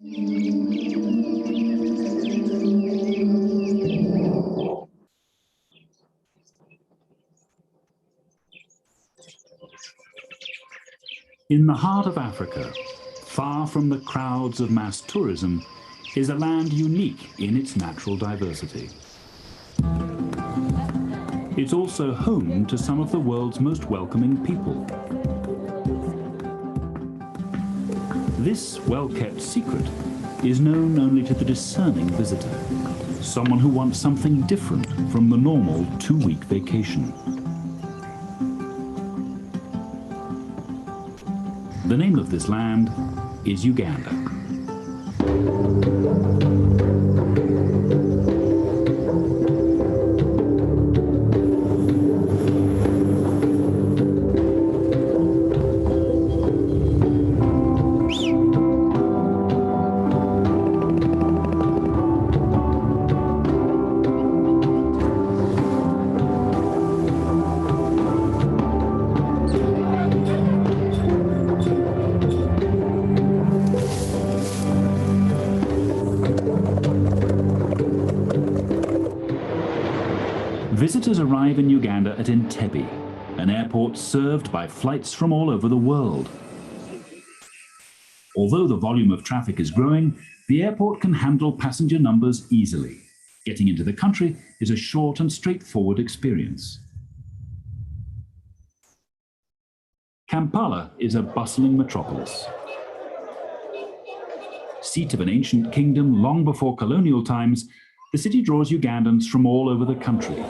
In the heart of Africa, far from the crowds of mass tourism, is a land unique in its natural diversity. It's also home to some of the world's most welcoming people. This well-kept secret is known only to the discerning visitor, someone who wants something different from the normal two-week vacation. The name of this land is Uganda. Visitors arrive in Uganda at Entebbe, an airport served by flights from all over the world. Although the volume of traffic is growing, the airport can handle passenger numbers easily. Getting into the country is a short and straightforward experience. Kampala is a bustling metropolis. Seat of an ancient kingdom long before colonial times, the city draws Ugandans from all over the country.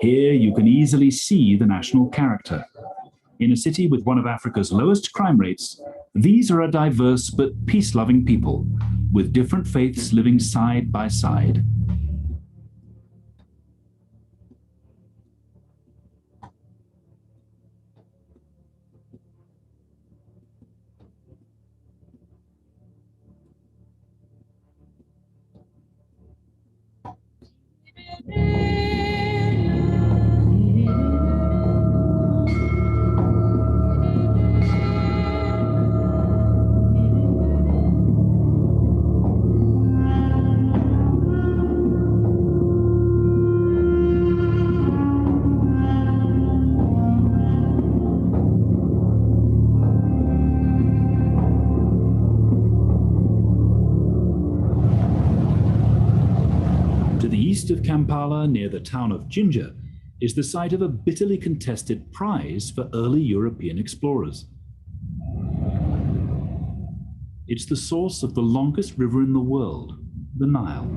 Here you can easily see the national character. In a city with one of Africa's lowest crime rates, these are a diverse but peace-loving people, with different faiths living side by side. East of Kampala, near the town of Jinja, is the site of a bitterly contested prize for early European explorers. It's the source of the longest river in the world, the Nile.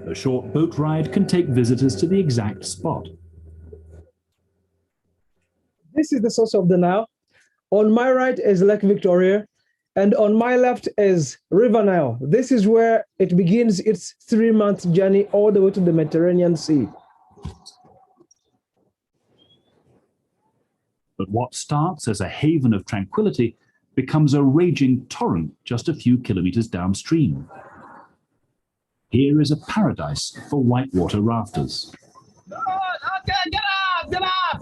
A short boat ride can take visitors to the exact spot. This is the source of the Nile. On my right is Lake Victoria, and on my left is River Nile. This is where it begins its 3-month journey all the way to the Mediterranean Sea. But what starts as a haven of tranquility becomes a raging torrent just a few kilometers downstream. Here is a paradise for whitewater rafters. Okay, get up, get up!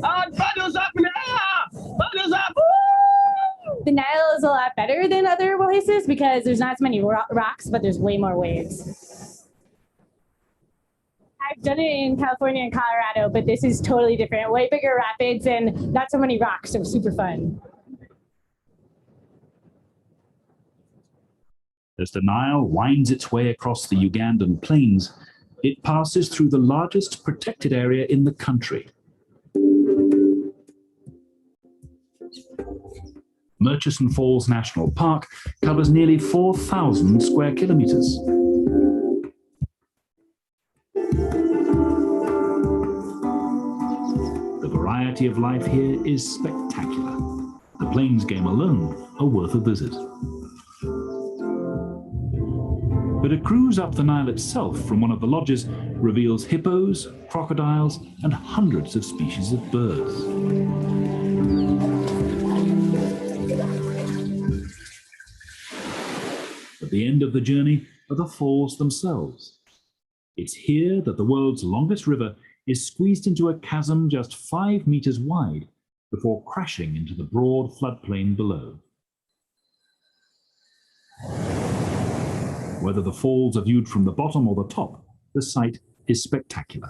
Up, paddles up in the air! Paddles up! Woo! The Nile is a lot better than other places because there's not as many rocks, but there's way more waves. I've done it in California and Colorado, but this is totally different. Way bigger rapids and not so many rocks, so super fun. As the Nile winds its way across the Ugandan plains, it passes through the largest protected area in the country. Murchison Falls National Park covers nearly 4,000 square kilometers. The variety of life here is spectacular. The plains game alone are worth a visit. But a cruise up the Nile itself from one of the lodges reveals hippos, crocodiles, and hundreds of species of birds. At the end of the journey, are the falls themselves. It's here that the world's longest river is squeezed into a chasm just 5 meters wide before crashing into the broad floodplain below. Whether the falls are viewed from the bottom or the top, the sight is spectacular.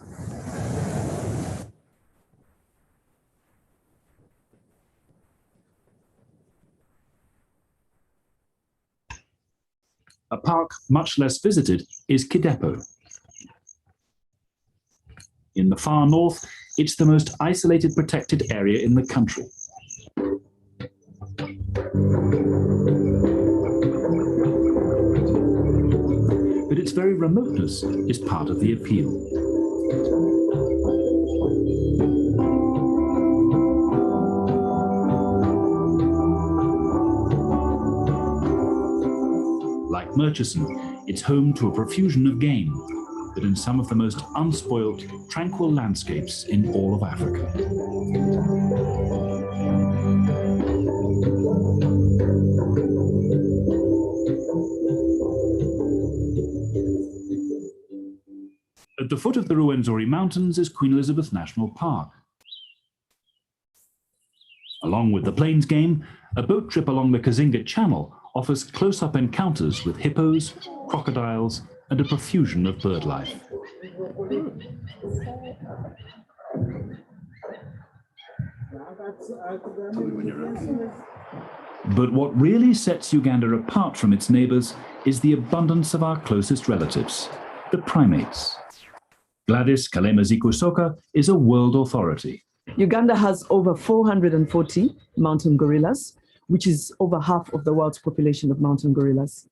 A park much less visited is Kidepo. In the far north, it's the most isolated protected area in the country. But its very remoteness is part of the appeal. Like Murchison, it's home to a profusion of game, but in some of the most unspoilt, tranquil landscapes in all of Africa. At the foot of the Ruwenzori Mountains is Queen Elizabeth National Park. Along with the plains game, a boat trip along the Kazinga Channel offers close-up encounters with hippos, crocodiles, and a profusion of bird life. But what really sets Uganda apart from its neighbors is the abundance of our closest relatives, the primates. Gladys Kalema-Zikusoka is a world authority. Uganda has over 440 mountain gorillas, which is over half of the world's population of mountain gorillas.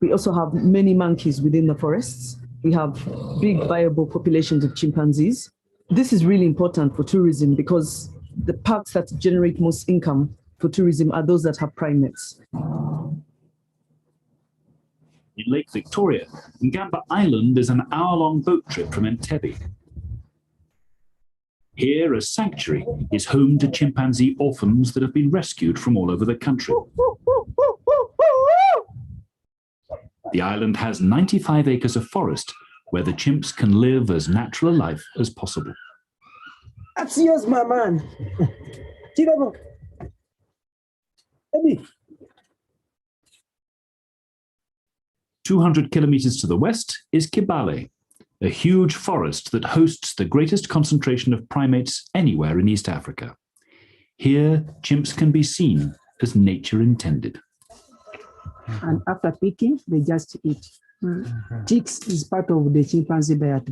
We also have many monkeys within the forests. We have big viable populations of chimpanzees. This is really important for tourism because the parks that generate most income for tourism are those that have primates. In Lake Victoria, Ngamba Island is an hour-long boat trip from Entebbe. Here, a sanctuary is home to chimpanzee orphans that have been rescued from all over the country. The island has 95 acres of forest where the chimps can live as natural a life as possible. That's yours, my man. 200 kilometers to the west is Kibale, a huge forest that hosts the greatest concentration of primates anywhere in East Africa. Here, chimps can be seen as nature intended. And after picking, they just eat. Ticks is part of the chimpanzee diet.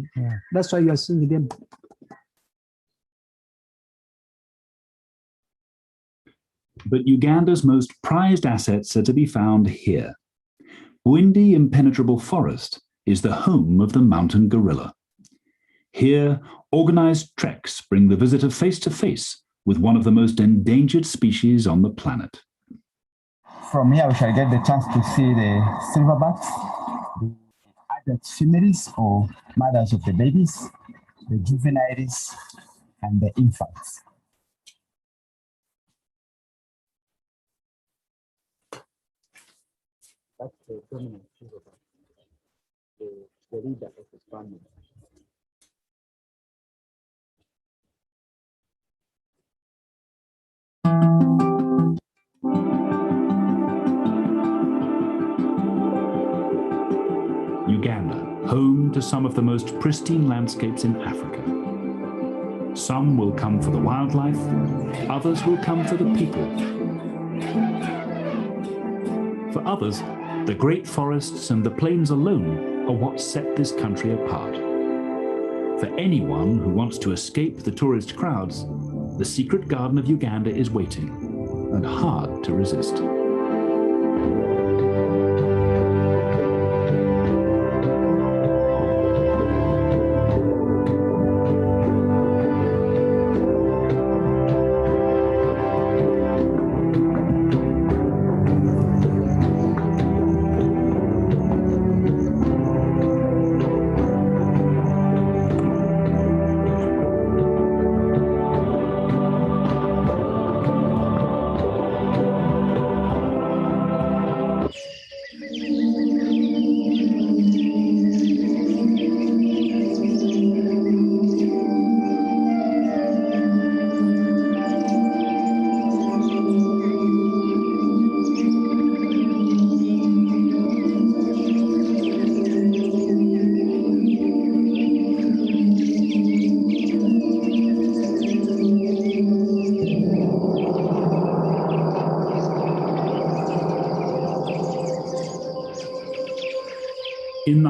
That's why you are seeing them. But Uganda's most prized assets are to be found here. Bwindi Impenetrable Forest is the home of the mountain gorilla. Here, organized treks bring the visitor face to face with one of the most endangered species on the planet. From here, we shall get the chance to see the silverbacks, the adult females or mothers of the babies, the juveniles, and the infants. That's the dominant silverback, the leader of the family. Uganda, home to some of the most pristine landscapes in Africa. Some will come for the wildlife, others will come for the people. For others, the great forests and the plains alone are what set this country apart. For anyone who wants to escape the tourist crowds, the secret garden of Uganda is waiting, and hard to resist.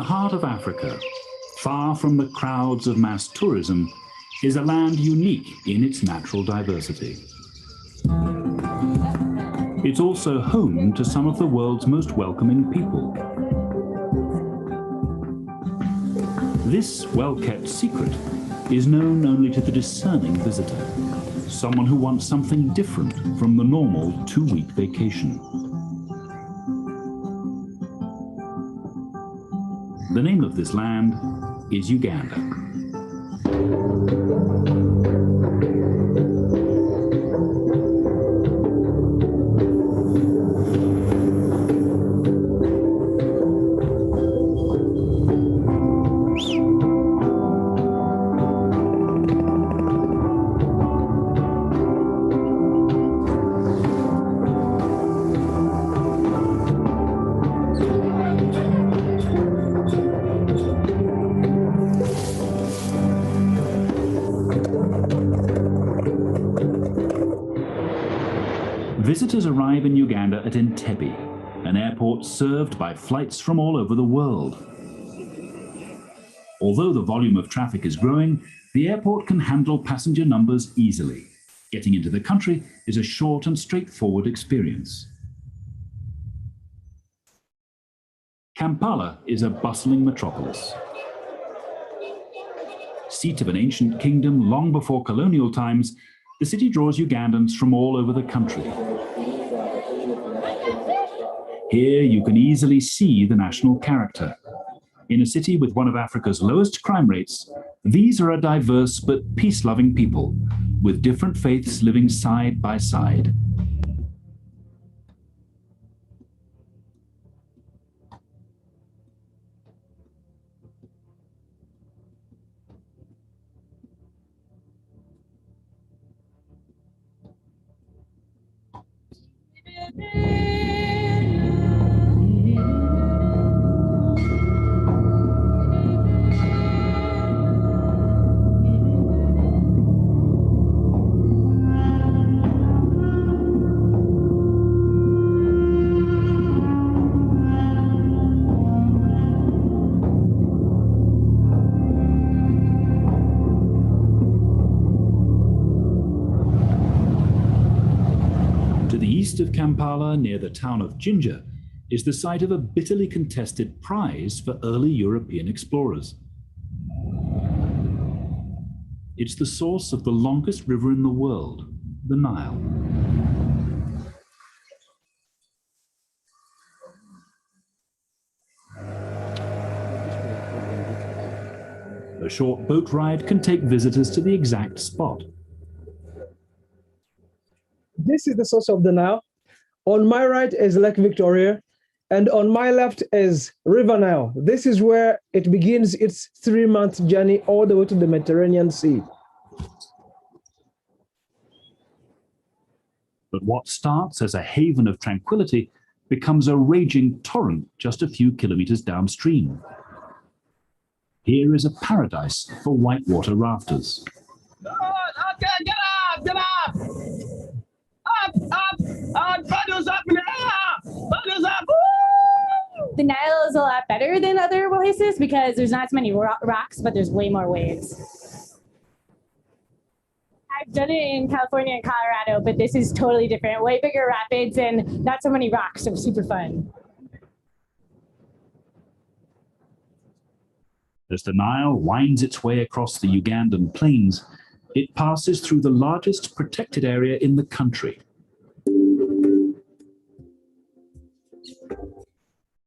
the heart of Africa, far from the crowds of mass tourism, is a land unique in its natural diversity. It's also home to some of the world's most welcoming people. This well-kept secret is known only to the discerning visitor, someone who wants something different from the normal 2-week vacation. The name of this land is Uganda. Visitors arrive in Uganda at Entebbe, an airport served by flights from all over the world. Although the volume of traffic is growing, the airport can handle passenger numbers easily. Getting into the country is a short and straightforward experience. Kampala is a bustling metropolis. Seat of an ancient kingdom long before colonial times, the city draws Ugandans from all over the country. Here you can easily see the national character. In a city with one of Africa's lowest crime rates, these are a diverse but peace-loving people, with different faiths living side by side. East of Kampala, near the town of Jinja, is the site of a bitterly contested prize for early European explorers. It's the source of the longest river in the world, the Nile. A short boat ride can take visitors to the exact spot. This is the source of the Nile. On my right is Lake Victoria, and on my left is River Nile. This is where it begins its 3-month journey all the way to the Mediterranean Sea. But what starts as a haven of tranquility becomes a raging torrent just a few kilometers downstream. Here is a paradise for whitewater rafters. Okay, get up, get up! Up, paddles up in the air! Paddles up! Woo! The Nile is a lot better than other places because there's not as many rocks, but there's way more waves. I've done it in California and Colorado, but this is totally different. Way bigger rapids and not so many rocks, so super fun. As the Nile winds its way across the Ugandan plains, it passes through the largest protected area in the country.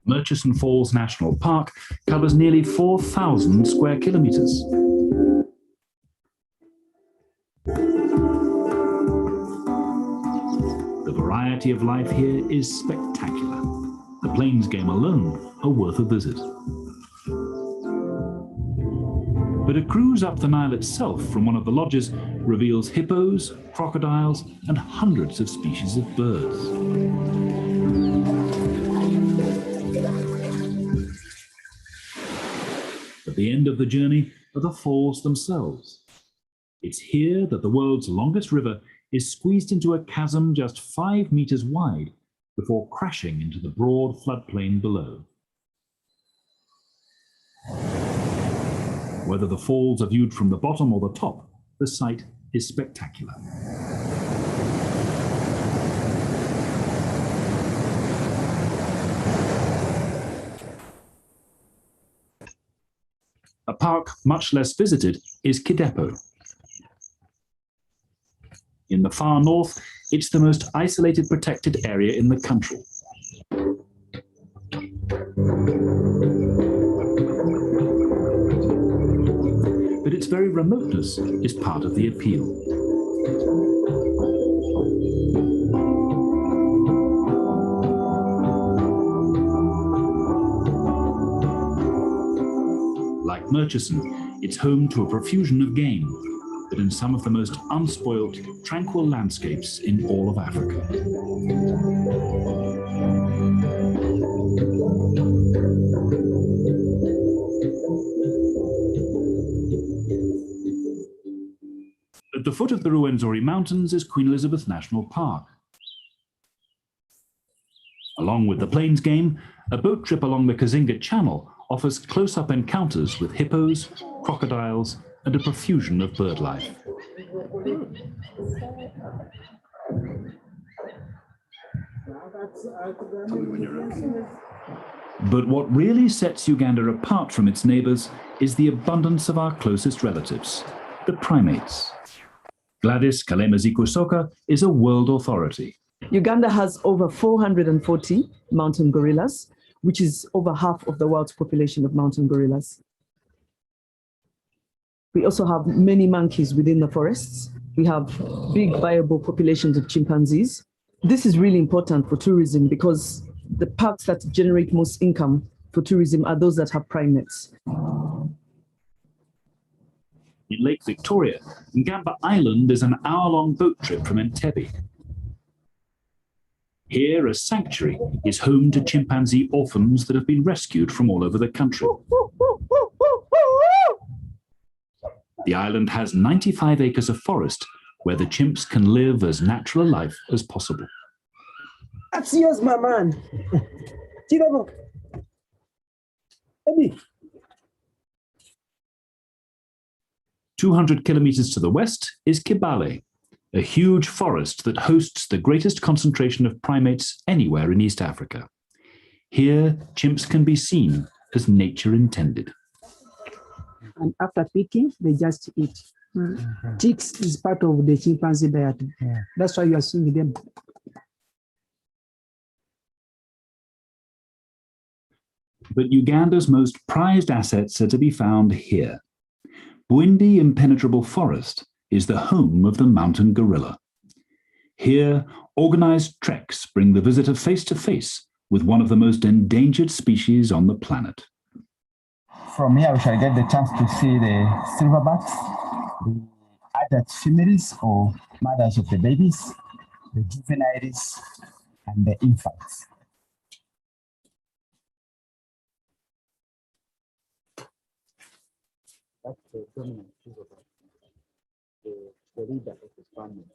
Murchison Falls National Park covers nearly 4,000 square kilometers. The variety of life here is spectacular. The plains game alone are worth a visit. But a cruise up the Nile itself from one of the lodges reveals hippos, crocodiles, and hundreds of species of birds. At the end of the journey are the falls themselves. It's here that the world's longest river is squeezed into a chasm just 5 meters wide before crashing into the broad floodplain below. Whether the falls are viewed from the bottom or the top, the sight is spectacular. A park much less visited is Kidepo. In the far north, it's the most isolated protected area in the country. But its very remoteness is part of the appeal. Like Murchison, it's home to a profusion of game, but in some of the most unspoilt, tranquil landscapes in all of Africa. At the foot of the Ruwenzori Mountains is Queen Elizabeth National Park. Along with the plains game, a boat trip along the Kazinga Channel offers close-up encounters with hippos, crocodiles, and a profusion of bird life. But what really sets Uganda apart from its neighbors is the abundance of our closest relatives, the primates. Gladys Kalema-Zikusoka is a world authority. Uganda has over 440 mountain gorillas, which is over half of the world's population of mountain gorillas. We also have many monkeys within the forests. We have big viable populations of chimpanzees. This is really important for tourism because the parks that generate most income for tourism are those that have primates. In Lake Victoria, Ngamba Island is an hour-long boat trip from Entebbe. Here, a sanctuary is home to chimpanzee orphans that have been rescued from all over the country. The island has 95 acres of forest where the chimps can live as natural a life as possible. That's yours, my man. 200 kilometers to the west is Kibale, a huge forest that hosts the greatest concentration of primates anywhere in East Africa. Here, chimps can be seen as nature intended. And after picking, they just eat. Ticks is part of the chimpanzee diet. That's why you are seeing them. But Uganda's most prized assets are to be found here. Bwindi Impenetrable Forest is the home of the mountain gorilla. Here, organized treks bring the visitor face to face with one of the most endangered species on the planet. From here, we shall get the chance to see the silverbacks, the adult females or mothers of the babies, the juveniles, and the infants. That's the dominant silverback, the leader of the family.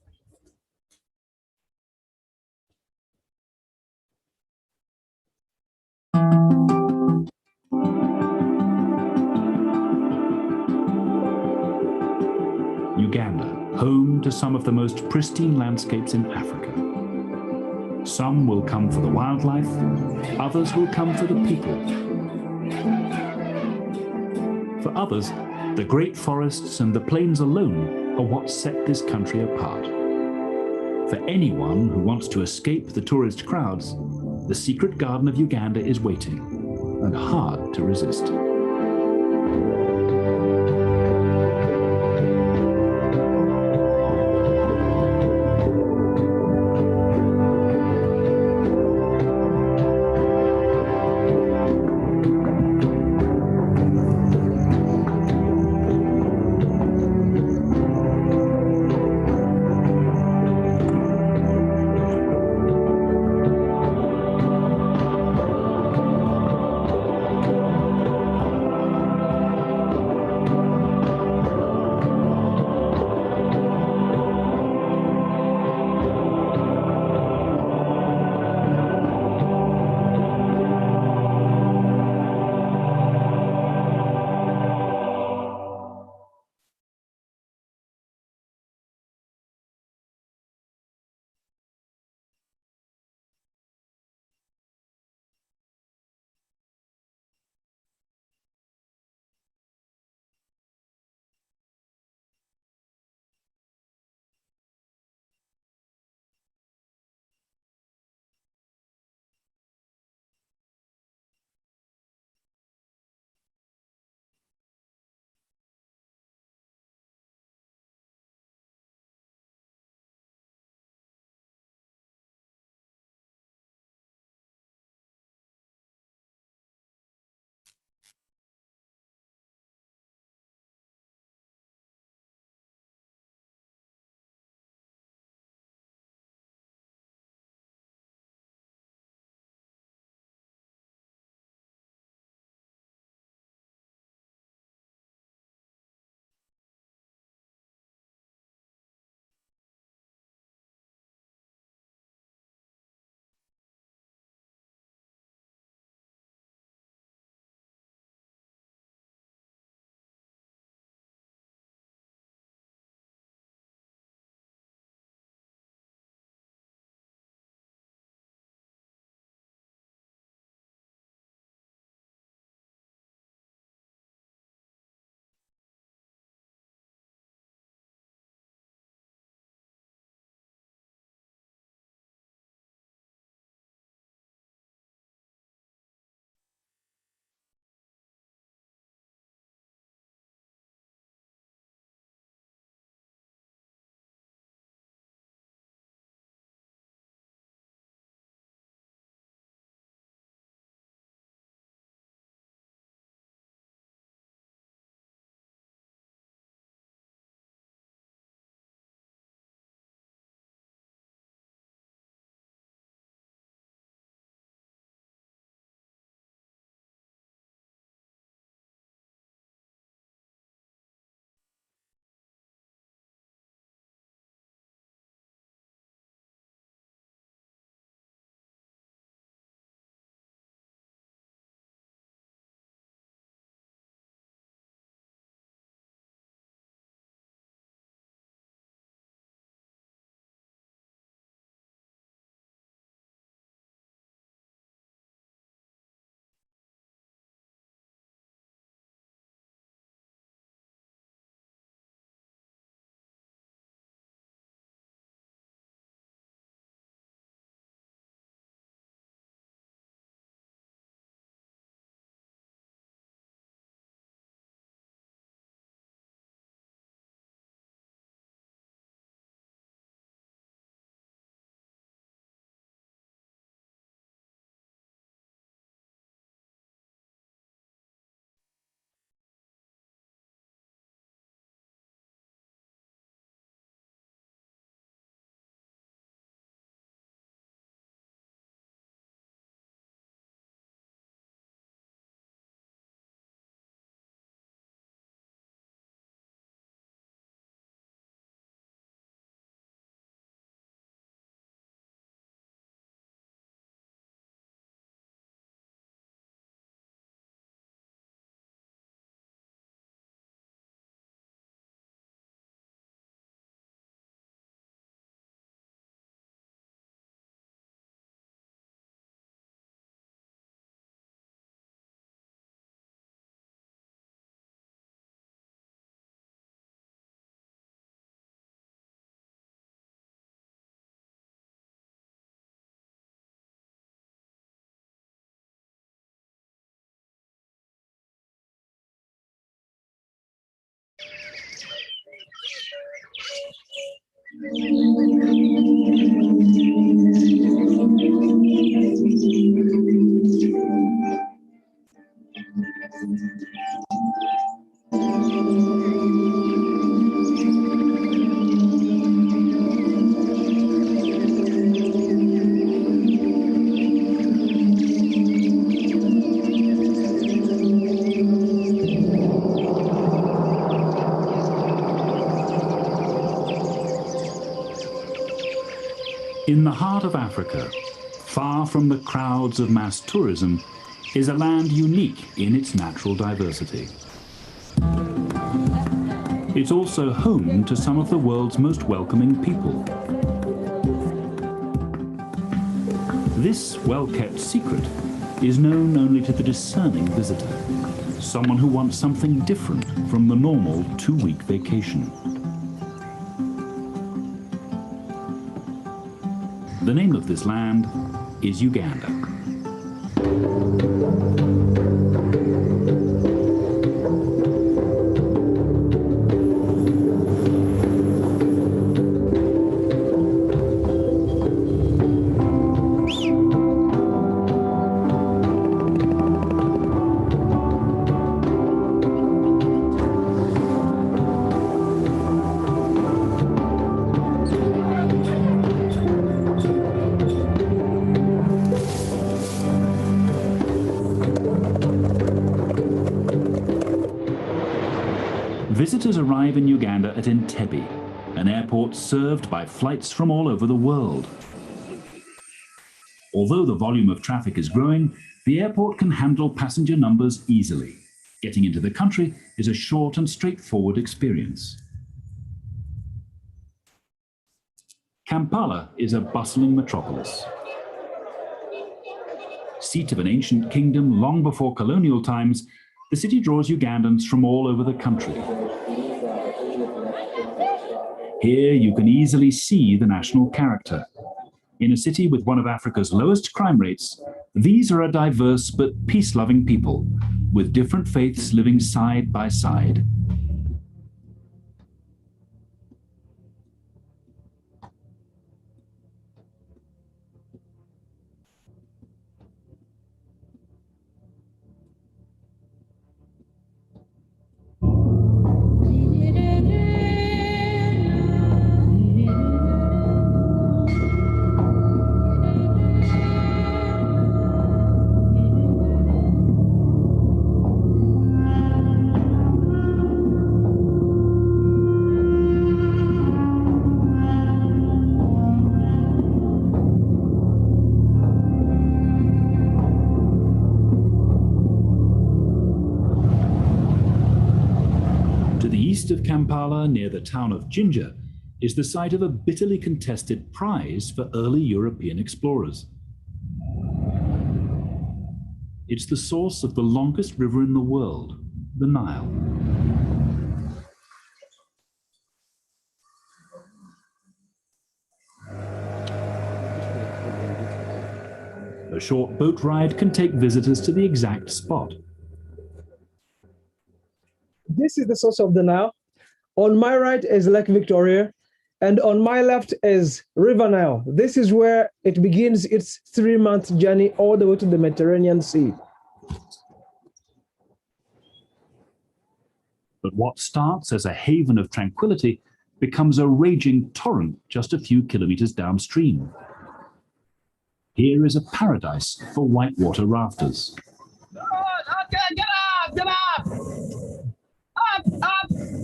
Uganda, home to some of the most pristine landscapes in Africa. Some will come for the wildlife, others will come for the people. For others, the great forests and the plains alone are what set this country apart. For anyone who wants to escape the tourist crowds, the secret garden of Uganda is waiting, and hard to resist. In the heart of Africa, far from the crowds of mass tourism, is a land unique in its natural diversity. It's also home to some of the world's most welcoming people. This well-kept secret is known only to the discerning visitor, someone who wants something different from the normal two-week vacation. The name of this land is Uganda. Visitors arrive in Uganda at Entebbe, an airport served by flights from all over the world. Although the volume of traffic is growing, the airport can handle passenger numbers easily. Getting into the country is a short and straightforward experience. Kampala is a bustling metropolis. Seat of an ancient kingdom long before colonial times, the city draws Ugandans from all over the country. Here you can easily see the national character. In a city with one of Africa's lowest crime rates, these are a diverse but peace-loving people, with different faiths living side by side. East of Kampala, near the town of Jinja, is the site of a bitterly contested prize for early European explorers. It's the source of the longest river in the world, the Nile. A short boat ride can take visitors to the exact spot. This is the source of the Nile. On my right is Lake Victoria, and on my left is River Nile. This is where it begins its 3-month journey all the way to the Mediterranean Sea. But what starts as a haven of tranquility becomes a raging torrent just a few kilometers downstream. Here is a paradise for whitewater rafters. Okay, get up, get up!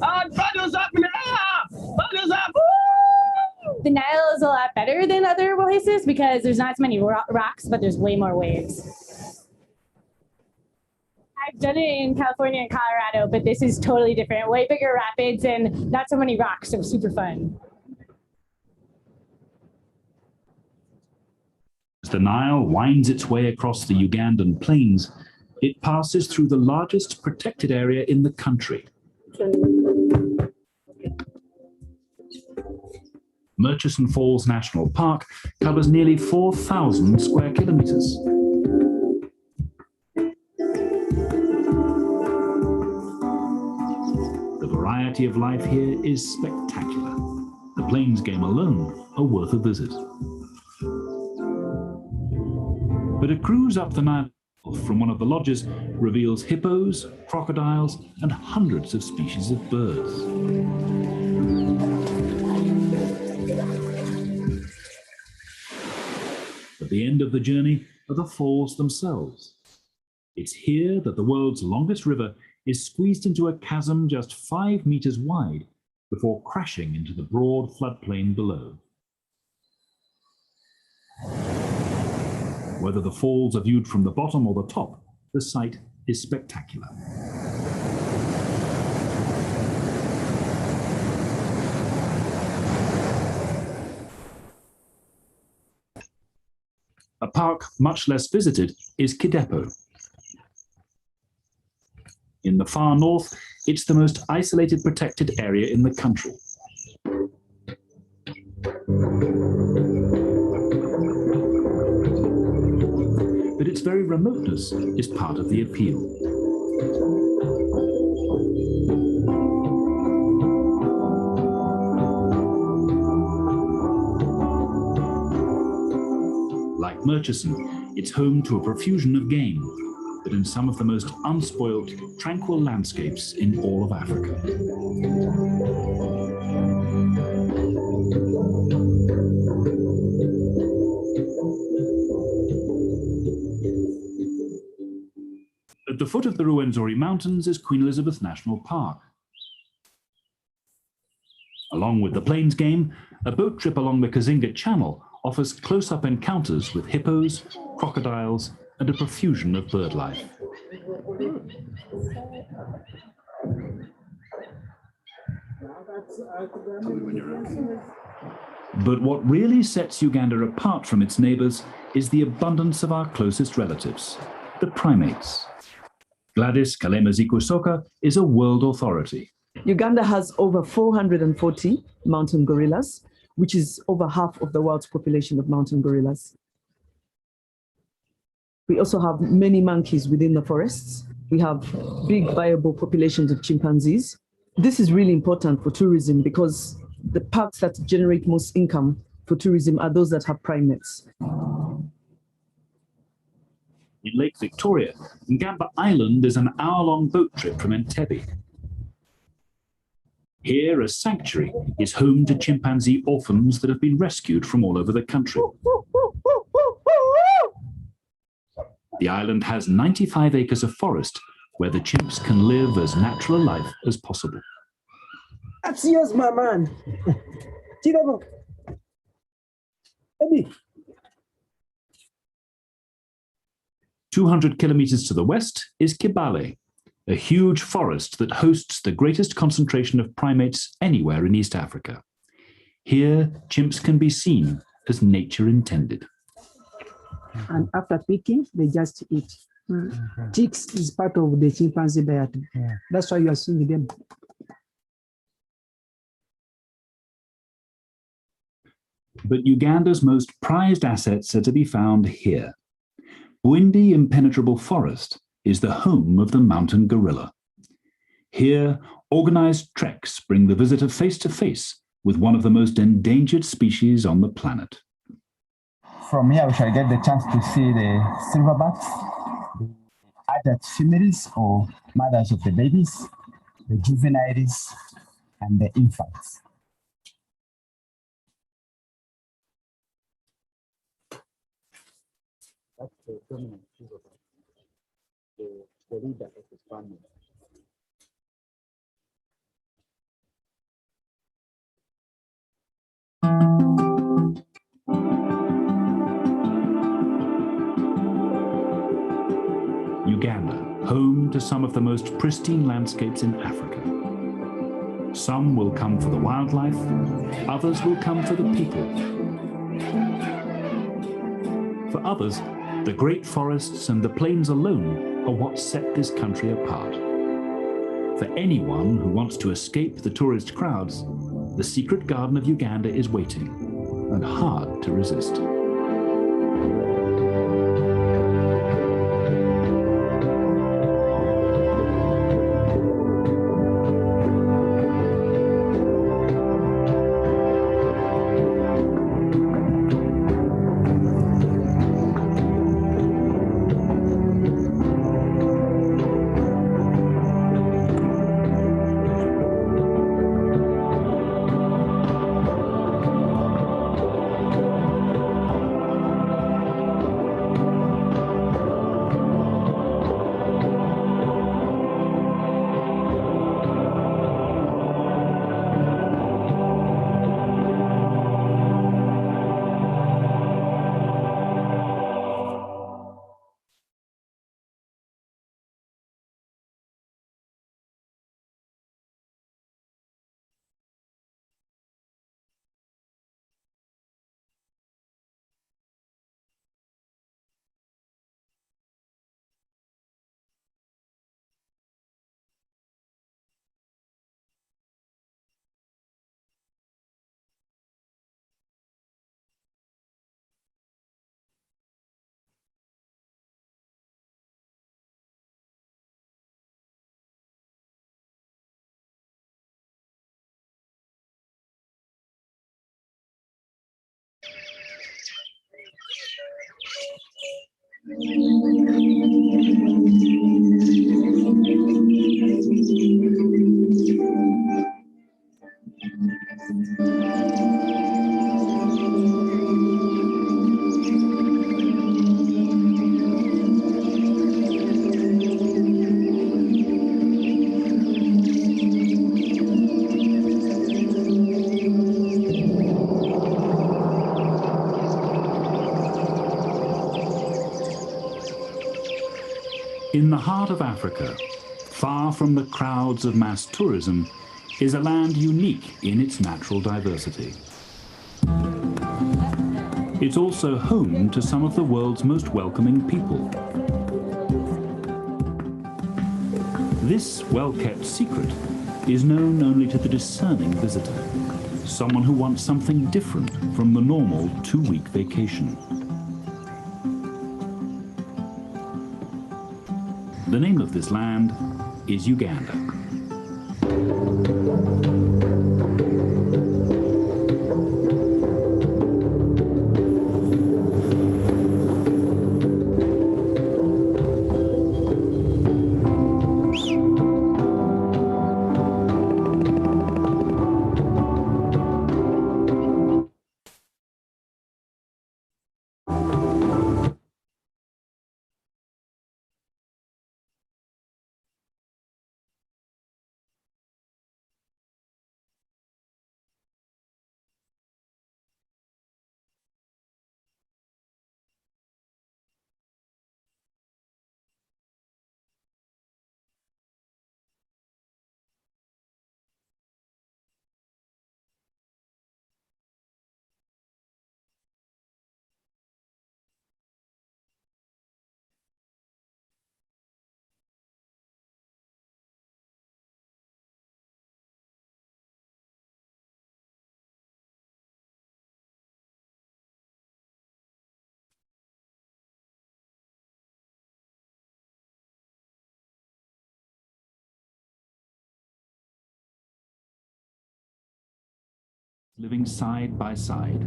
Up, brothers up in the air! Brothers up, woo! The Nile is a lot better than other places because there's not as many rocks, but there's way more waves. I've done it in California and Colorado, but this is totally different. Way bigger rapids and not so many rocks, so super fun. As the Nile winds its way across the Ugandan plains, it passes through the largest protected area in the country. Murchison Falls National Park covers nearly 4,000 square kilometers. The variety of life here is spectacular. the plains game alone are worth a visit. But a cruise up the Nile from one of the lodges reveals hippos, crocodiles, and hundreds of species of birds. At the end of the journey are the falls themselves. It's here that the world's longest river is squeezed into a chasm just 5 meters wide before crashing into the broad floodplain below. Whether the falls are viewed from the bottom or the top, the sight is spectacular. A park much less visited is Kidepo. In the far north, it's the most isolated protected area in the country. But its very remoteness is part of the appeal. Like Murchison, it's home to a profusion of game, but in some of the most unspoilt, tranquil landscapes in all of Africa. At the foot of the Ruwenzori Mountains is Queen Elizabeth National Park. Along with the plains game, a boat trip along the Kazinga Channel offers close-up encounters with hippos, crocodiles, and a profusion of bird life. But what really sets Uganda apart from its neighbors is the abundance of our closest relatives, the primates. Gladys Kalema-Zikusoka is a world authority. Uganda has over 440 mountain gorillas, which is over half of the world's population of mountain gorillas. We also have many monkeys within the forests. We have big viable populations of chimpanzees. This is really important for tourism because the parks that generate most income for tourism are those that have primates. In Lake Victoria, Ngamba Island is an hour-long boat trip from Entebbe. Here, a sanctuary is home to chimpanzee orphans that have been rescued from all over the country. The island has 95 acres of forest where the chimps can live as natural a life as possible. That's yours, my man. 200 kilometers to the west is Kibale, a huge forest that hosts the greatest concentration of primates anywhere in East Africa. Here, chimps can be seen as nature intended. And after picking, they just eat. Ticks is part of the chimpanzee diet. That's why you are seeing them. But Uganda's most prized assets are to be found here. Bwindi Impenetrable Forest is the home of the mountain gorilla. Here, organized treks bring the visitor face to face with one of the most endangered species on the planet. From here, we shall get the chance to see the silverbacks, the adult females or mothers of the babies, the juveniles, and the infants. That's the dominant silverback, the leader of the family. Uganda, home to some of the most pristine landscapes in Africa. Some will come for the wildlife, others will come for the people. For others, the great forests and the plains alone are what set this country apart. For anyone who wants to escape the tourist crowds, the secret garden of Uganda is waiting, and hard to resist. In the heart of Africa, far from the crowds of mass tourism, is a land unique in its natural diversity. It's also home to some of the world's most welcoming people. This well-kept secret is known only to the discerning visitor, someone who wants something different from the normal 2-week vacation. The name of this land is Uganda. Living side by side.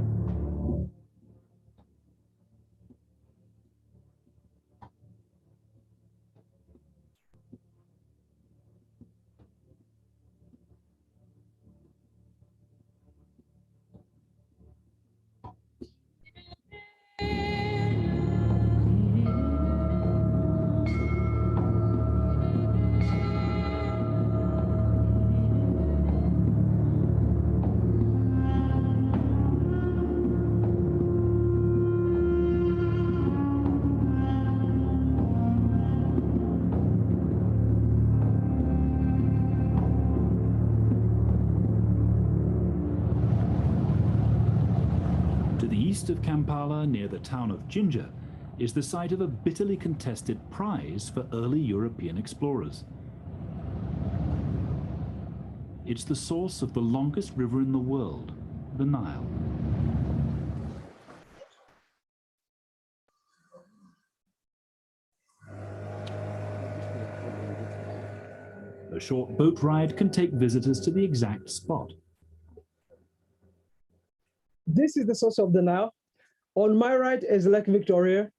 East of Kampala, near the town of Jinja, is the site of a bitterly contested prize for early European explorers. It's the source of the longest river in the world, the Nile. A short boat ride can take visitors to the exact spot. This is the source of the Nile. On my right is Lake Victoria.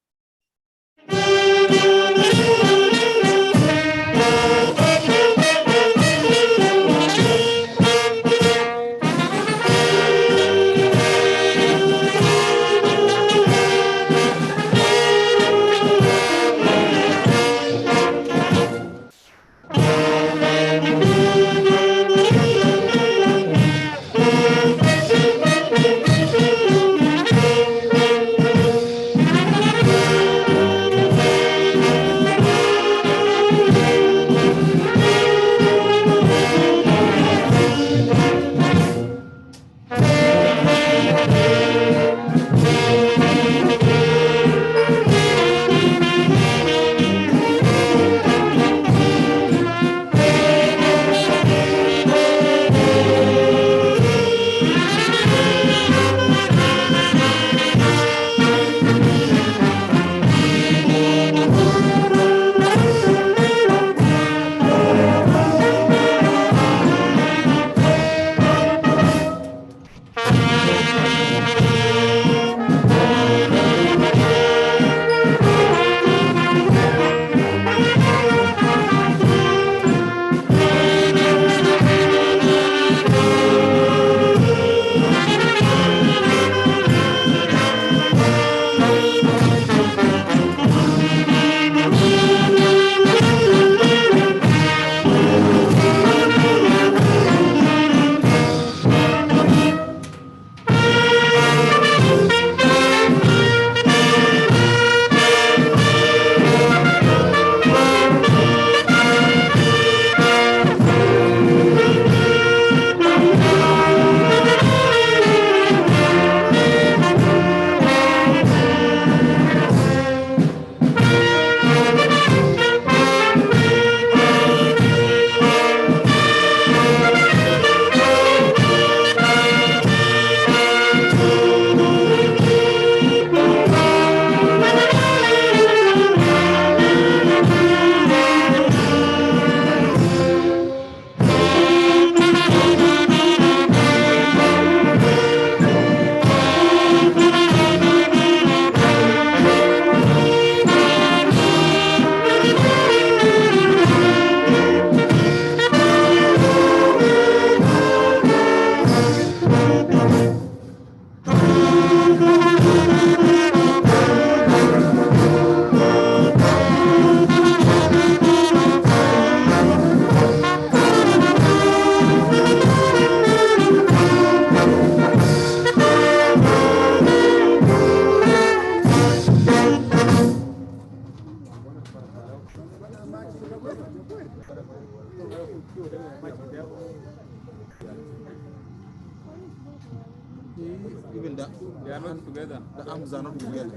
Even that, they are not together. The arms are not together.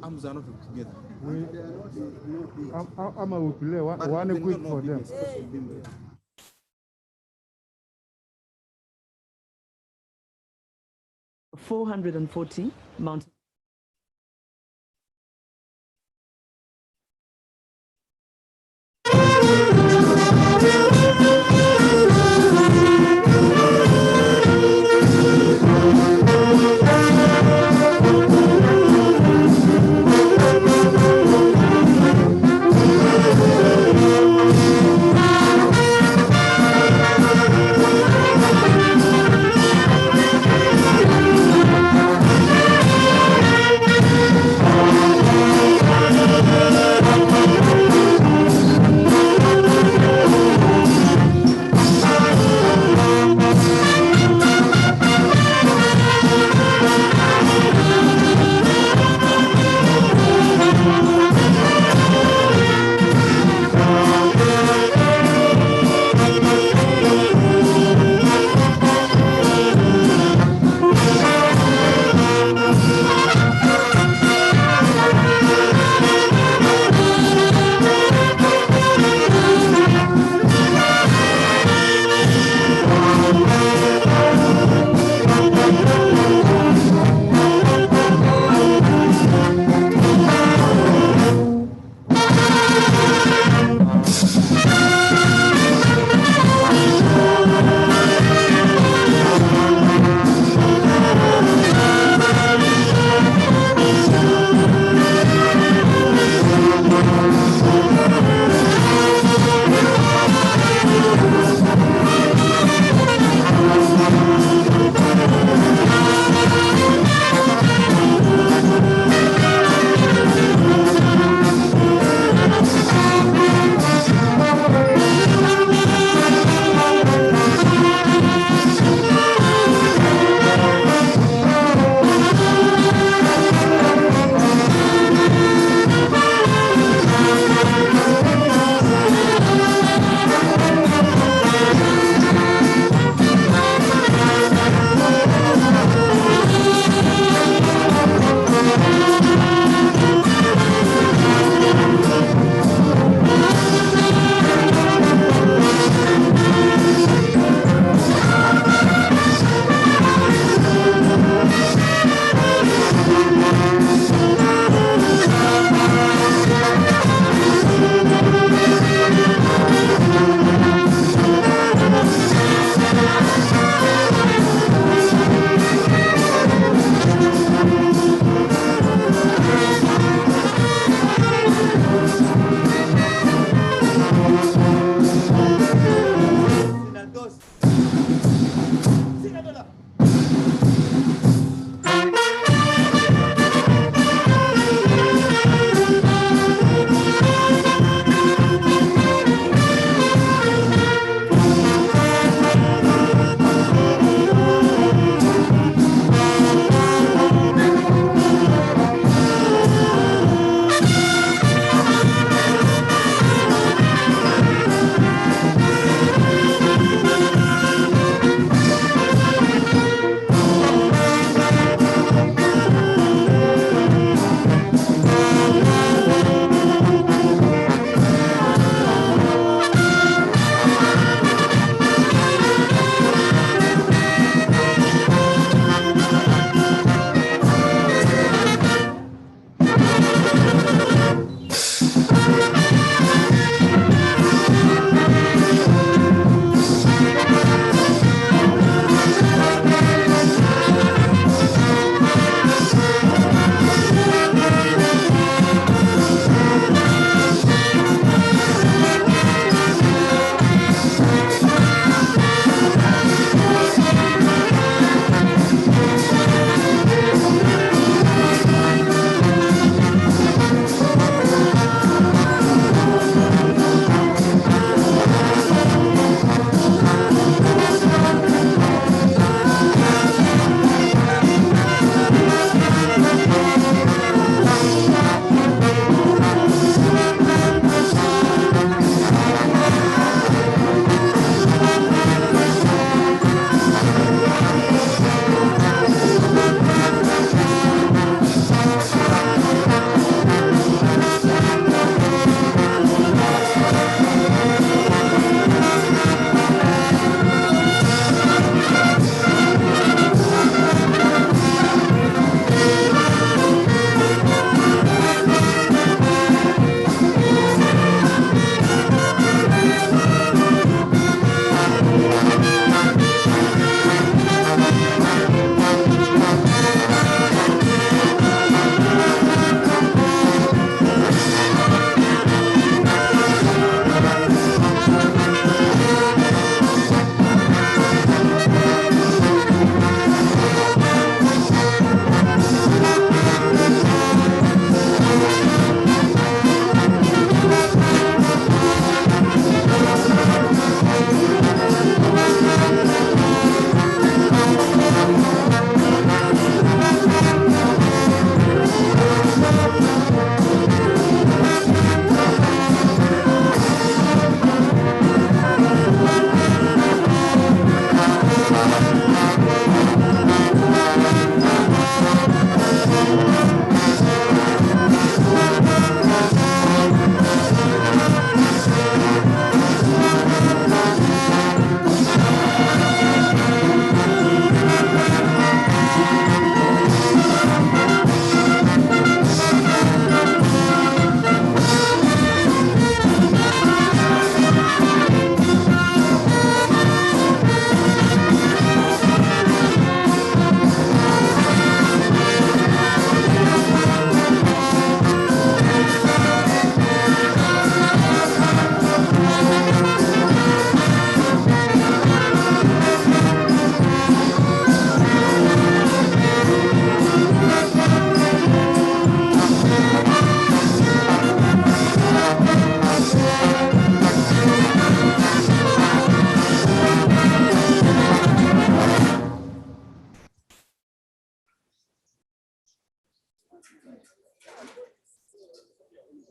Arms are not together. I'm a play one quick for them. 440 mountain.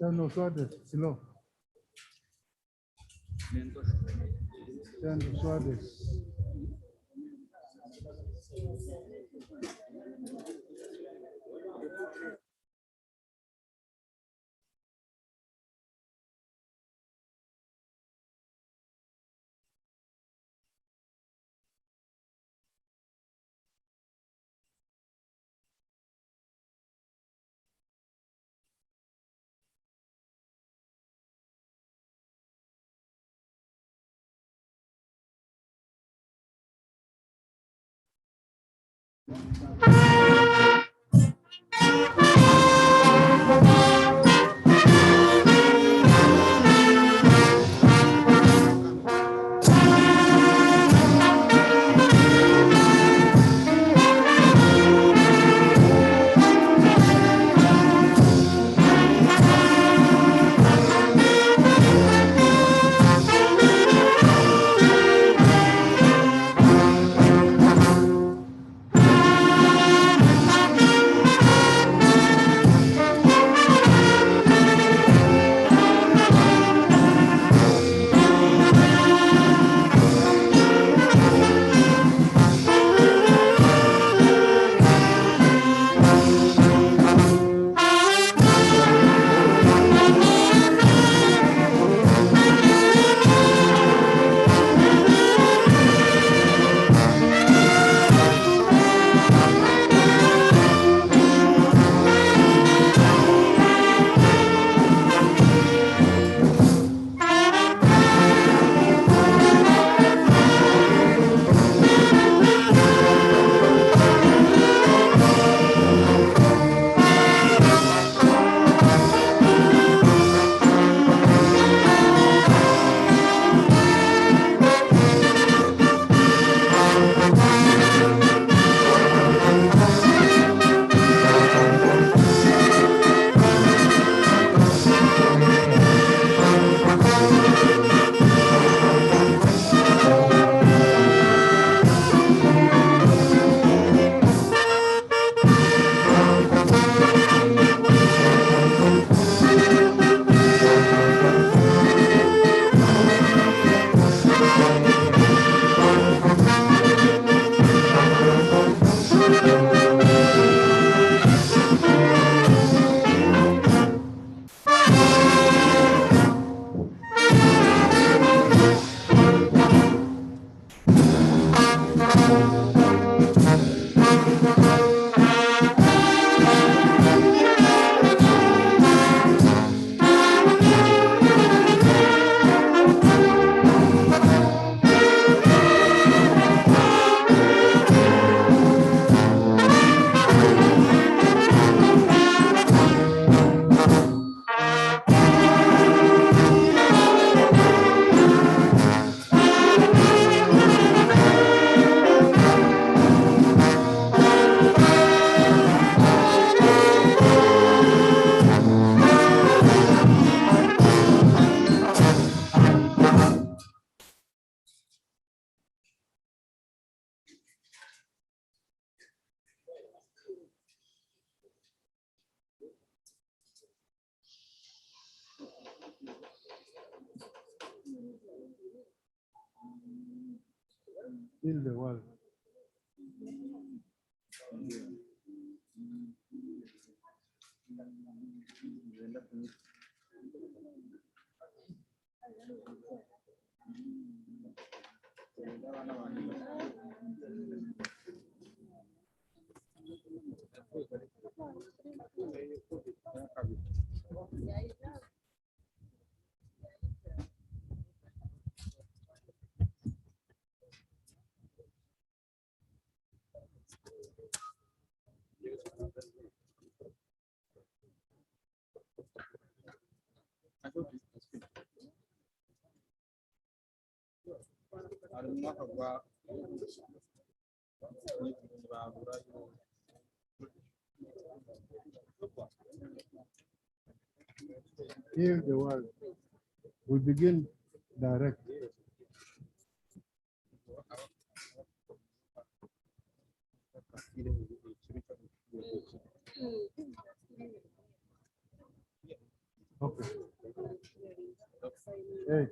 No, Suarez, slow. Suarez. Heal the world. Heal the world. We begin direct. Okay. Hey.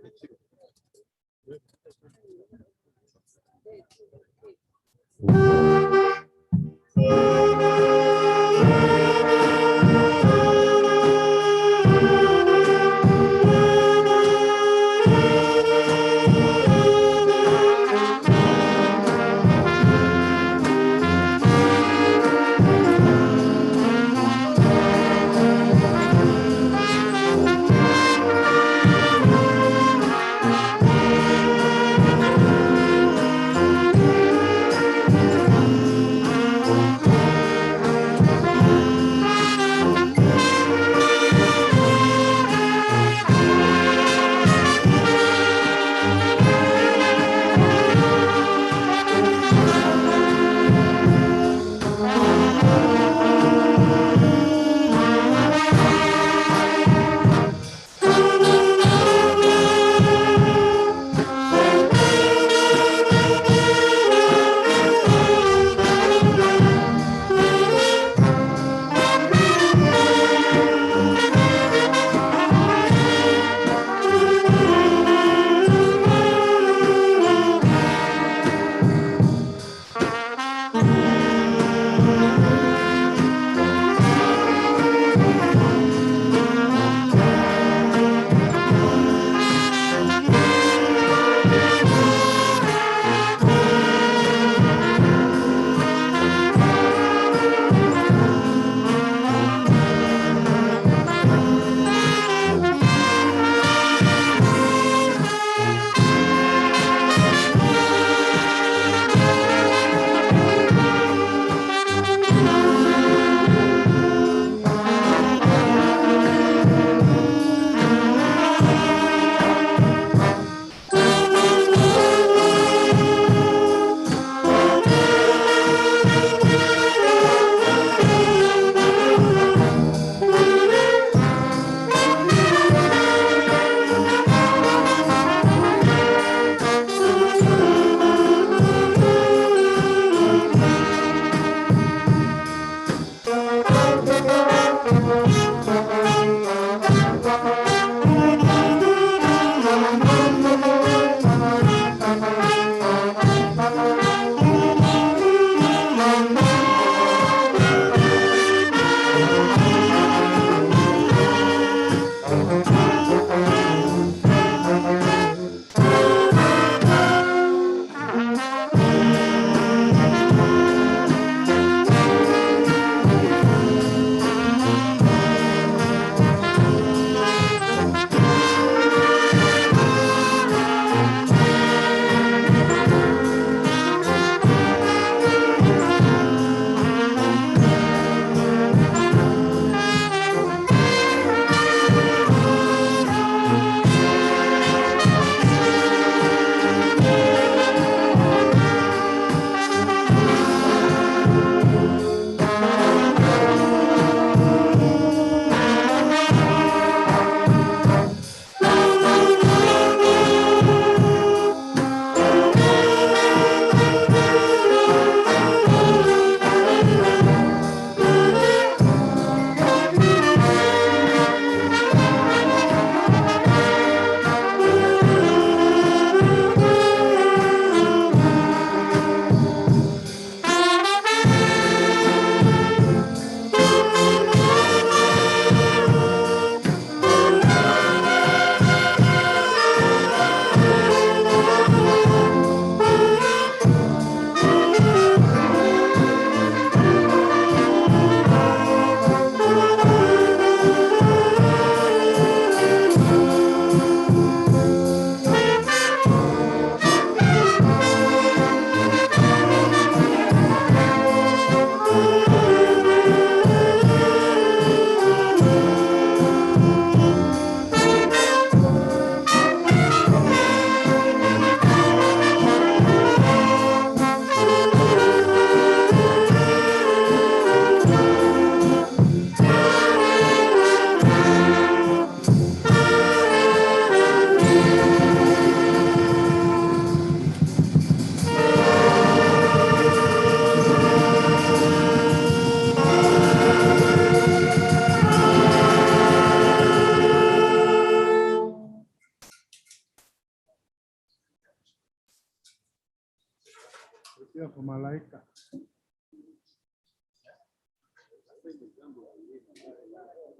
Prepare for Malaika.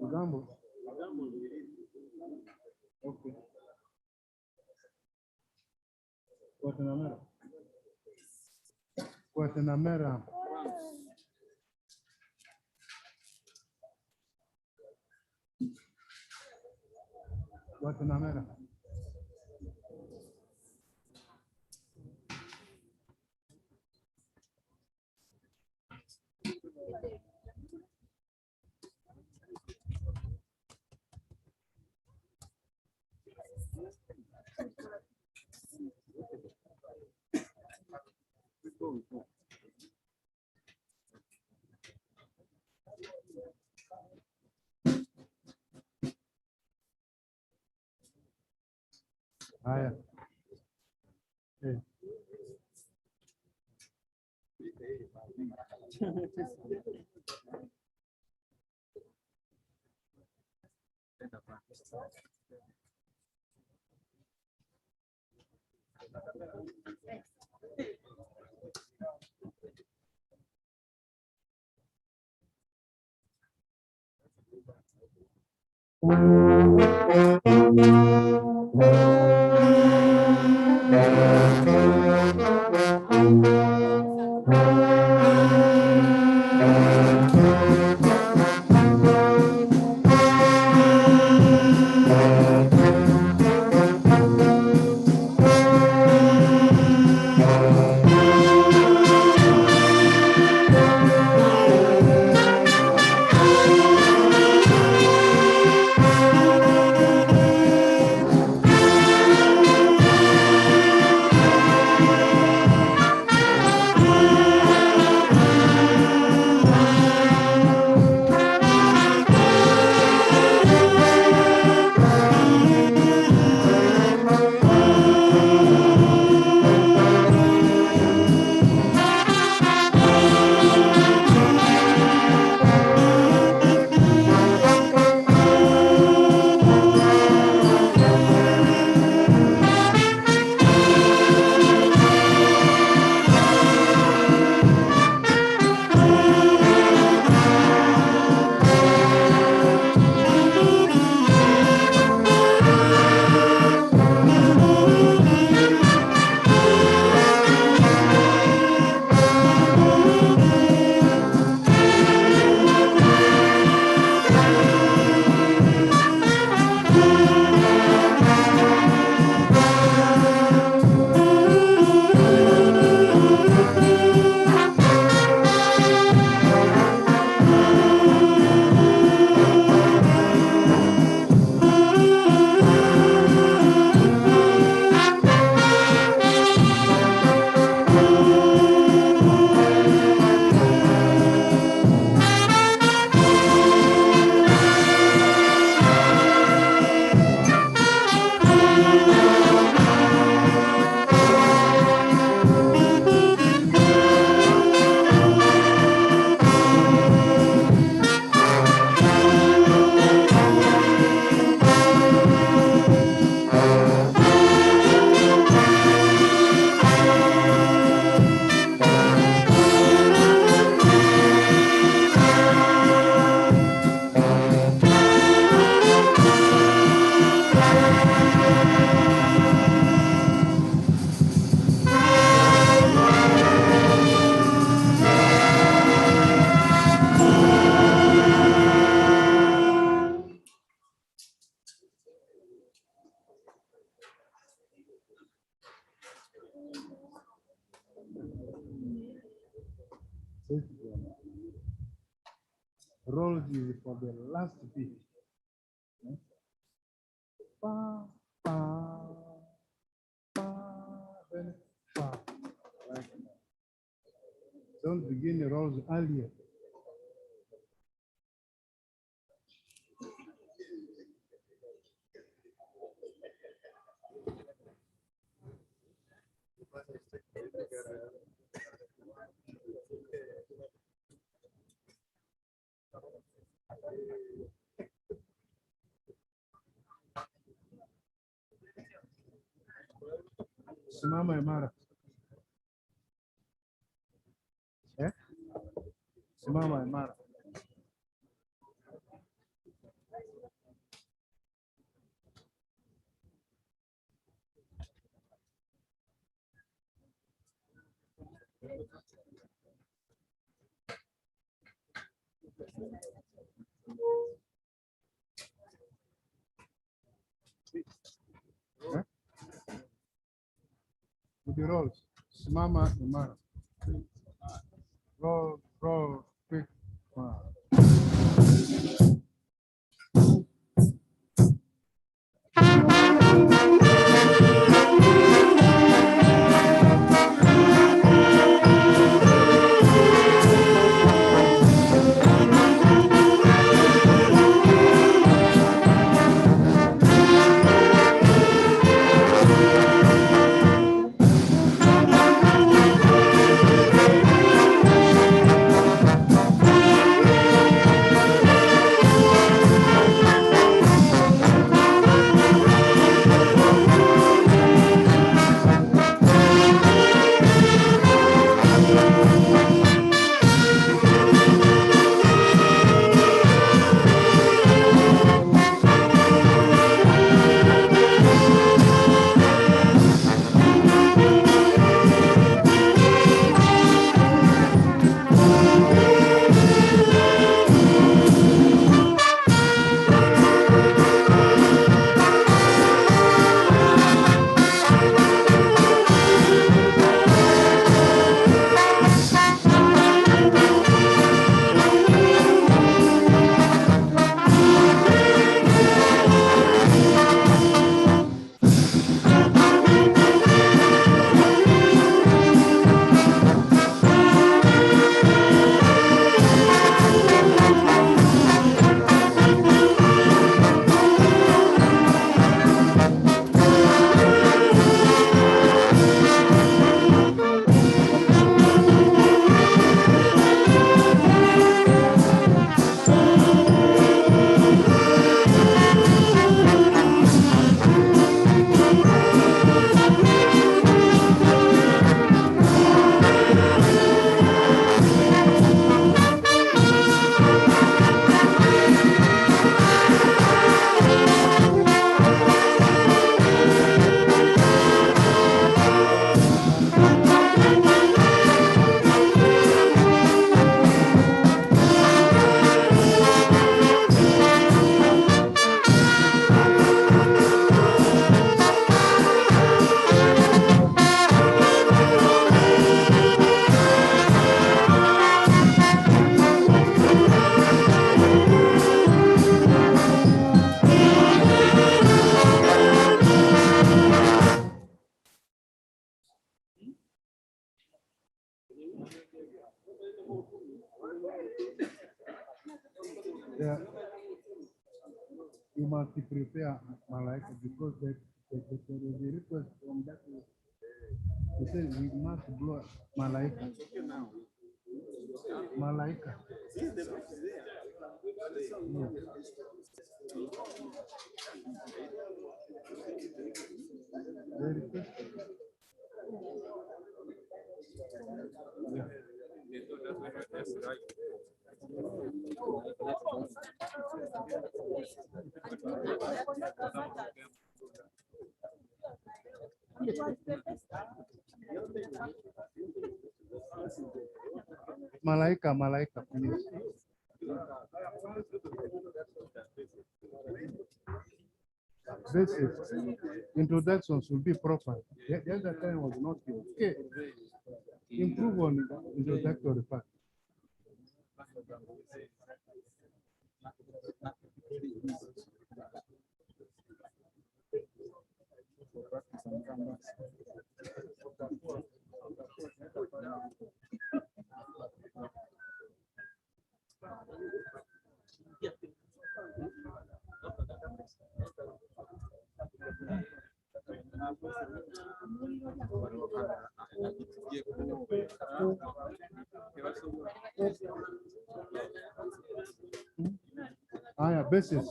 Ugambo. Okay. Guatemala. Guatemala. Guatemala. Haya. Eh. Roll is for the last beat. Pa, pa, pa, then pa. Like that. Don't begin the rolls earlier. Simama imara. Eh? Simama imara. Eh? With the rolls. Simama imara. Roll, quick. Wow. Yeah. You must prepare Malaika because there is a request from that. He said we must blow Malaika. Malaika. Yeah. They requested. Yeah. Malaika, Malaika, please. This is introductions will be proper. The other time was not here. Okay. Improve on introductory part. Yeah, basis.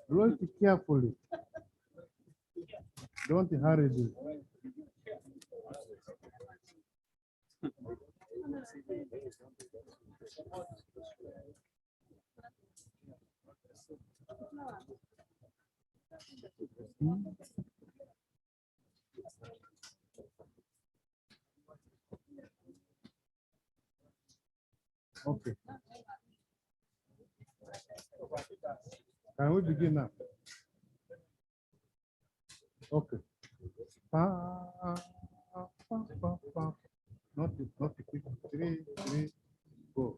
Roll it carefully. Don't hurry this. Okay. Can we begin now? Okay. Not the quick. 3, 3, 4.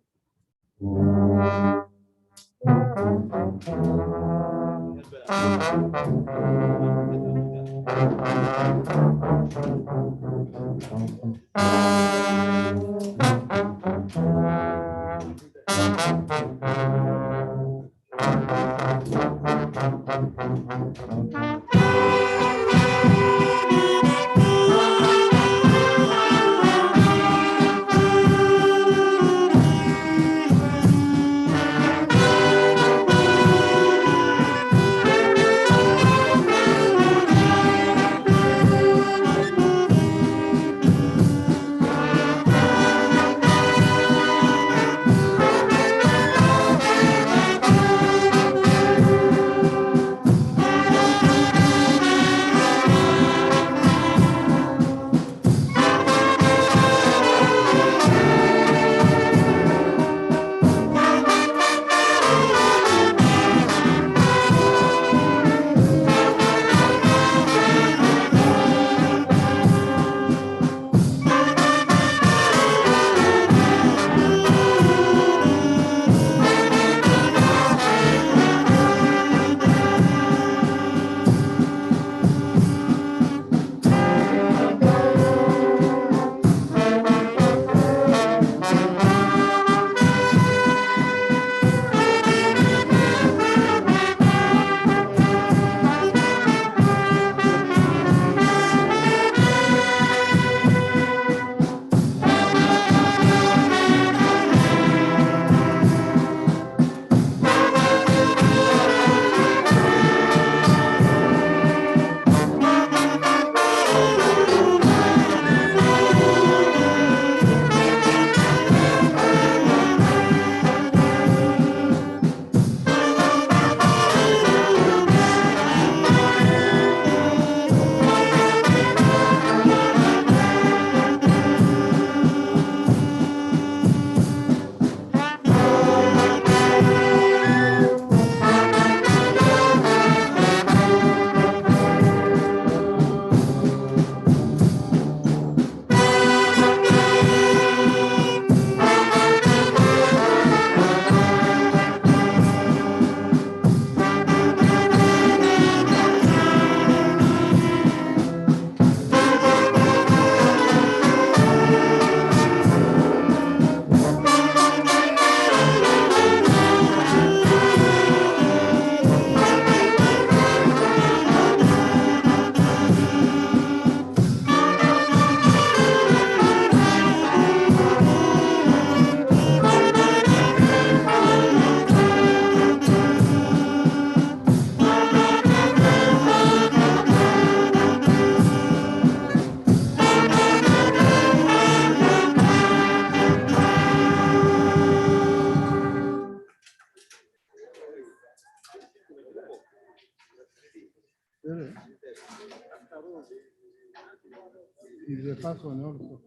Is the first one also?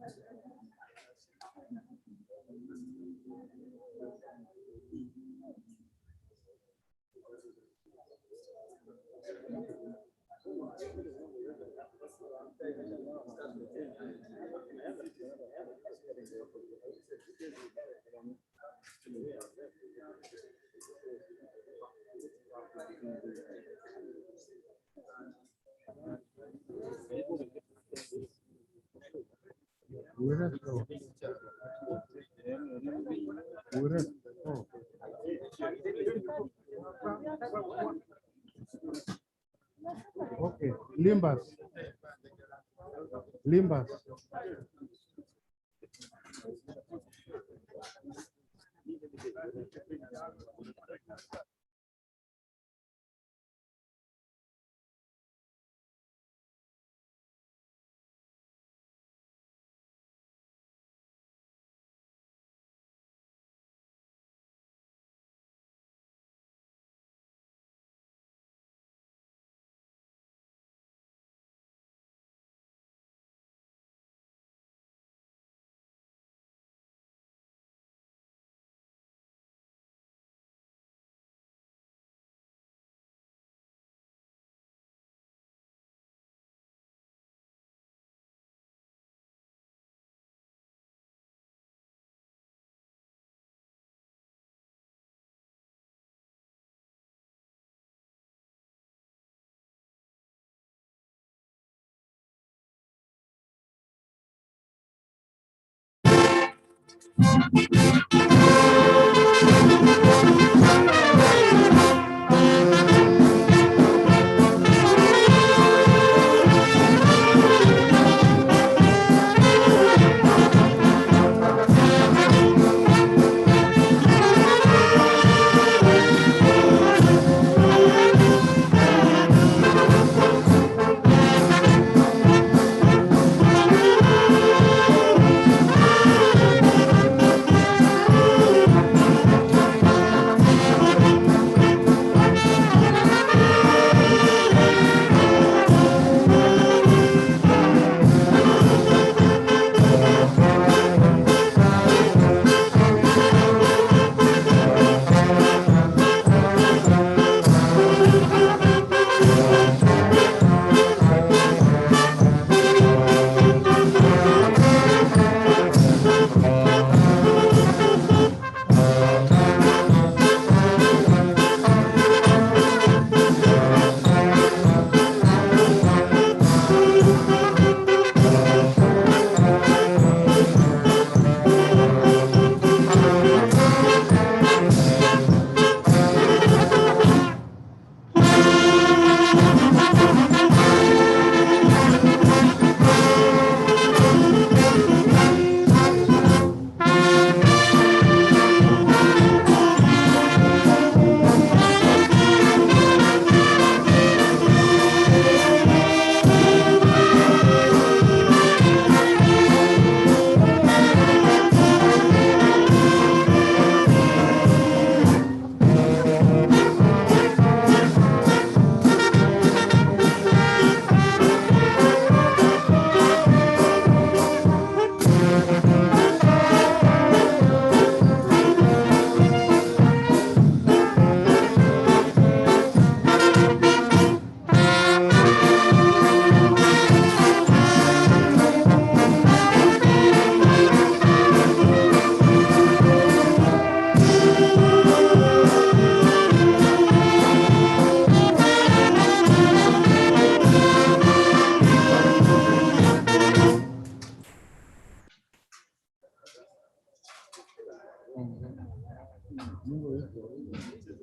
Okay, Limbas. Limbas.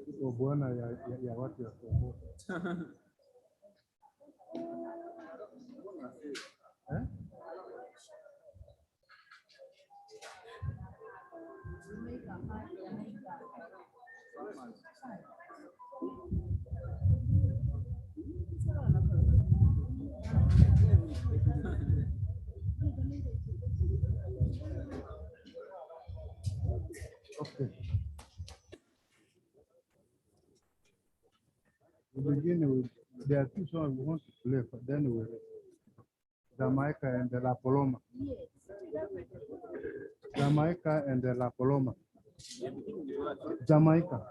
Iko bwana ya watu ya Kongo. Eh? Okay. We begin with, there are two songs we want to play, but then we Jamaica and the La Paloma. Jamaica and the La Paloma. Jamaica.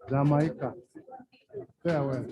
Jamaica. Farewell.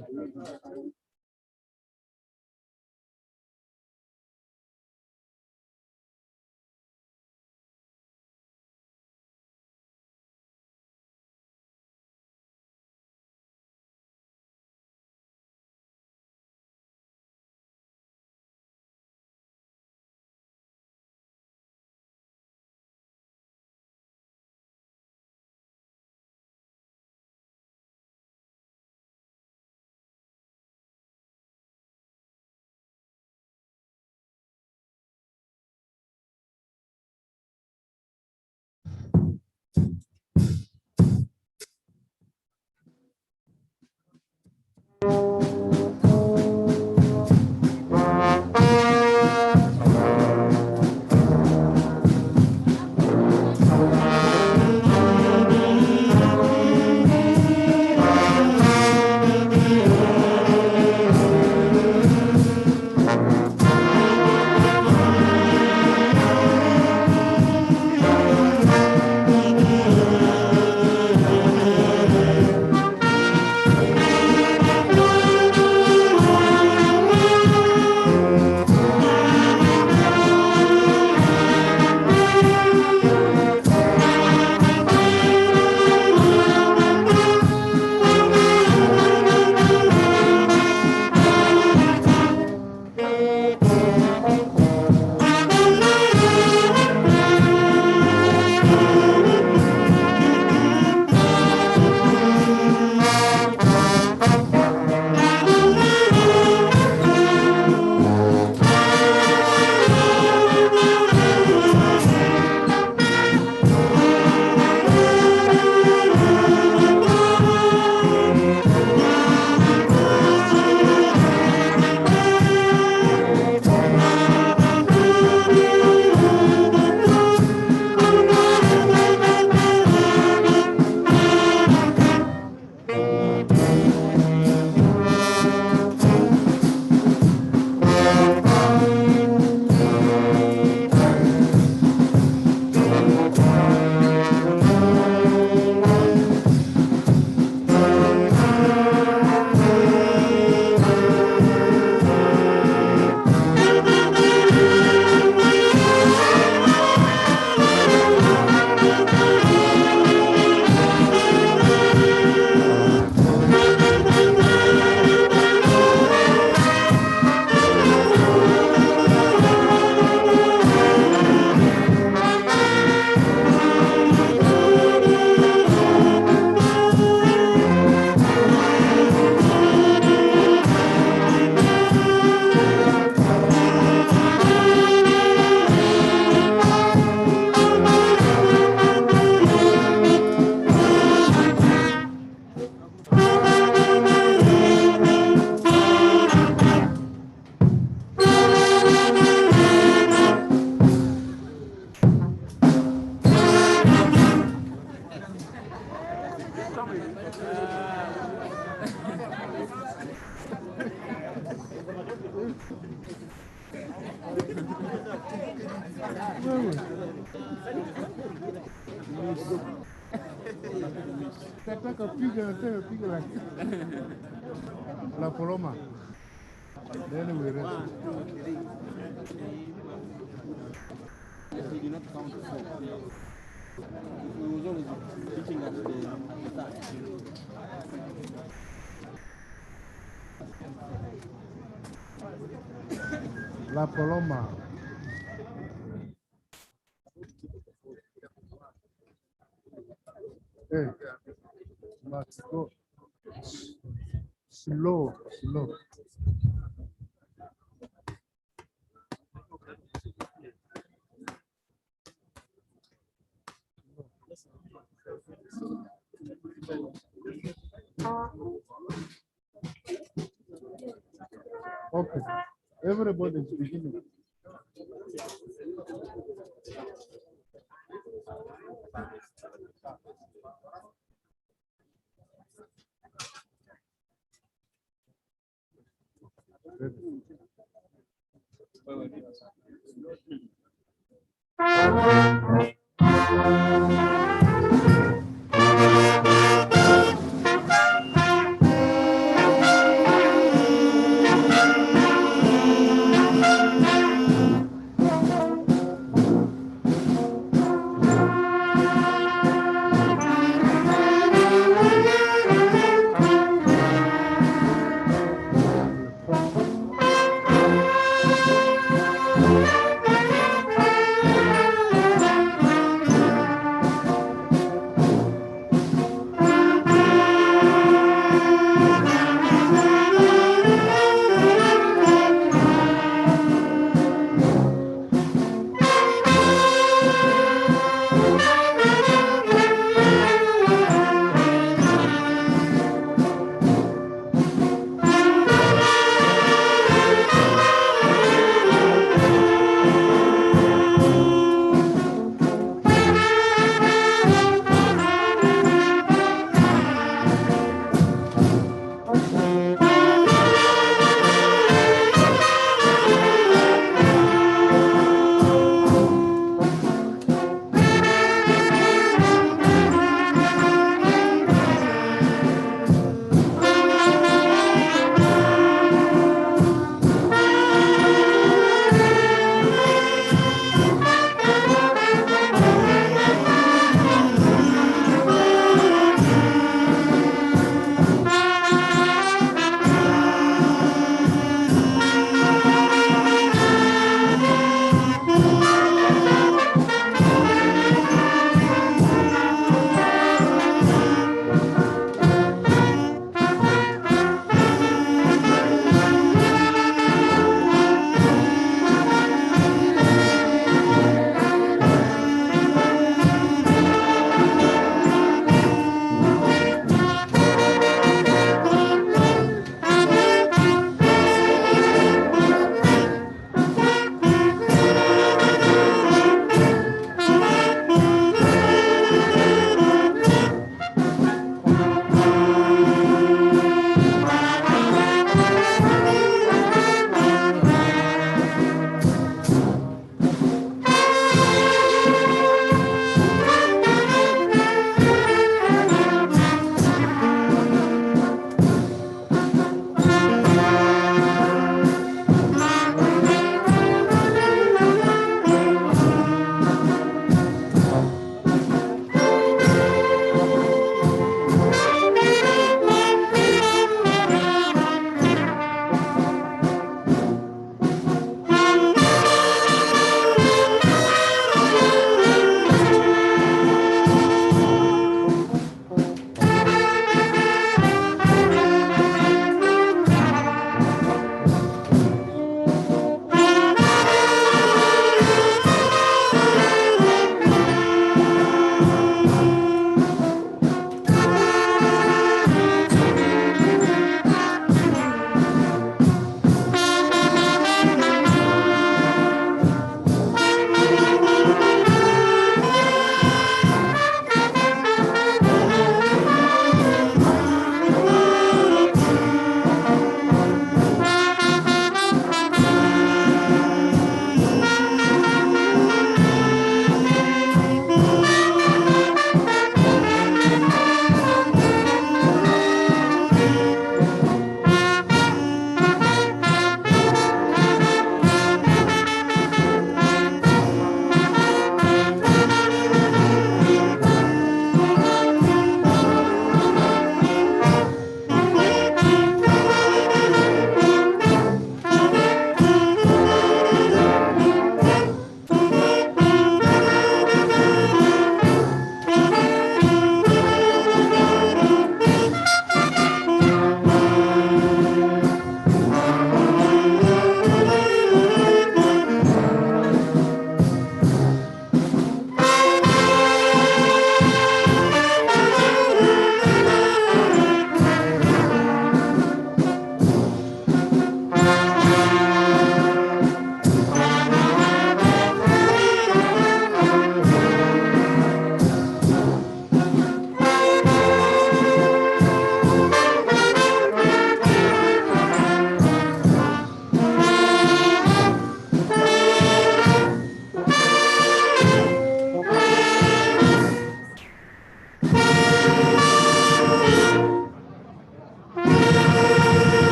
Nataka piga like La Paloma. Then we rest. He did not count four. He was always teaching at the start. La Paloma. Hey, let's go. Slow, slow. Okay, everybody's beginning.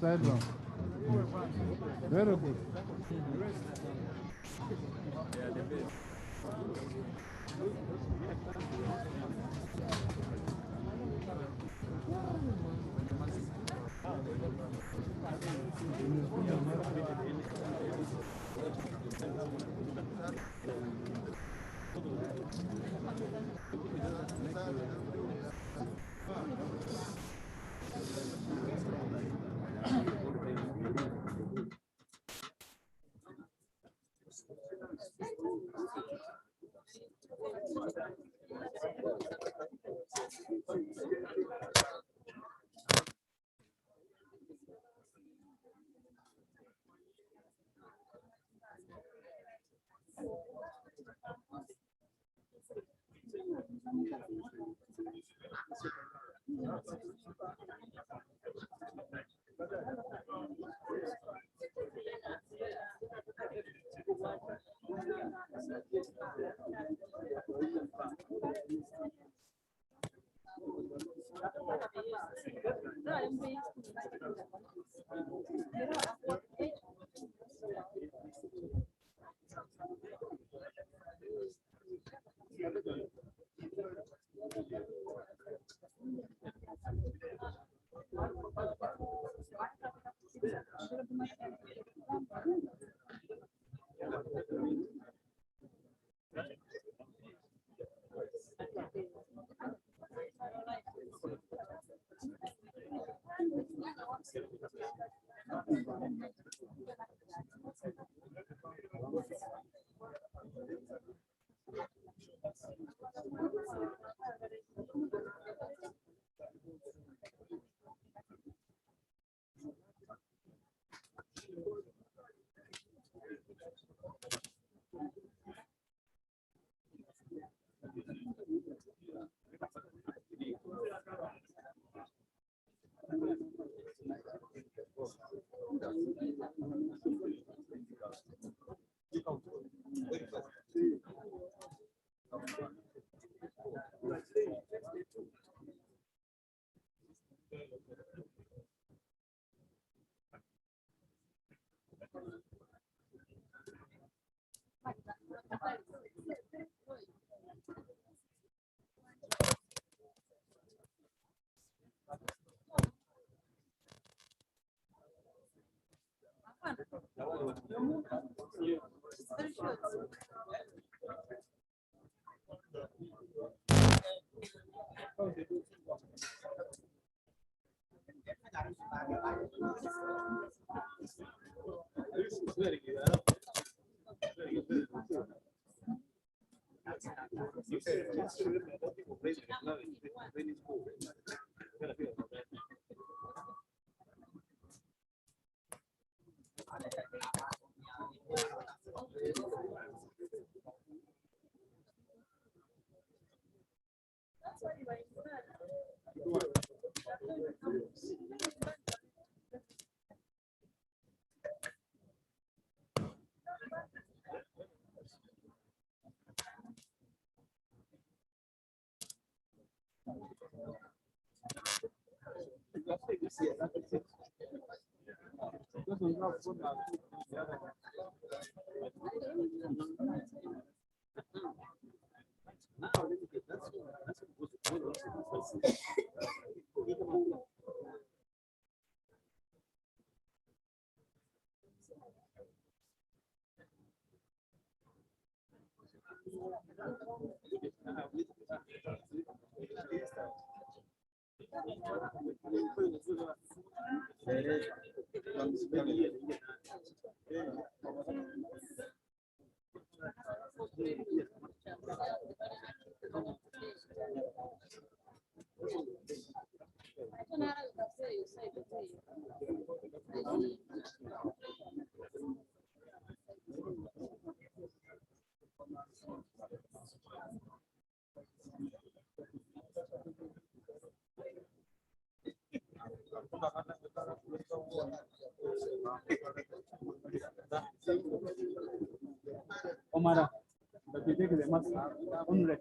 Side round. Very good. Omara, but you take the mask on red.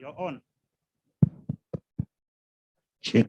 You're on. Check.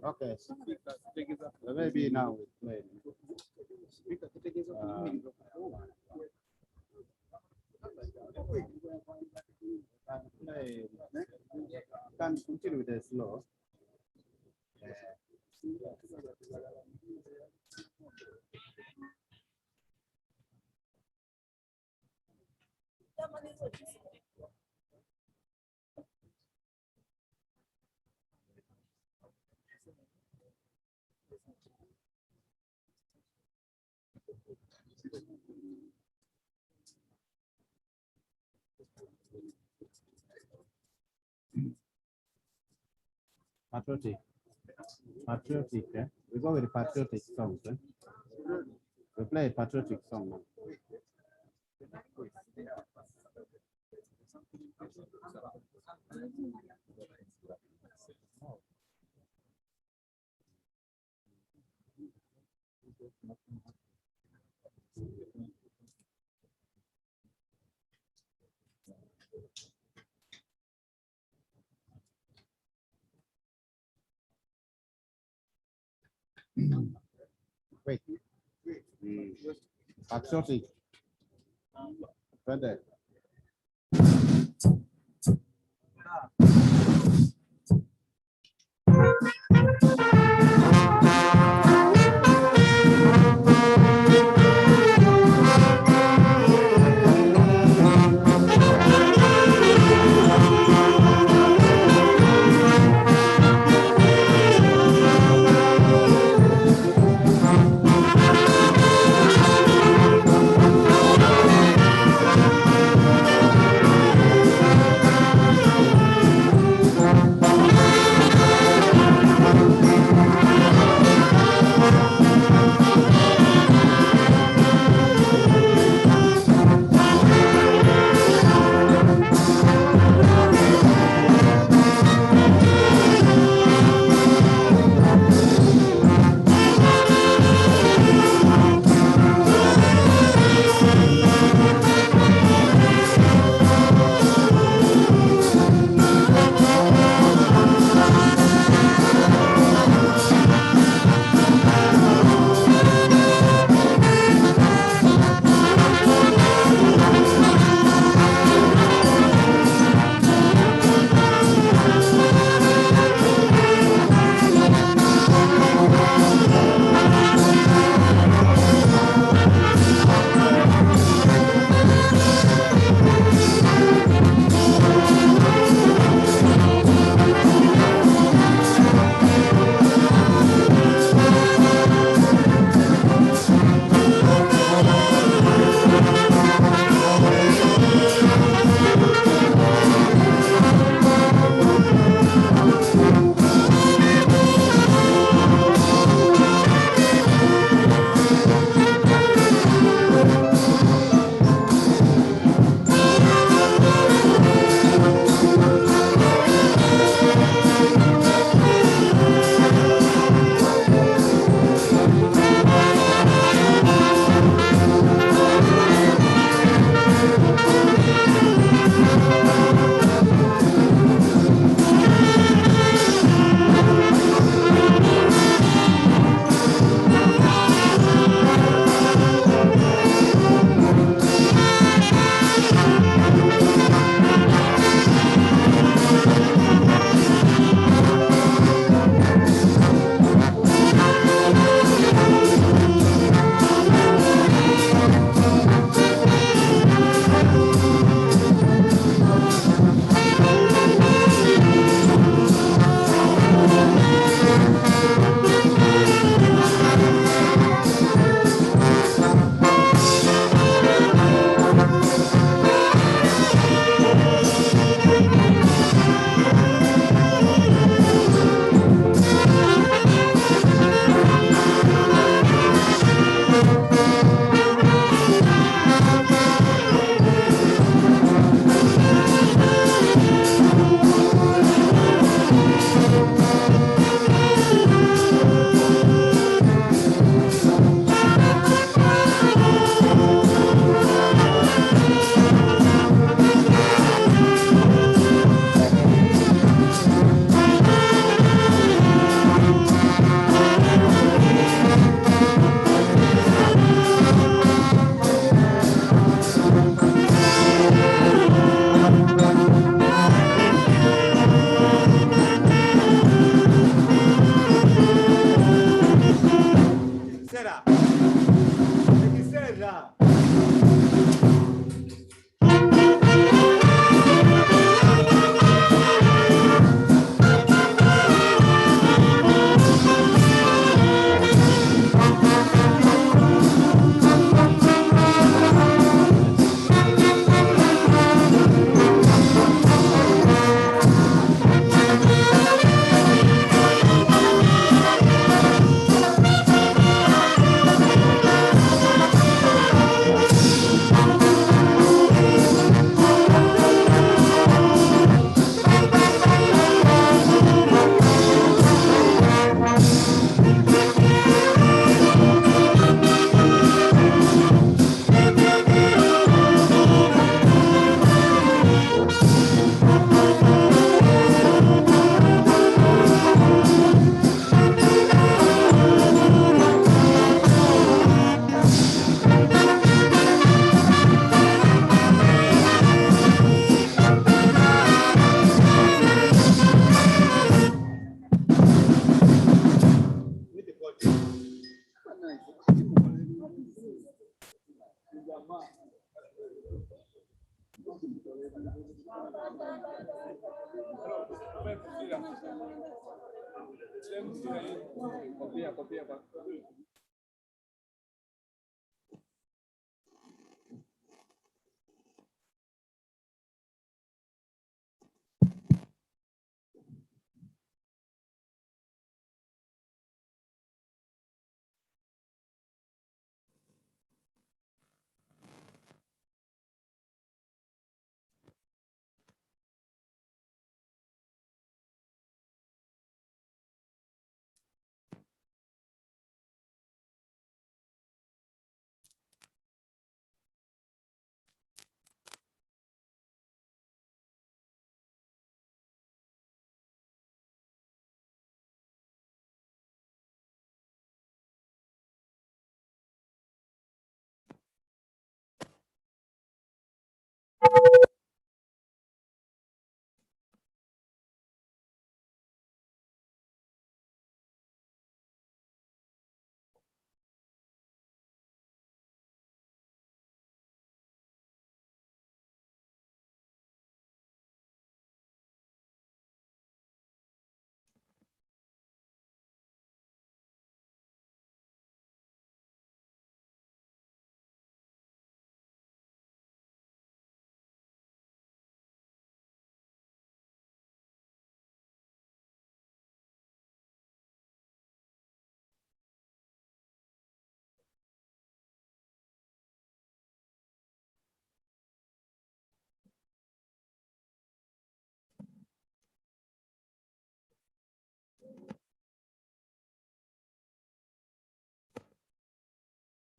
Okay. Maybe now we play. Can continue with the slow. Patriotic. Patriotic, eh? We go with the patriotic songs, eh? We play a patriotic song now. Wait. Patriotic. Brother.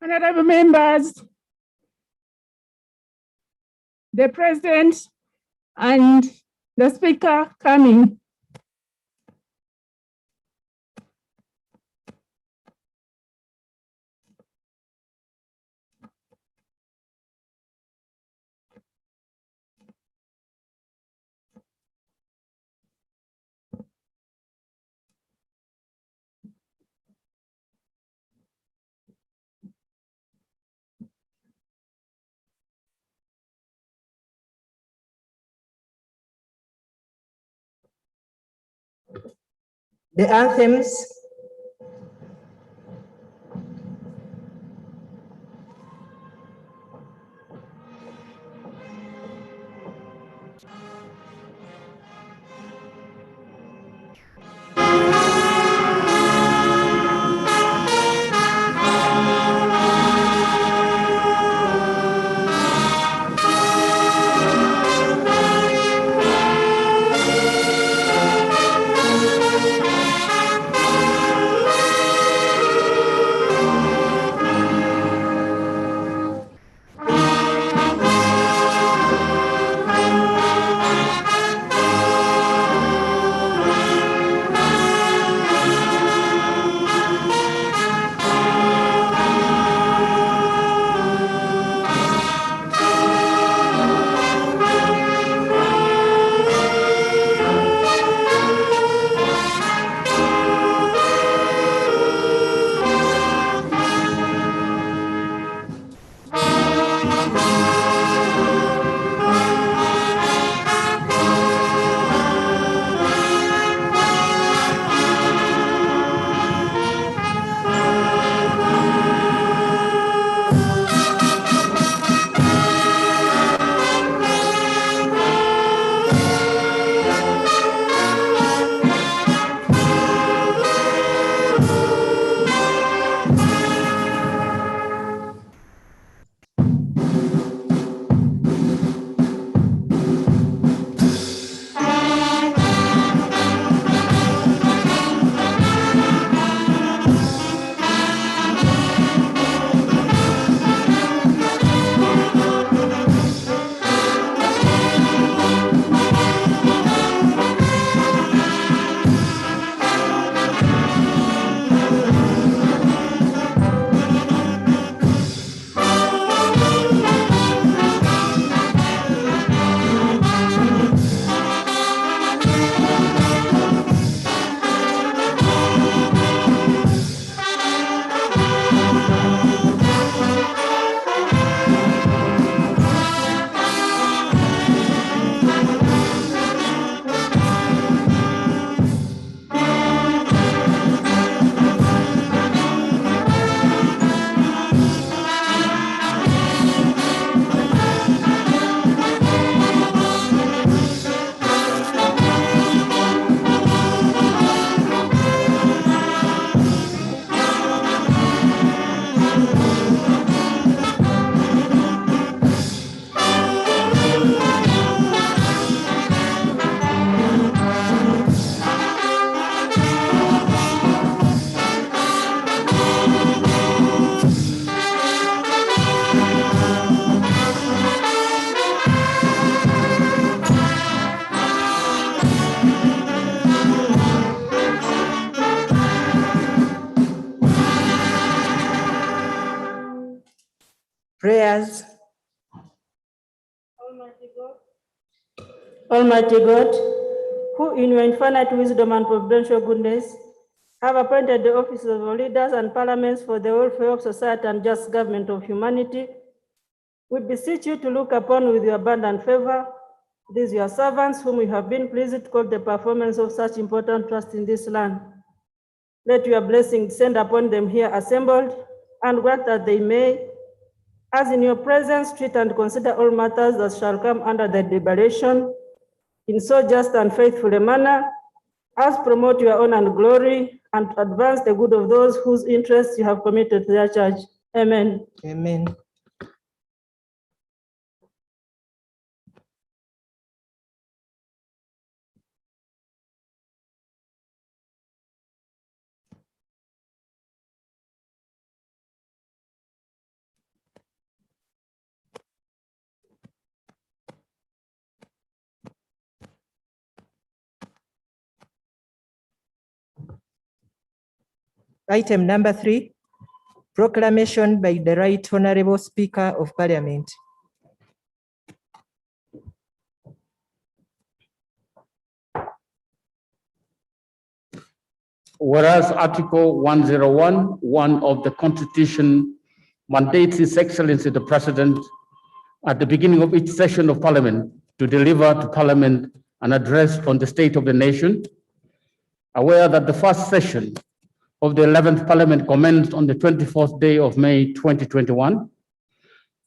Honorable members, the President and the Speaker coming. The anthems. Prayers. Almighty God, who in your infinite wisdom and providential goodness have appointed the offices of leaders and parliaments for the welfare of society and just government of humanity, we beseech you to look upon with your abundant favor these your servants whom you have been pleased to call the performance of such important trust in this land. Let your blessing descend upon them here assembled, and grant that they may, as in your presence, treat and consider all matters that shall come under their deliberation in so just and faithful a manner as promote your honor and glory and advance the good of those whose interests you have committed to their church. Amen. Amen. Item number 3, proclamation by the Right Honorable Speaker of Parliament. Whereas Article 101(1) of the Constitution mandates His Excellency the President at the beginning of each session of Parliament to deliver to Parliament an address on the state of the nation, aware that the first session of the 11th Parliament commenced on the 24th day of May 2021,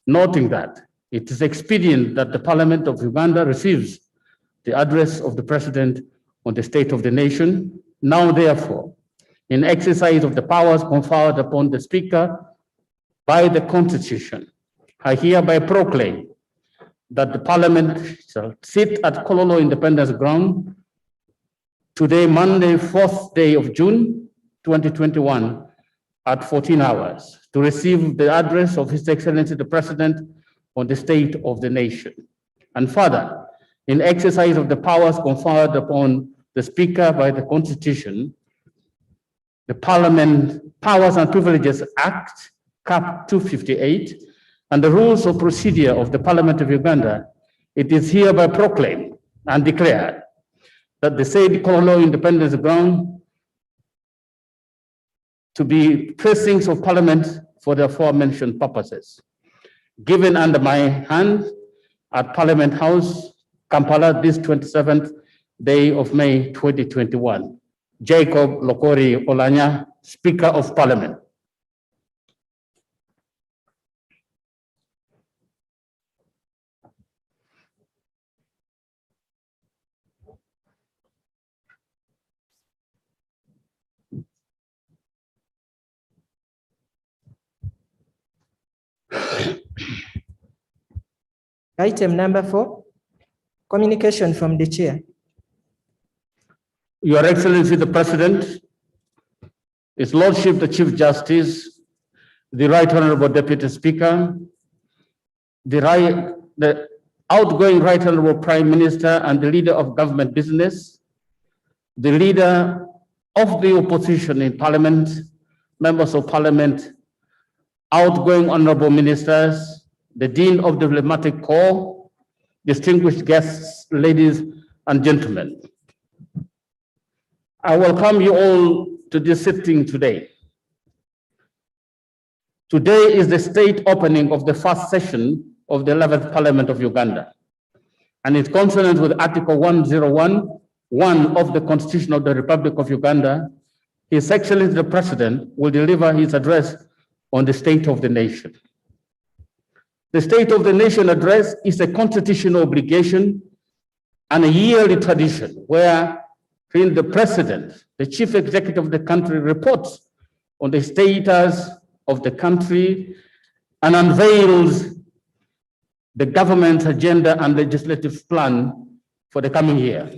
noting that it is expedient that the Parliament of Uganda receives the address of the President on the state of the nation. Now, therefore, in exercise of the powers conferred upon the Speaker by the Constitution, I hereby proclaim that the Parliament shall sit at Kololo Independence Ground today, Monday, 4th day of June, 2021, at 14 hours, to receive the address of His Excellency the President on the state of the nation. And further, in exercise of the powers conferred upon the Speaker by the Constitution, the Parliament Powers and Privileges Act, Cap 258, and the rules of procedure of the Parliament of Uganda, it is hereby proclaimed and declared that the said Kololo Independence Ground to be precincts of Parliament for the aforementioned purposes. Given under my hand at Parliament House, Kampala, this 27th day of May 2021. Jacob Lokori Olanya, Speaker of Parliament. Item number 4, communication from the Chair. Your Excellency the President, His Lordship the Chief Justice, the Right Honorable Deputy Speaker, the outgoing Right Honorable Prime Minister and the Leader of Government Business, the Leader of the Opposition in Parliament, Members of Parliament, outgoing Honorable Ministers, the Dean of the Diplomatic Corps, distinguished guests, ladies and gentlemen. I welcome you all to this sitting today. Today is the state opening of the first session of the 11th Parliament of Uganda, and in consonance with Article 101(1) of the Constitution of the Republic of Uganda, His Excellency the President will deliver his address on the state of the nation. The State of the Nation address is a constitutional obligation and a yearly tradition where the President, the Chief Executive of the country, reports on the status of the country and unveils the government's agenda and legislative plan for the coming year.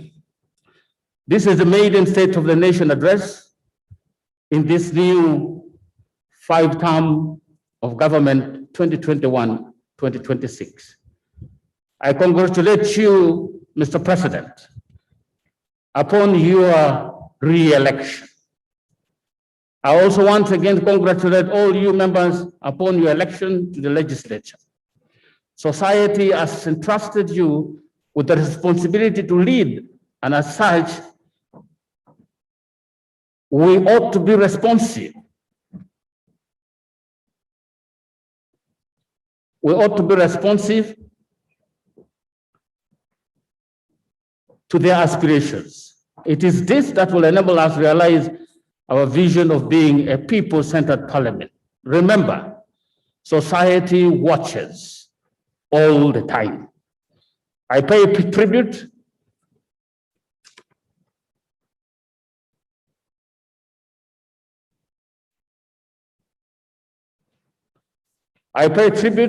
This is the maiden State of the Nation address in this new 5-term of government 2021-2026. I congratulate you, Mr. President, upon your re-election. I also once again congratulate all you members upon your election to the legislature. Society has entrusted you with the responsibility to lead, and as such, we ought to be responsive. We ought to be responsive to their aspirations. It is this that will enable us to realize our vision of being a people-centered parliament. Remember, society watches all the time. I pay tribute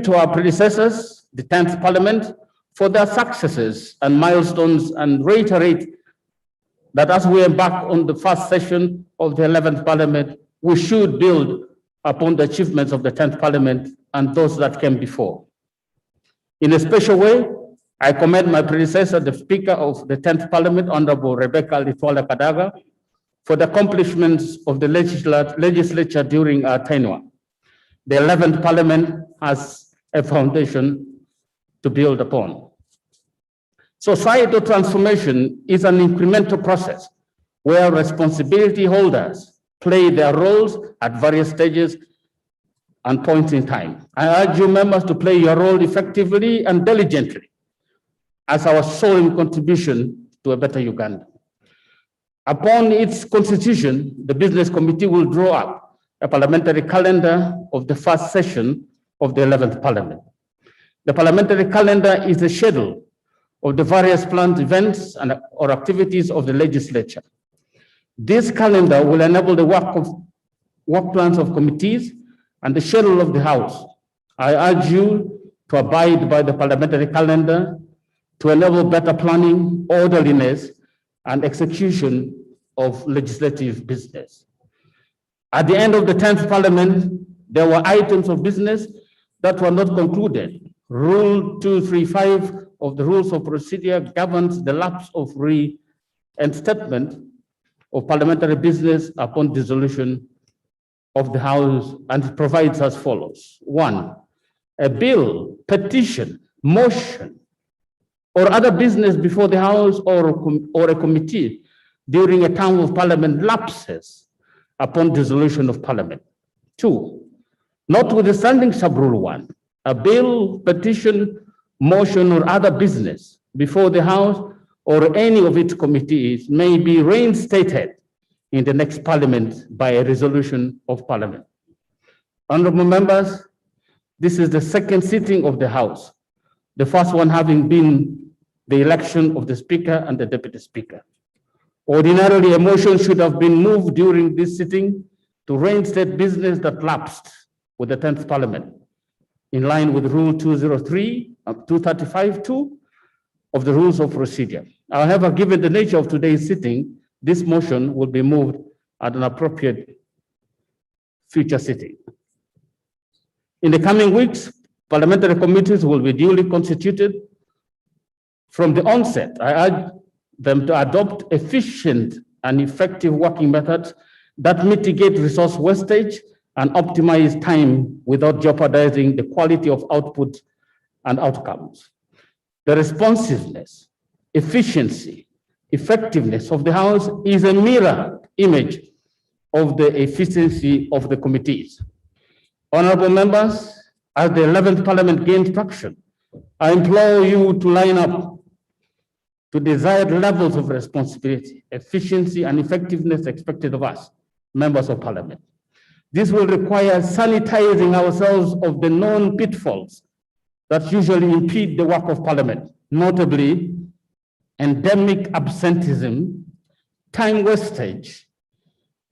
to our predecessors, the 10th Parliament, for their successes and milestones, and reiterate that as we embark on the first session of the 11th Parliament, we should build upon the achievements of the 10th Parliament and those that came before. In a special way, I commend my predecessor, the Speaker of the 10th Parliament, Honorable Rebecca Litwala Kadaga, for the accomplishments of the legislature during our tenure. The 11th Parliament has a foundation to build upon. Societal transformation is an incremental process where responsibility holders play their roles at various stages and points in time. I urge you members to play your role effectively and diligently as our sole contribution to a better Uganda. Upon its constitution, the Business Committee will draw up a parliamentary calendar of the first session of the 11th Parliament. The parliamentary calendar is a schedule of the various planned events or activities of the legislature. This calendar will enable the work plans of committees and the schedule of the House. I urge you to abide by the parliamentary calendar to enable better planning, orderliness, and execution of legislative business. At the end of the 10th Parliament, there were items of business that were not concluded. Rule 235 of the Rules of Procedure governs the lapse of reinstatement of parliamentary business upon dissolution of the House, and it provides as follows. 1, a bill, petition, motion, or other business before the House or a committee during a term of Parliament lapses upon dissolution of Parliament. 2, notwithstanding sub-rule 1, a bill, petition, motion, or other business before the House or any of its committees may be reinstated in the next Parliament by a resolution of Parliament. Honorable members, this is the second sitting of the House, the first one having been the election of the Speaker and the Deputy Speaker. Ordinarily, a motion should have been moved during this sitting to reinstate business that lapsed with the 10th Parliament, in line with Rule 203, 235-2 of the Rules of Procedure. However, given the nature of today's sitting, this motion will be moved at an appropriate future sitting. In the coming weeks, parliamentary committees will be duly constituted. From the onset, I urge them to adopt efficient and effective working methods that mitigate resource wastage and optimize time without jeopardizing the quality of output and outcomes. The responsiveness, efficiency, effectiveness of the House is a mirror image of the efficiency of the committees. Honorable members, as the 11th Parliament gains traction, I implore you to line up to desired levels of responsibility, efficiency, and effectiveness expected of us, members of Parliament. This will require sanitizing ourselves of the known pitfalls that usually impede the work of Parliament, notably endemic absenteeism, time wastage,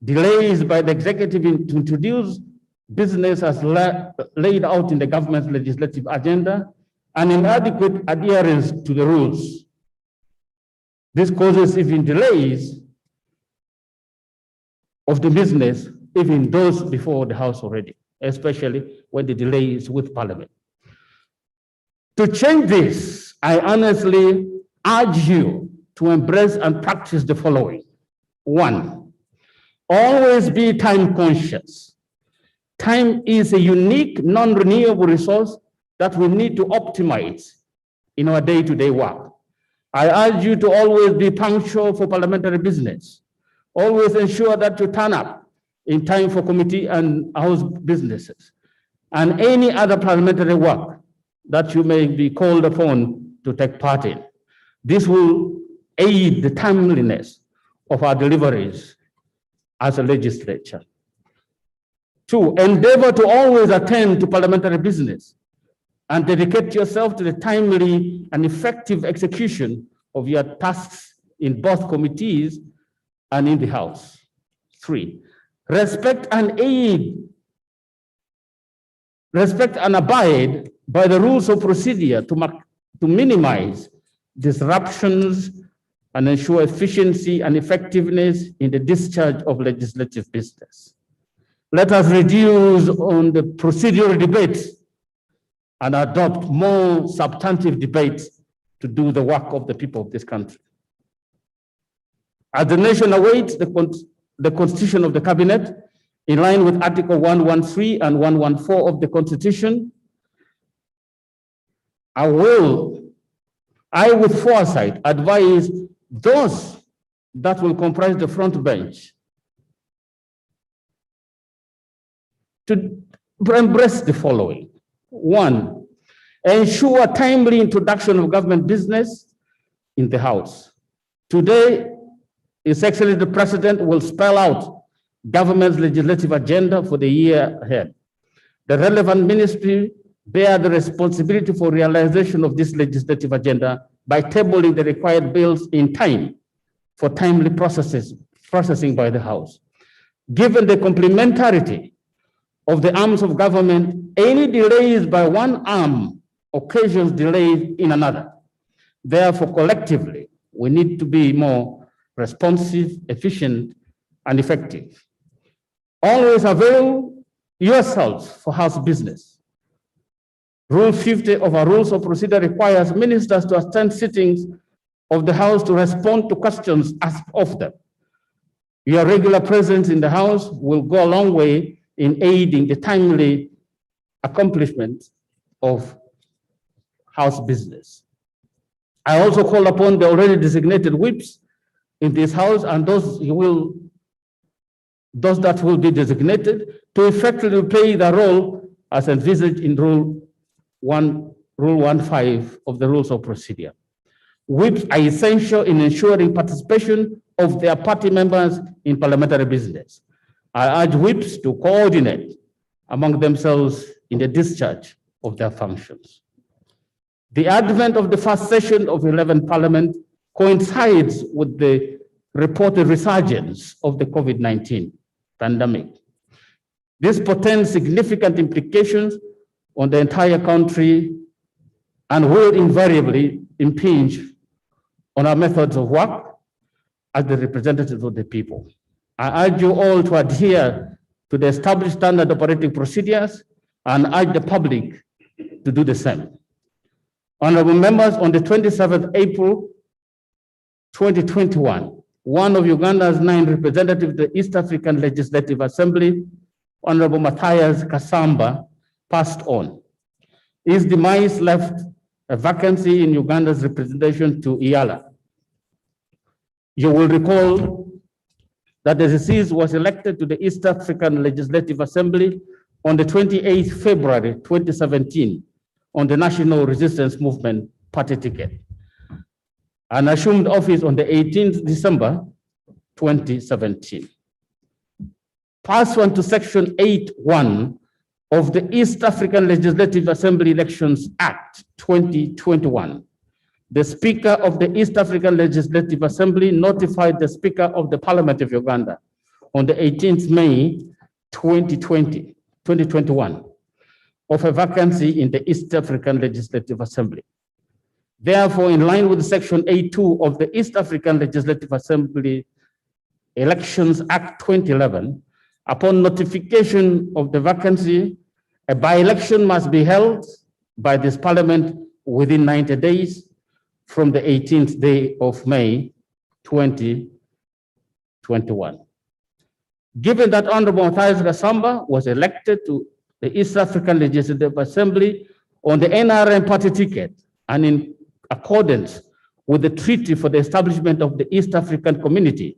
delays by the executive to introduce business as laid out in the government's legislative agenda, and inadequate adherence to the rules. This causes even delays of the business, even those before the House already, especially when the delay is with Parliament. To change this, I honestly urge you to embrace and practice the following. 1, Always be time conscious. Time is a unique, non-renewable resource that we need to optimize in our day-to-day work. I urge you to always be punctual for parliamentary business. Always ensure that you turn up in time for committee and house businesses and any other parliamentary work that you may be called upon to take part in. This will aid the timeliness of our deliveries as a legislature. 2, endeavor to always attend to parliamentary business and dedicate yourself to the timely and effective execution of your tasks in both committees and in the House. 3, respect and abide by the rules of procedure to minimize disruptions and ensure efficiency and effectiveness in the discharge of legislative business. Let us reduce on the procedural debates and adopt more substantive debates to do the work of the people of this country. As the nation awaits the constitution of the cabinet, in line with Article 113 and 114 of the Constitution, I with foresight advise those that will comprise the front bench to embrace the following. 1, ensure timely introduction of government business in the House. Today, His Excellency the President will spell out government's legislative agenda for the year ahead. The relevant ministry bear the responsibility for realization of this legislative agenda by tabling the required bills in time for timely processing by the House. Given the complementarity of the arms of government, any delays by one arm occasions delays in another. Therefore, collectively, we need to be more responsive, efficient, and effective. Always avail yourselves for House business. Rule 50 of our rules of procedure requires ministers to attend sittings of the House to respond to questions asked of them. Your regular presence in the House will go a long way in aiding the timely accomplishment of House business. I also call upon the already designated whips in this House and those that will be designated to effectively play the role as envisaged in Rule 15 of the Rules of Procedure. Whips are essential in ensuring participation of their party members in parliamentary business. I urge whips to coordinate among themselves in the discharge of their functions. The advent of the first session of 11th Parliament coincides with the reported resurgence of the COVID-19 pandemic. This portends significant implications on the entire country and will invariably impinge on our methods of work as the representatives of the people. I urge you all to adhere to the established standard operating procedures and urge the public to do the same. Honorable members, on the 27th April 2021, one of Uganda's 9 representatives of the East African Legislative Assembly, Honorable Matthias Kasamba, passed on. His demise left a vacancy in Uganda's representation to IALA. You will recall that the deceased was elected to the East African Legislative Assembly on the 28th February 2017 on the National Resistance Movement party ticket and assumed office on the 18th December 2017. Pursuant to Section 8(1) of the East African Legislative Assembly Elections Act 2021, the Speaker of the East African Legislative Assembly notified the Speaker of the Parliament of Uganda on the 18th May 2021 of a vacancy in the East African Legislative Assembly. Therefore, in line with Section 8(2) of the East African Legislative Assembly Elections Act 2011, upon notification of the vacancy, a by-election must be held by this Parliament within 90 days from the 18th day of May 2021. Given that Honorable Matthias Gasamba was elected to the East African Legislative Assembly on the NRM party ticket and in accordance with the Treaty for the Establishment of the East African Community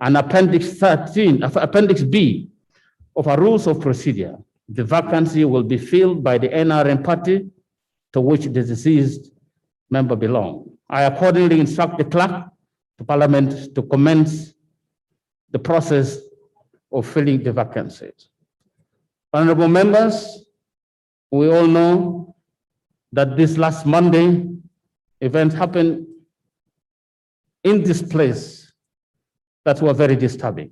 and Appendix B of our Rules of Procedure, the vacancy will be filled by the NRM party to which the deceased member belongs. I accordingly instruct the clerk to Parliament to commence the process of filling the vacancies. Honorable members, we all know that this last Monday, events happened in this place that were very disturbing.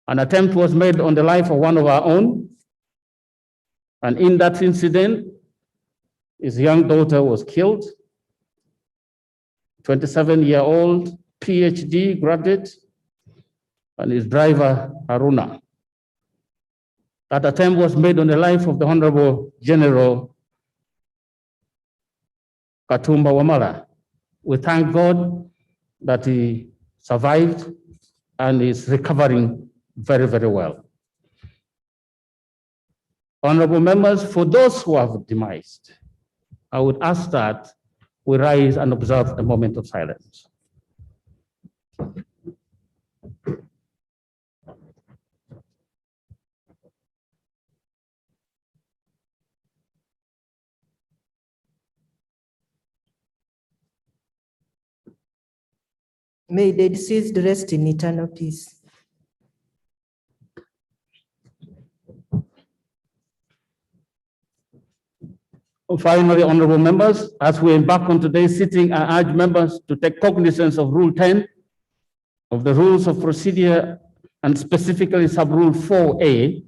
An attempt was made on the life of one of our own, and in that incident, his young daughter was killed, 27-year-old PhD graduate, and his driver, Haruna. That attempt was made on the life of the Honorable General Katumba Wamala. We thank God that he survived and is recovering very, very well. Honorable members, for those who have demised, I would ask that we rise and observe a moment of silence. May the deceased rest in eternal peace. Finally, honorable members, as we embark on today's sitting, I urge members to take cognizance of Rule 10 of the Rules of Procedure and specifically Sub-Rule 4A,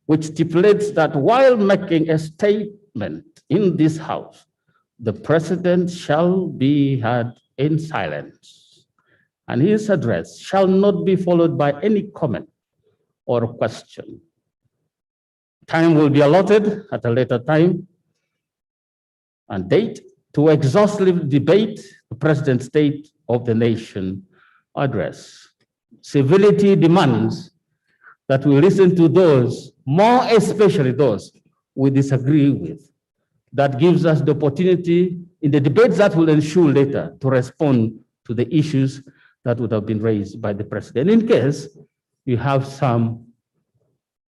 which stipulates that while making a statement in this House, the President shall be heard in silence, and his address shall not be followed by any comment or question. Time will be allotted at a later time and date to exhaustively debate the President's State of the Nation address. Civility demands that we listen to those, more especially those we disagree with. That gives us the opportunity in the debates that will ensue later to respond to the issues that would have been raised by the President, in case you have some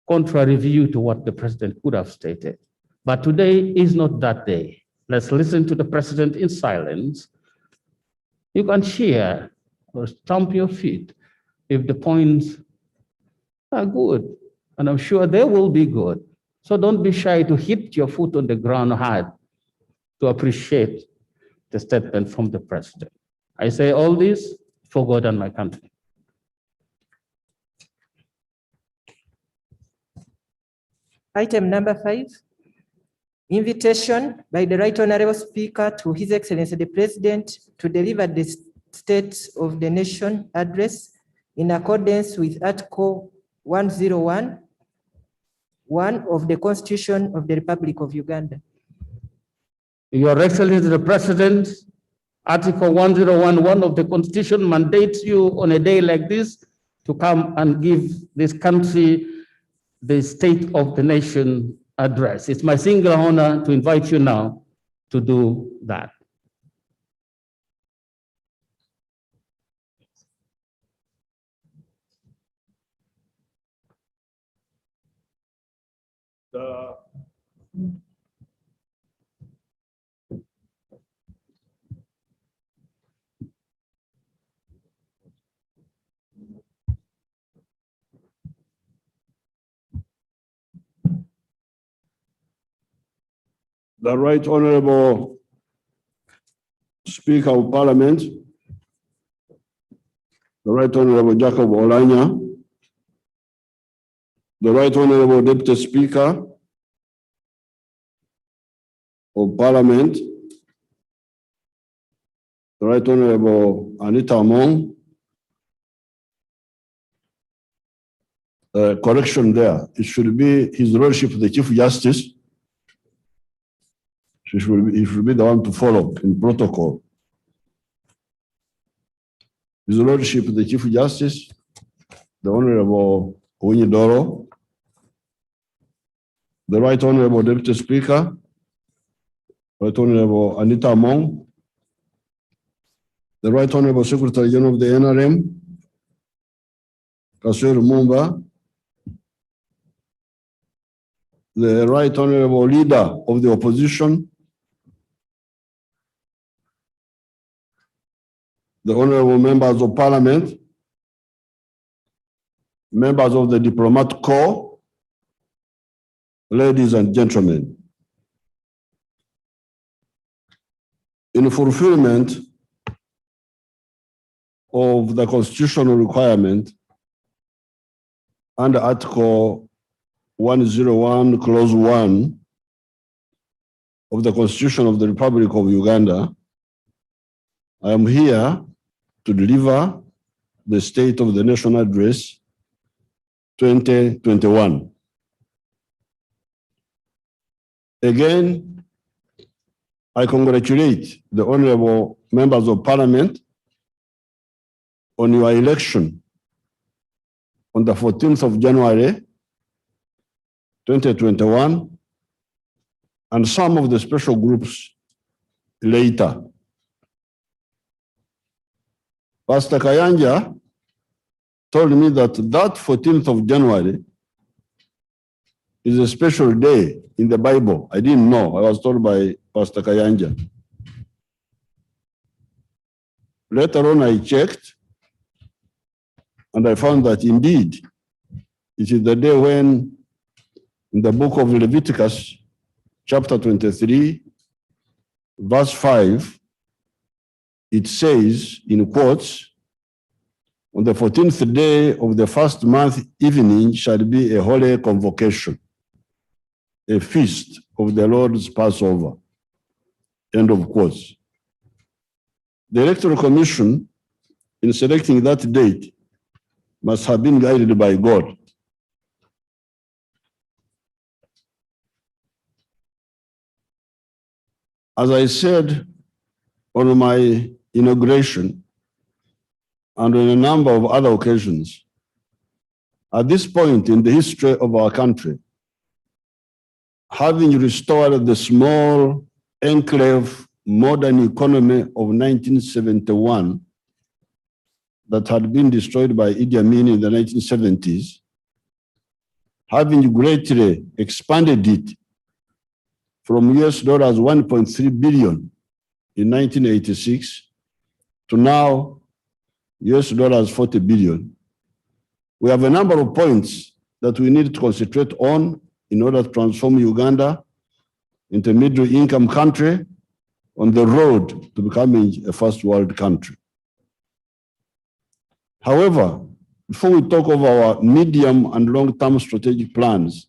contrary view to what the President could have stated. But today is not that day. Let's listen to the President in silence. You can cheer or stamp your feet if the points are good, and I'm sure they will be good. So don't be shy to hit your foot on the ground hard to appreciate the statement from the President. I say all this for God and my country. Item number 5, invitation by the Right Honorable Speaker to His Excellency the President to deliver the State of the Nation address in accordance with Article 101(1) of the Constitution of the Republic of Uganda. Your Excellency the President, Article 101(1) of the Constitution mandates you on a day like this to come and give this country the State of the Nation address. It's my single honor to invite you now to do that. The Right Honorable Speaker of Parliament, the Right Honorable Jacob Olanya, the Right Honorable Deputy Speaker of Parliament, the Right Honorable Anita Among. Correction there, it should be His Lordship the Chief Justice. He should be the one to follow in protocol. His Lordship the Chief Justice, the Honorable Unyidoro, the Right Honorable Deputy Speaker, Right Honorable Anita Among, the Right Honorable Secretary General of the NRM, Kasur Mumba, the Right Honorable Leader of the Opposition, the Honorable Members of Parliament, members of the Diplomat Corps, ladies and gentlemen. In fulfillment of the constitutional requirement under Article 101, Clause 1 of the Constitution of the Republic of Uganda, I am here to deliver the State of the Nation Address 2021. Again, I congratulate the honorable members of Parliament on your election on the 14th of January 2021, and some of the special groups later. Pastor Kayanja told me that 14th of January is a special day in the Bible. I didn't know. I was told by Pastor Kayanja. Later on, I checked, and I found that indeed, it is the day when, in the book of Leviticus, chapter 23, verse 5, it says, in quotes, on the 14th day of the first month evening shall be a holy convocation, a feast of the Lord's Passover. End of quotes. The Electoral Commission, in selecting that date, must have been guided by God. As I said on my inauguration and on a number of other occasions, at this point in the history of our country, having restored the small enclave modern economy of 1971 that had been destroyed by Idi Amin in the 1970s, having greatly expanded it from US dollars 1.3 billion in 1986 to now US dollars 40 billion. We have a number of points that we need to concentrate on in order to transform Uganda into a middle income country on the road to becoming a first world country. However, before we talk of our medium and long-term strategic plans,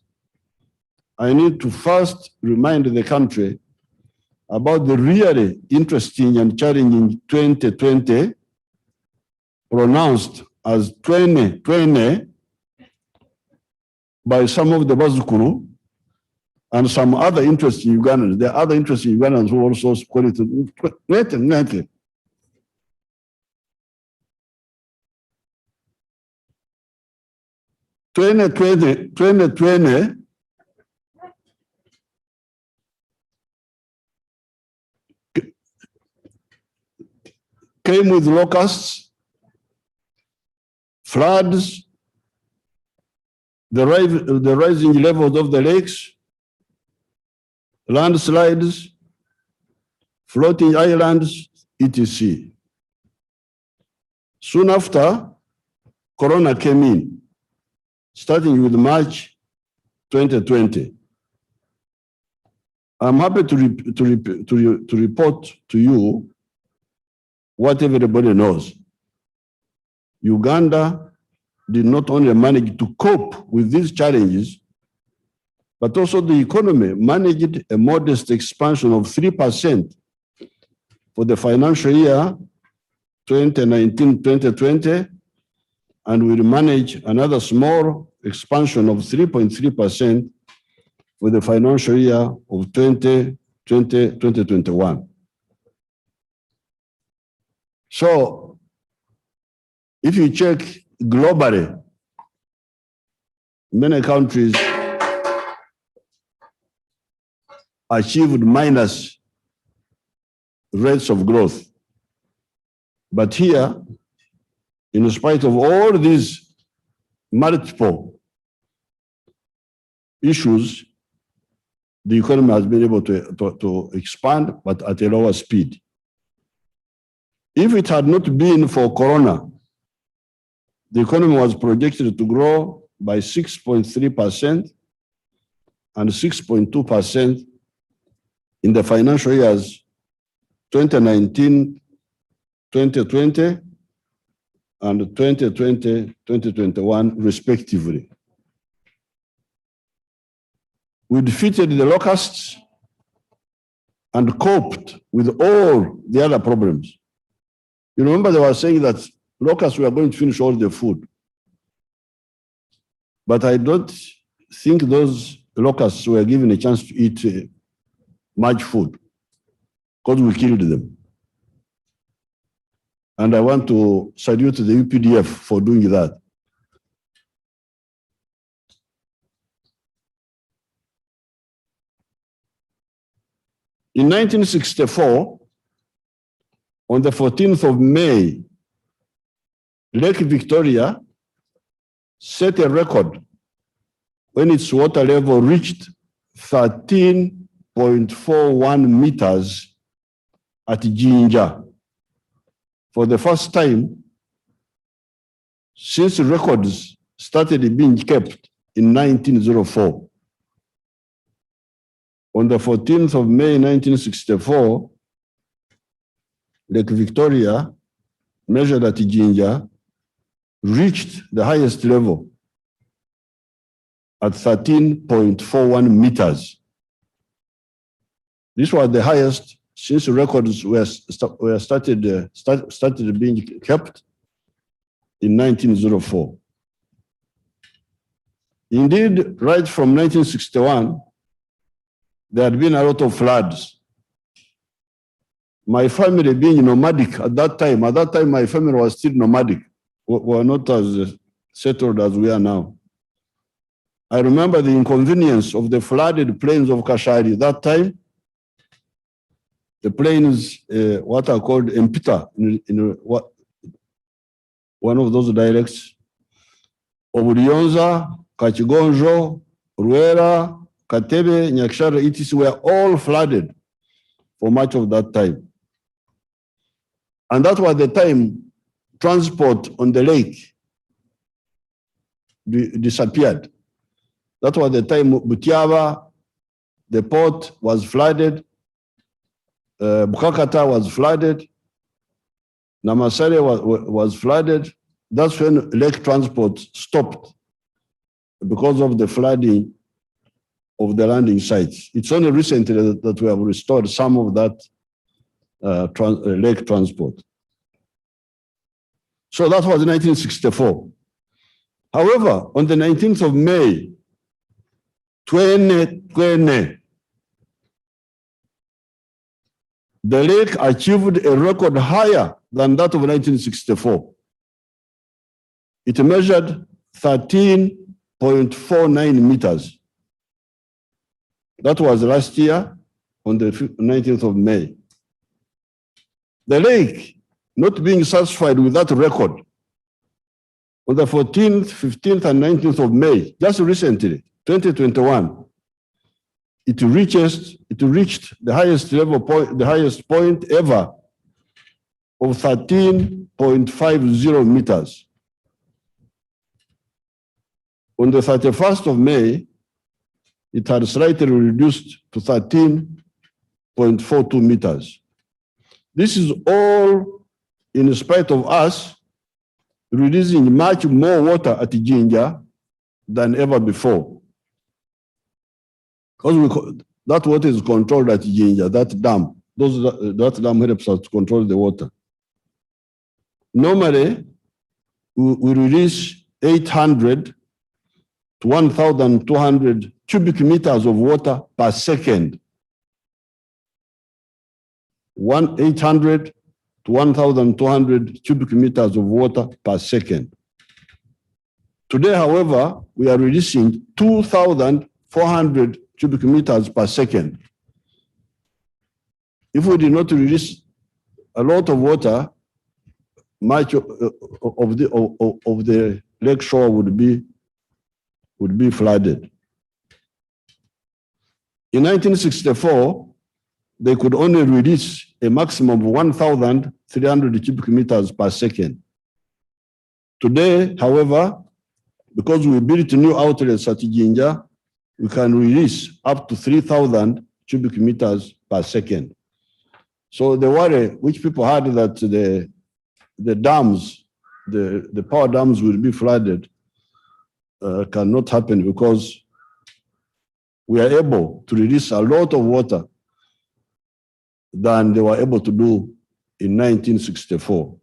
I need to first remind the country about the really interesting and challenging 2020, pronounced as 2020 by some of the Bazukuru and some other interesting Ugandans. There are other interesting Ugandans who also call it 2020. Came with locusts, floods, the rising levels of the lakes, landslides, floating islands, etc. Soon after, Corona came in, starting with March 2020. I'm happy to report to you what everybody knows. Uganda did not only manage to cope with these challenges, but also the economy managed a modest expansion of 3% for the financial year 2019-2020, and will manage another small expansion of 3.3% for the financial year of 2020-2021. So, if you check globally, many countries achieved minus rates of growth. But here, in spite of all these multiple issues, the economy has been able to expand, but at a lower speed. If it had not been for Corona, the economy was projected to grow by 6.3% and 6.2% in the financial years 2019, 2020, and 2020, 2021, respectively. We defeated the locusts and coped with all the other problems. You remember they were saying that locusts were going to finish all the food. But I don't think those locusts were given a chance to eat much food because we killed them. And I want to salute the UPDF for doing that. In 1964, on the 14th of May, Lake Victoria set a record when its water level reached 13.41 meters at Jinja. For the first time since records started being kept in 1904. On the 14th of May, 1964, Lake Victoria, measured at Jinja, reached the highest level at 13.41 meters. This was the highest since records were started being kept in 1904. Indeed, right from 1961, there had been a lot of floods. My family being nomadic at that time my family was still nomadic. We were not as settled as we are now. I remember the inconvenience of the flooded plains of Kashari. That time, the plains, what are called Empita, in one of those dialects, Oburionza, Kachigonjo, Ruera, Katebe, Nyakshara, etc. were all flooded for much of that time. And that was the time transport on the lake disappeared. That was the time Butiaba, the port, was flooded. Bukakata was flooded. Namasare was flooded. That's when lake transport stopped because of the flooding of the landing sites. It's only recently that we have restored some of that lake transport. So that was 1964. However, on the 19th of May, 2020, the lake achieved a record higher than that of 1964. It measured 13.49 meters. That was last year on the 19th of May. The lake, not being satisfied with that record, on the 14th, 15th, and 19th of May, just recently, 2021, it reached the highest level point, the highest point ever of 13.50 meters. On the 31st of May, it had slightly reduced to 13.42 meters. This is all in spite of us releasing much more water at Jinja than ever before. Because that water is controlled at Jinja, that dam. That dam helps us to control the water. Normally, we release 800 to 1,200 cubic meters of water per second. 800 to 1,200 cubic meters of water per second. Today, however, we are releasing 2,400 cubic meters per second. If we did not release a lot of water, much of the lake shore would be flooded. In 1964, they could only release a maximum of 1,300 cubic meters per second. Today, however, because we built new outlets at Jinja, we can release up to 3,000 cubic meters per second. So the worry which people had that the dams, the power dams will be flooded cannot happen, because we are able to release a lot of water than they were able to do in 1964.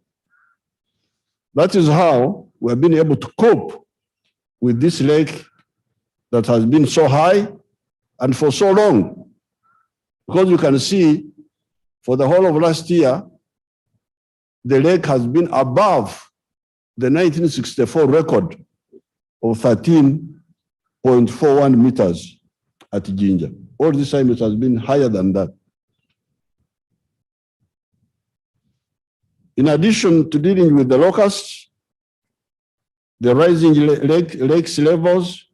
That is how we have been able to cope with this lake that has been so high and for so long. Because you can see for the whole of last year, the lake has been above the 1964 record of 13.41 meters at Jinja. All this time it has been higher than that. In addition to dealing with the locusts, the rising lakes levels,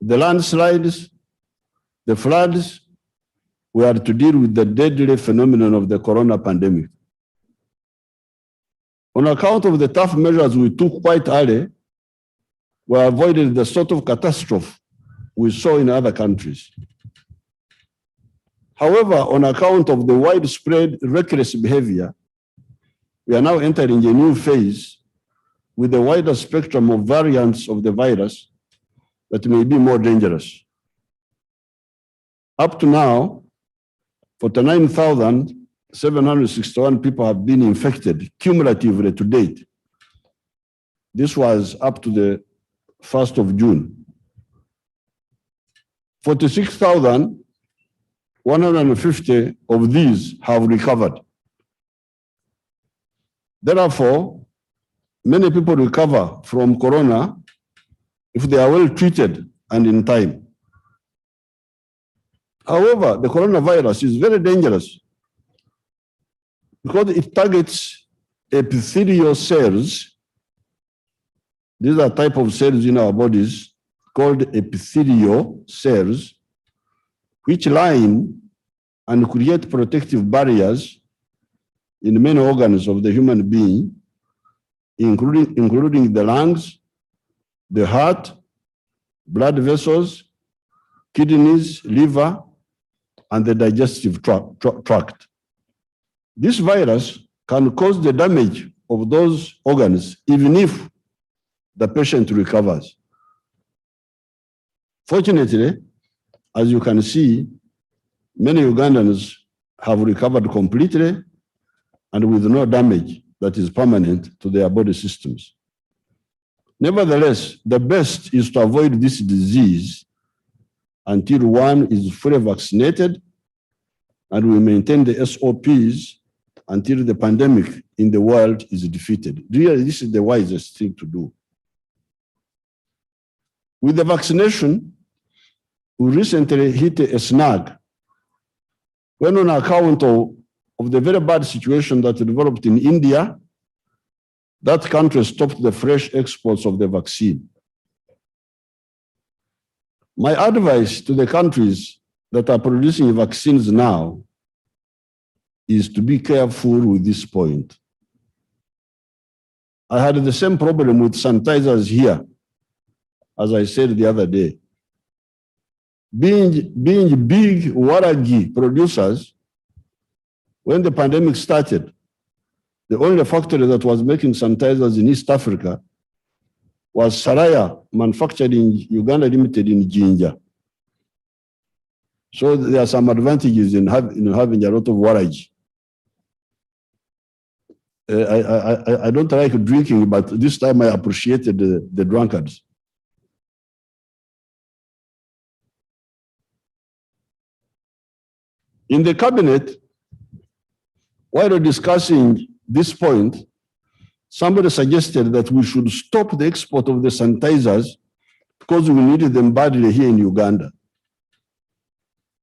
the landslides, the floods, we are to deal with the deadly phenomenon of the corona pandemic. On account of the tough measures we took quite early, we avoided the sort of catastrophe we saw in other countries. However, on account of the widespread reckless behavior, we are now entering a new phase with a wider spectrum of variants of the virus that may be more dangerous. Up to now, 49,761 people have been infected cumulatively to date. This was up to the 1st of June. 46,150 of these have recovered. Therefore, many people recover from corona if they are well treated and in time. However, the coronavirus is very dangerous because it targets epithelial cells. These are type of cells in our bodies called epithelial cells, which line and create protective barriers in many organs of the human being, including the lungs, the heart, blood vessels, kidneys, liver, and the digestive tract. This virus can cause the damage of those organs even if the patient recovers. Fortunately, as you can see, many Ugandans have recovered completely and with no damage that is permanent to their body systems. Nevertheless, the best is to avoid this disease until one is fully vaccinated, and we maintain the SOPs until the pandemic in the world is defeated. Really, this is the wisest thing to do. With the vaccination, we recently hit a snag when, on account of the very bad situation that developed in India, that country stopped the fresh exports of the vaccine. My advice to the countries that are producing vaccines now is to be careful with this point. I had the same problem with sanitizers here, as I said the other day. Being big waragi producers, when the pandemic started, the only factory that was making sanitizers in East Africa was Saraya Manufacturing Uganda Limited in Jinja. So there are some advantages in having a lot of waragi. I don't like drinking, but this time I appreciated the drunkards. In the cabinet, while discussing this point, somebody suggested that we should stop the export of the sanitizers because we needed them badly here in Uganda.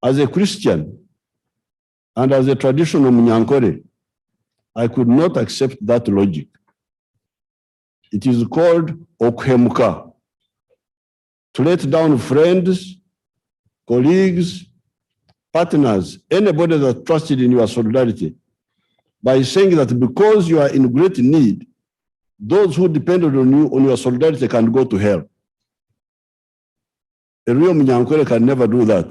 As a Christian and as a traditional Munyankore, I could not accept that logic. It is called okhemuka, to let down friends, colleagues, partners, anybody that trusted in your solidarity, by saying that because you are in great need, those who depended on you, on your solidarity, can go to hell. A real Munyankore can never do that.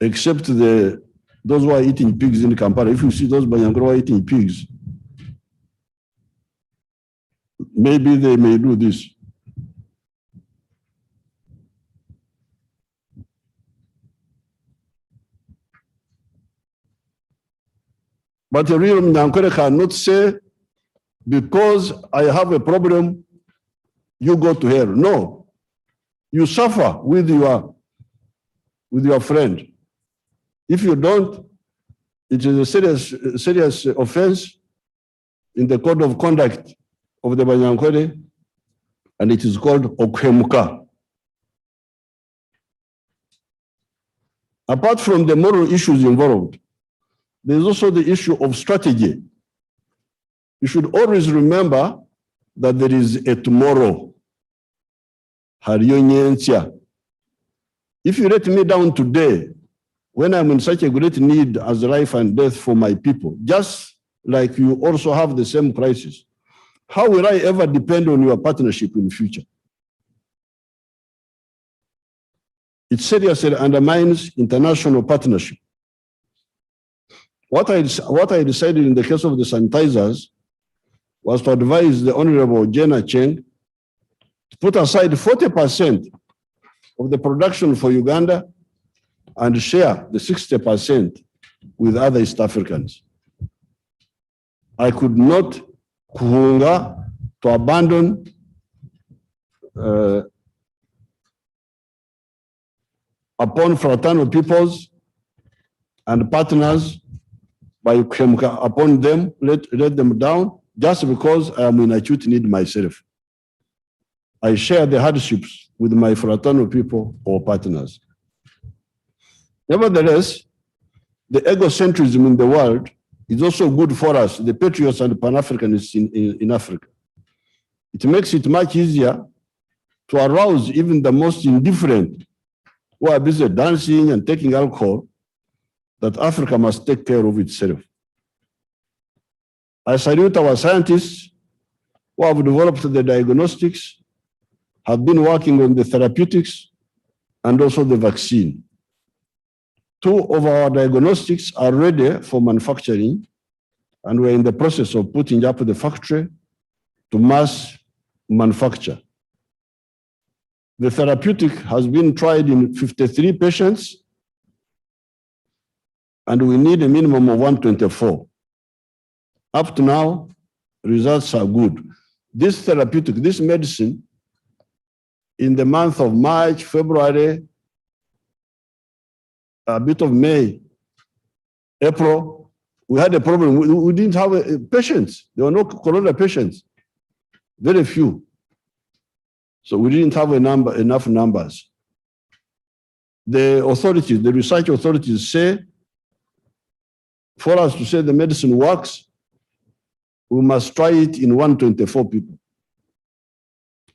Except those who are eating pigs in Kampala. If you see those Munyankore who are eating pigs, maybe they may do this. But a real Munyankore cannot say, because I have a problem, you go to hell. No, you suffer with your friend. If you don't, it is a serious offense in the code of conduct of the Munyankore, and it is called okhemuka. Apart from the moral issues involved, there is also the issue of strategy. You should always remember that there is a tomorrow. If you let me down today, when I'm in such a great need as life and death for my people, just like you also have the same crisis, how will I ever depend on your partnership in the future? It seriously undermines international partnership. What I decided in the case of the sanitizers was to advise the Honorable Jenna Cheng to put aside 40% of the production for Uganda and share the 60% with other East Africans. I could not kuhunga to abandon upon fraternal peoples and partners by upon them, let them down, just because I am in acute need myself. I share the hardships with my fraternal people or partners. Nevertheless, the egocentrism in the world is also good for us, the patriots and the Pan-Africanists in Africa. It makes it much easier to arouse even the most indifferent who are busy dancing and taking alcohol, that Africa must take care of itself. I salute our scientists who have developed the diagnostics, have been working on the therapeutics, and also the vaccine. 2 of our diagnostics are ready for manufacturing, and we're in the process of putting up the factory to mass manufacture. The therapeutic has been tried in 53 patients, and we need a minimum of 124. Up to now, results are good. This therapeutic, this medicine, in the month of March, February, a bit of May, April, we had a problem. We didn't have patients. There were no corona patients, very few. So we didn't have enough numbers. The authorities, the research authorities say, for us to say the medicine works, we must try it in 124 people.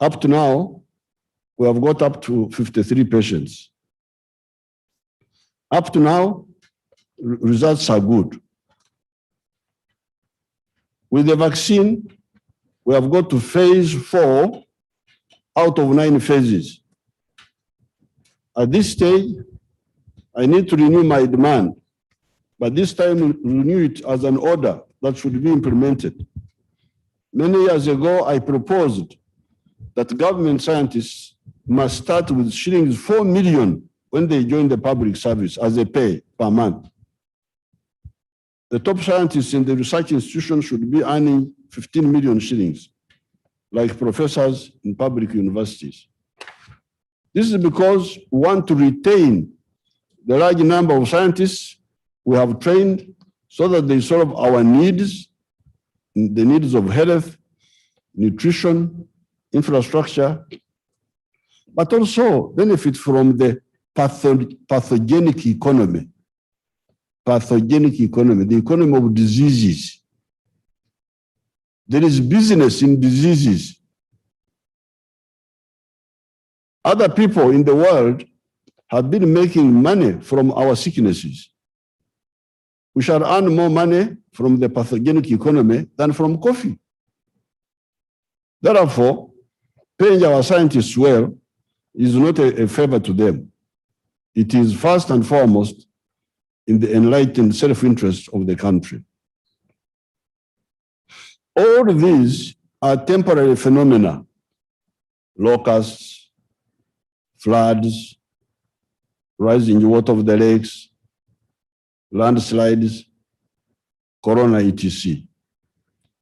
Up to now, we have got up to 53 patients. Up to now, results are good. With the vaccine, we have got to phase 4 out of 9 phases. At this stage, I need to renew my demand, but this time renew it as an order that should be implemented. Many years ago, I proposed that government scientists must start with shillings 4 million when they join the public service as a pay per month. The top scientists in the research institution should be earning 15 million shillings, like professors in public universities. This is because we want to retain the large number of scientists we have trained so that they solve our needs the needs of health, nutrition, infrastructure, but also benefit from the pathogenic economy. Pathogenic economy, the economy of diseases. There is business in diseases. Other people in the world have been making money from our sicknesses. We shall earn more money from the pathogenic economy than from coffee. Therefore, paying our scientists well is not a favor to them. It is first and foremost in the enlightened self-interest of the country. All these are temporary phenomena: locusts, floods, rising water of the lakes, landslides, corona, etc.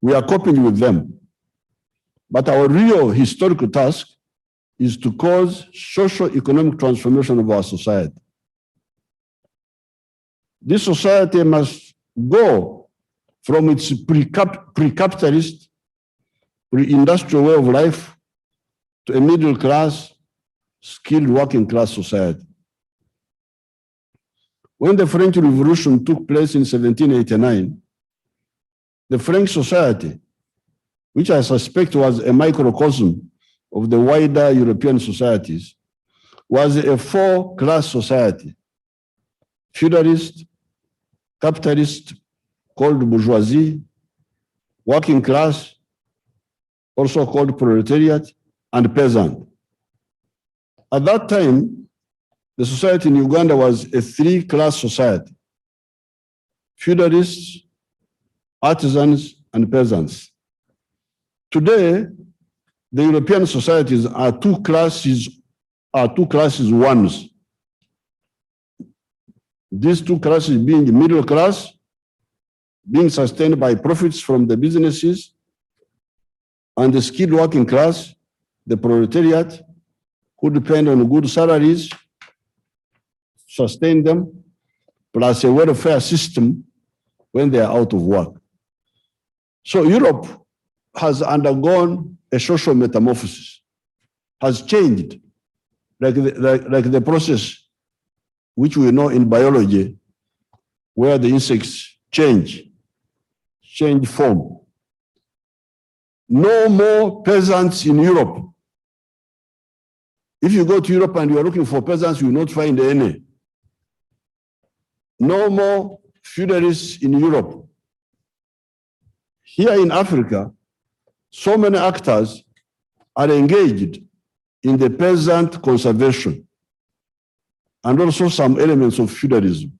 We are coping with them. But our real historical task is to cause socio-economic transformation of our society. This society must go from its pre-capitalist, pre-industrial way of life to a middle-class, skilled working-class society. When the French Revolution took place in 1789, the French society, which I suspect was a microcosm of the wider European societies, was a four-class society: feudalist, capitalist, called bourgeoisie, working class, also called proletariat, and peasant. At that time, the society in Uganda was a three-class society: feudalists, artisans, and peasants. Today, the European societies are two classes ones. These two classes being the middle class, being sustained by profits from the businesses, and the skilled working class, the proletariat, who depend on good salaries, sustain them, plus a welfare system when they are out of work. So Europe has undergone a social metamorphosis, has changed, like the process which we know in biology, where the insects change form. No more peasants in Europe. If you go to Europe and you are looking for peasants, you will not find any. No more feudalists in Europe. Here in Africa, so many actors are engaged in the peasant conservation and also some elements of feudalism.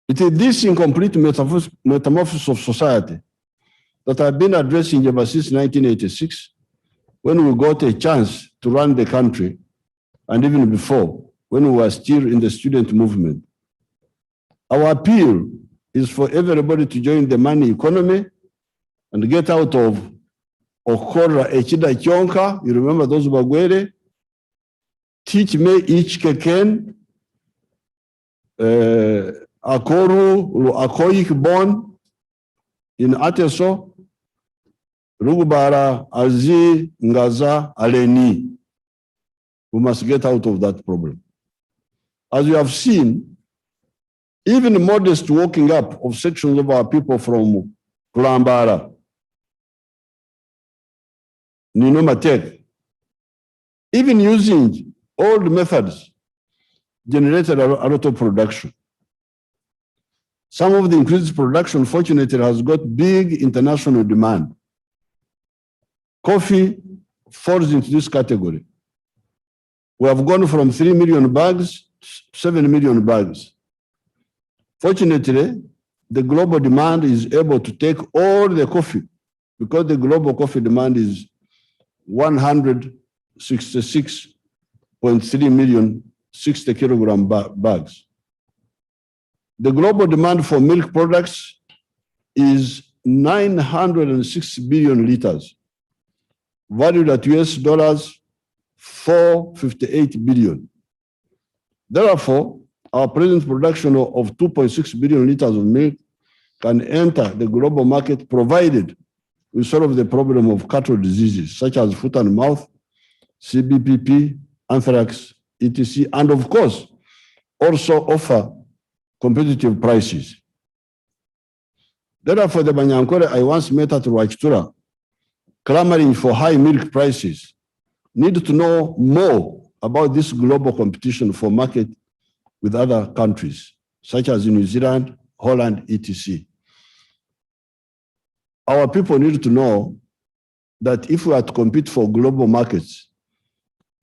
It is this incomplete metamorphosis of society that I've been addressing ever since 1986, when we got a chance to run the country, and even before, when we were still in the student movement. Our appeal is for everybody to join the money economy and get out of Okora Echida Chonka. You remember those Bagwere? Teach me each keken, Akoru, Akoyik Bon in Ateso, Rugubara, Azi, Ngaza, Aleni. We must get out of that problem. As you have seen, even modest walking up of sections of our people from Kulambara, Ninomatek, even using old methods, generated a lot of production. Some of the increased production, fortunately, has got big international demand. Coffee falls into this category. We have gone from 3 million bags to 7 million bags. Fortunately, the global demand is able to take all the coffee, because the global coffee demand is 166.3 million 60 kilogram bags. The global demand for milk products is 906 billion liters, valued at US dollars 458 billion. Therefore, our present production of 2.6 billion liters of milk can enter the global market provided we solve the problem of cattle diseases such as foot and mouth, CBPP, anthrax, etc., and of course, also offer competitive prices. Therefore, the Banyankore I once met at Rwachtura, clamoring for high milk prices, need to know more about this global competition for market with other countries, such as New Zealand, Holland, etc. Our people need to know that if we are to compete for global markets,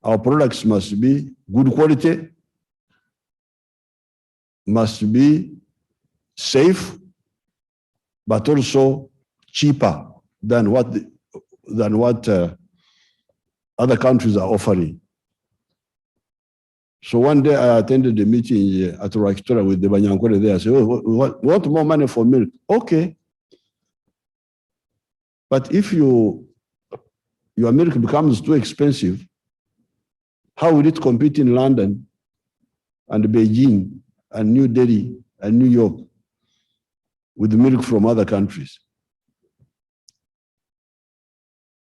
our products must be good quality, must be safe, but also cheaper than what other countries are offering. So one day I attended a meeting at Rwachtura with the Banyankore there. I said, oh, we want more money for milk. Okay. But if your milk becomes too expensive, how will it compete in London and Beijing and New Delhi and New York with milk from other countries?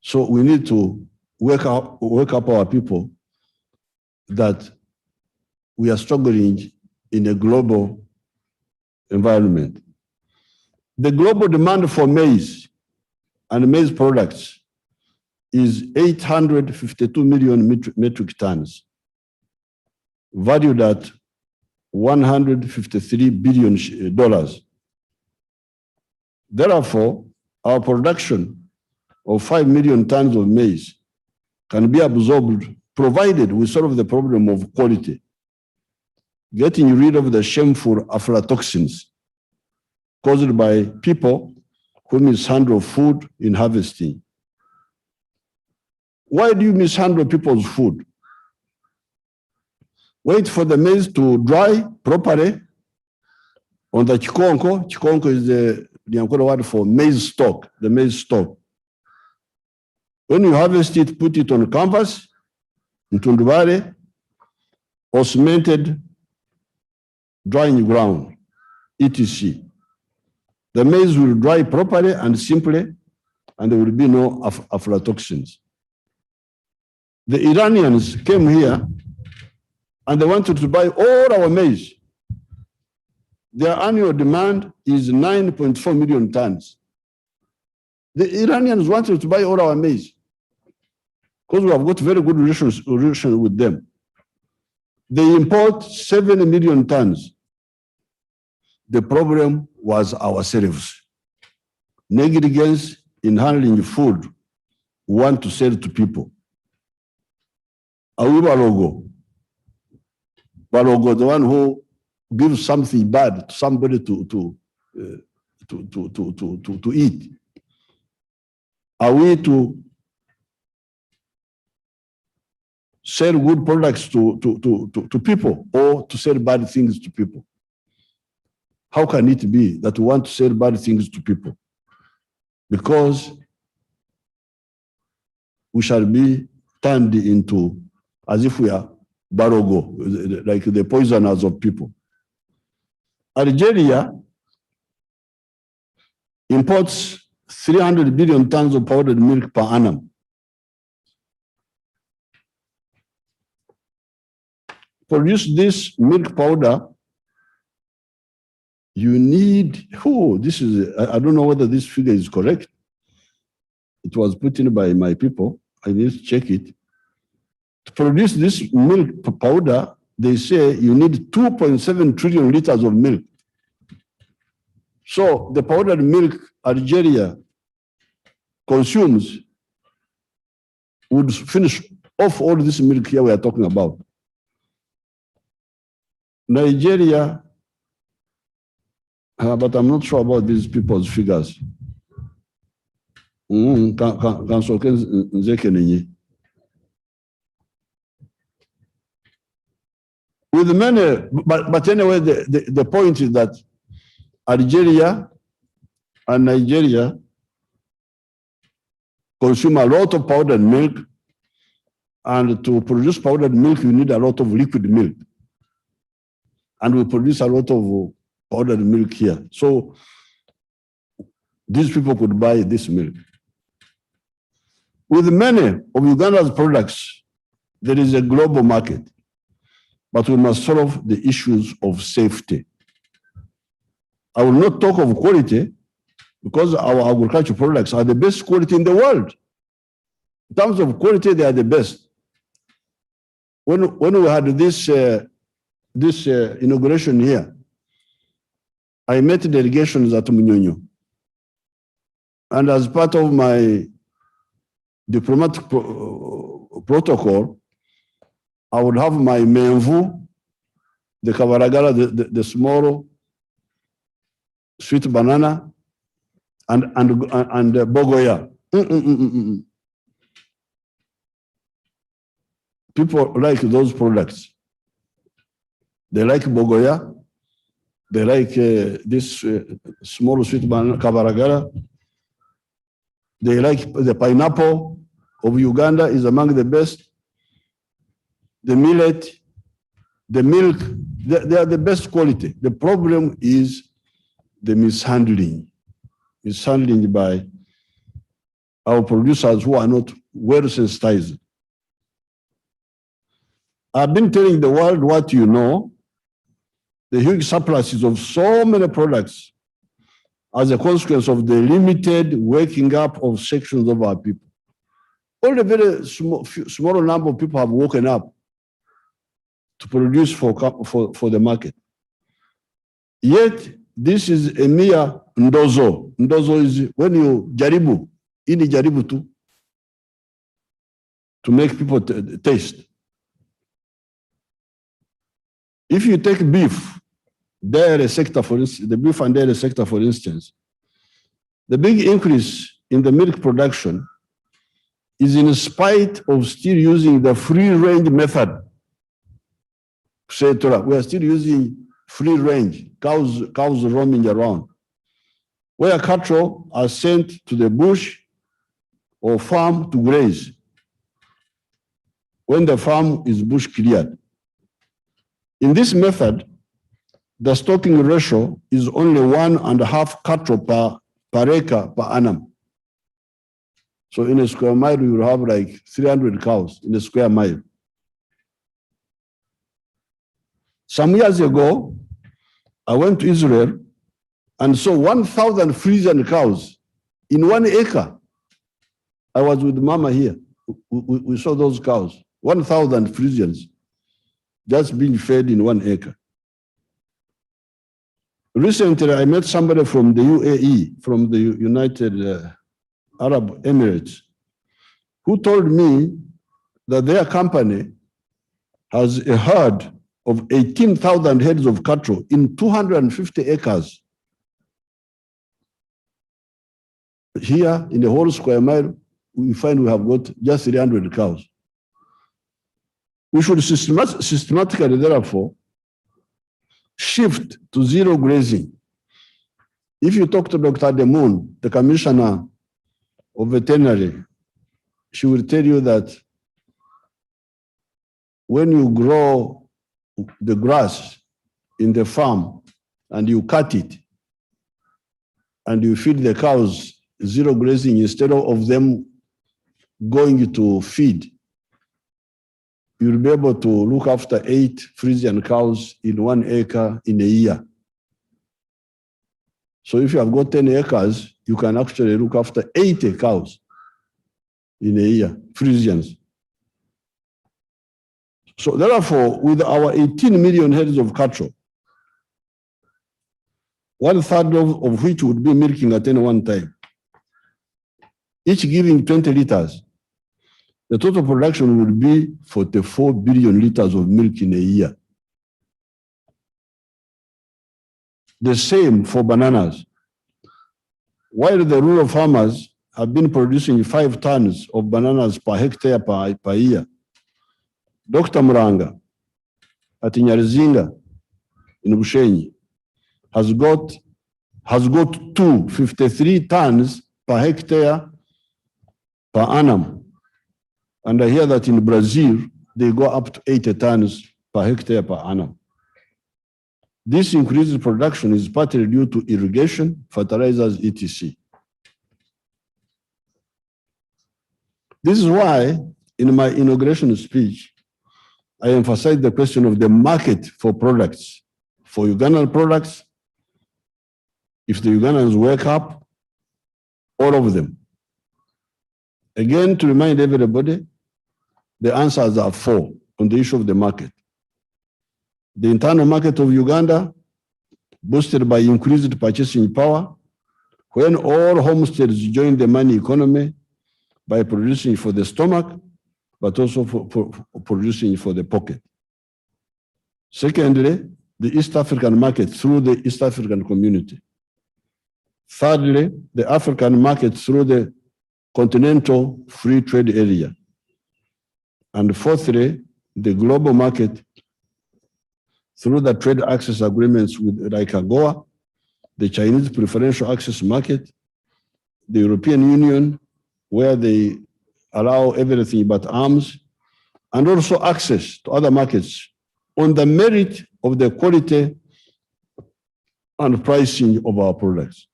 So we need to wake up our people that we are struggling in a global environment. The global demand for maize and maize products is 852 million metric tons, valued at $153 billion. Therefore, our production of 5 million tons of maize can be absorbed, provided we solve the problem of quality, getting rid of the shameful aflatoxins caused by people who mishandle food in harvesting. Why do you mishandle people's food? Wait for the maize to dry properly on the chikonko. Chikonko is the Nyankore word for maize stalk, the maize stalk. When you harvest it, put it on canvas, in tundubare, or cemented drying ground, etc. The maize will dry properly and simply, and there will be no aflatoxins. The Iranians came here and they wanted to buy all our maize. Their annual demand is 9.4 million tons. The Iranians wanted to buy all our maize because we have got very good relations with them. They import 7 million tons. The problem was ourselves. Negligence in handling food we want to sell to people. Are we Balogo? Balogo, the one who gives something bad to somebody to eat. Are we to sell good products to people or to sell bad things to people? How can it be that we want to sell bad things to people? Because we shall be turned into as if we are Barogo, like the poisoners of people. Algeria imports 300 billion tons of powdered milk per annum. Produce this milk powder, you need, I don't know whether this figure is correct. It was put in by my people. I need to check it. To produce this milk powder, they say you need 2.7 trillion liters of milk. So the powdered milk Algeria consumes would finish off all this milk here we are talking about. Nigeria, but I'm not sure about these people's figures. With many, but anyway, the point is that Algeria and Nigeria consume a lot of powdered milk, and to produce powdered milk, you need a lot of liquid milk. And we produce a lot of powdered milk here. So these people could buy this milk. With many of Uganda's products, there is a global market, but we must solve the issues of safety. I will not talk of quality because our agricultural products are the best quality in the world. In terms of quality, they are the best. When we had this inauguration here, I met delegations at Munyonyo. And as part of my diplomatic protocol, I would have my menvu, the kabaragala, the small sweet banana, and bogoya. People like those products. They like bogoya. They like this small sweet banana, kabaragala. They like the pineapple of Uganda is among the best. The millet, the milk, they are the best quality. The problem is the mishandling by our producers who are not well sensitized. I've been telling the world what you know, the huge surpluses of so many products as a consequence of the limited waking up of sections of our people. Only a very small number of people have woken up to produce for the market. Yet, this is a mere ndozo. Ndozo is when you jaribu, ini jaribu to make people taste. If you take beef, dairy sector, for instance, the beef and dairy sector, for instance, the big increase in the milk production is in spite of still using the free-range method. We are still using free-range, cows roaming around, where cattle are sent to the bush or farm to graze when the farm is bush cleared. In this method, the stocking ratio is only 1.5 cattle per acre per annum. So in a square mile, you will have like 300 cows in a square mile. Some years ago, I went to Israel and saw 1,000 Frisian cows in 1 acre. I was with Mama here. We saw those cows, 1,000 Frisians just being fed in 1 acre. Recently, I met somebody from the UAE, from the United Arab Emirates, who told me that their company has a herd of 18,000 heads of cattle in 250 acres. Here, in the whole square mile, we find we have got just 300 cows. We should systematically, therefore, shift to zero grazing. If you talk to Dr. Demoon, the commissioner of veterinary, she will tell you that when you grow the grass in the farm and you cut it and you feed the cows zero grazing instead of them going to feed, you'll be able to look after 8 Frisian cows in 1 acre in a year. So if you have got 10 acres, you can actually look after 80 cows in a year, Frisians. So therefore, with our 18 million heads of cattle, 1/3 of which would be milking at any one time, each giving 20 liters, the total production will be 44 billion liters of milk in a year. The same for bananas. While the rural farmers have been producing 5 tons of bananas per hectare per year, Dr. Muranga at Nyarizinga in Bushenyi has got to 53 tons per hectare per annum. And I hear that in Brazil, they go up to 80 tons per hectare per annum. This increased production is partly due to irrigation, fertilizers, etc. This is why, in my inauguration speech, I emphasized the question of the market for products, for Ugandan products. If the Ugandans wake up, all of them. Again, to remind everybody, the answers are 4 on the issue of the market. The internal market of Uganda, boosted by increased purchasing power, when all homesteads join the money economy by producing for the stomach, but also for producing for the pocket. Secondly, the East African market through the East African community. Thirdly, the African market through the continental free trade area. And fourthly, the global market through the trade access agreements with like AGOA, the Chinese preferential access market, the European Union, where they allow everything but arms, and also access to other markets on the merit of the quality and pricing of our products.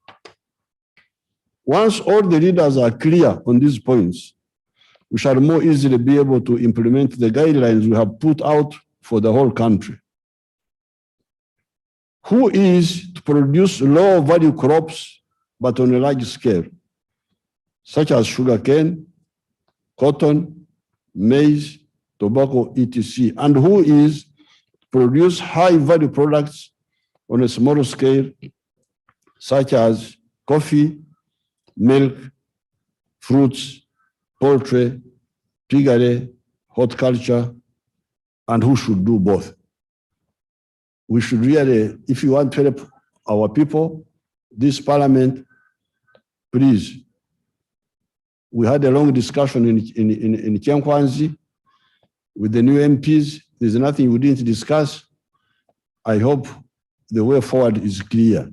Once all the leaders are clear on these points, we shall more easily be able to implement the guidelines we have put out for the whole country. Who is to produce low value crops, but on a large scale, such as sugarcane, cotton, maize, tobacco, etc. And who is to produce high value products on a smaller scale, such as coffee, milk, fruits, poultry, piggery, horticulture, and who should do both. We should really, if you want to help our people, this parliament, please. We had a long discussion in Kyankwanzi with the new MPs. There's nothing we didn't discuss. I hope the way forward is clear.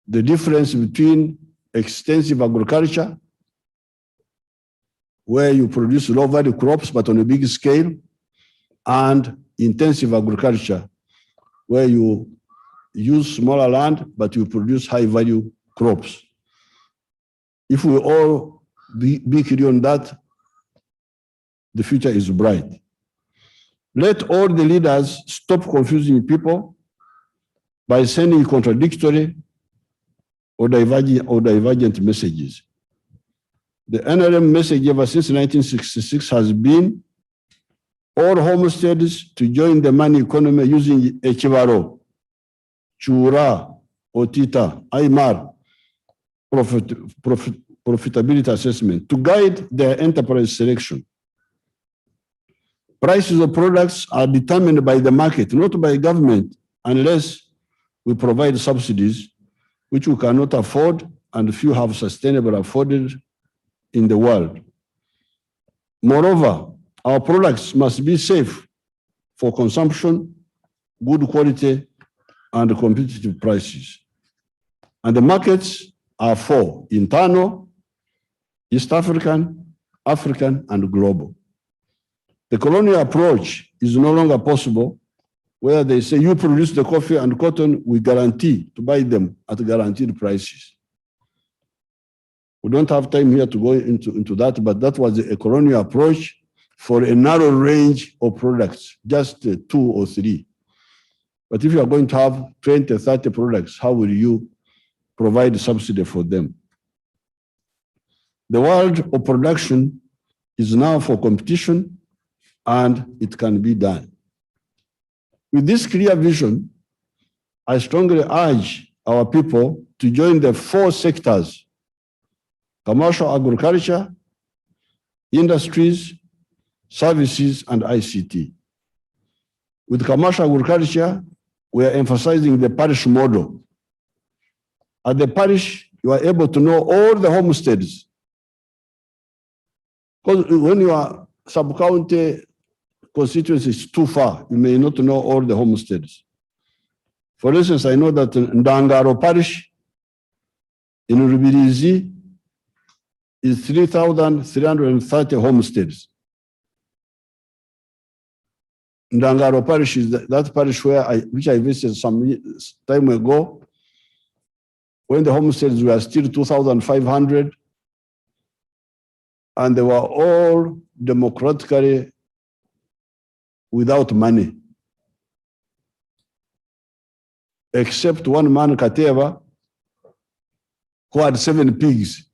The difference between extensive agriculture, where you produce low value crops but on a big scale, and intensive agriculture, where you use smaller land but you produce high value crops. If we all be clear on that, the future is bright. Let all the leaders stop confusing people by sending contradictory or divergent messages. The NRM message ever since 1966 has been all homesteads to join the money economy using Echibaro, Chura, Otita, IMAR, profitability assessment to guide their enterprise selection. Prices of products are determined by the market, not by government, unless we provide subsidies, which we cannot afford and few have sustainable afforded in the world. Moreover, our products must be safe for consumption, good quality, and competitive prices. And the markets are 4: internal, East African, African, and global. The colonial approach is no longer possible, where they say you produce the coffee and cotton, we guarantee to buy them at guaranteed prices. We don't have time here to go into that, but that was a colonial approach for a narrow range of products, just 2 or 3. But if you are going to have 20, 30 products, how will you provide subsidy for them? The world of production is now for competition, and it can be done. With this clear vision, I strongly urge our people to join the 4 sectors: commercial agriculture, industries, services, and ICT. With commercial agriculture, we are emphasizing the parish model. At the parish, you are able to know all the homesteads. Because when your sub-county constituency is too far, you may not know all the homesteads. For instance, I know that in Ndangaro parish, in Rubirizi, is 3,330 homesteads. Ndangaro parish is that parish which I visited some time ago, when the homesteads were still 2,500, and they were all democratically without money, except one man, Kateva, who had 7 pigs.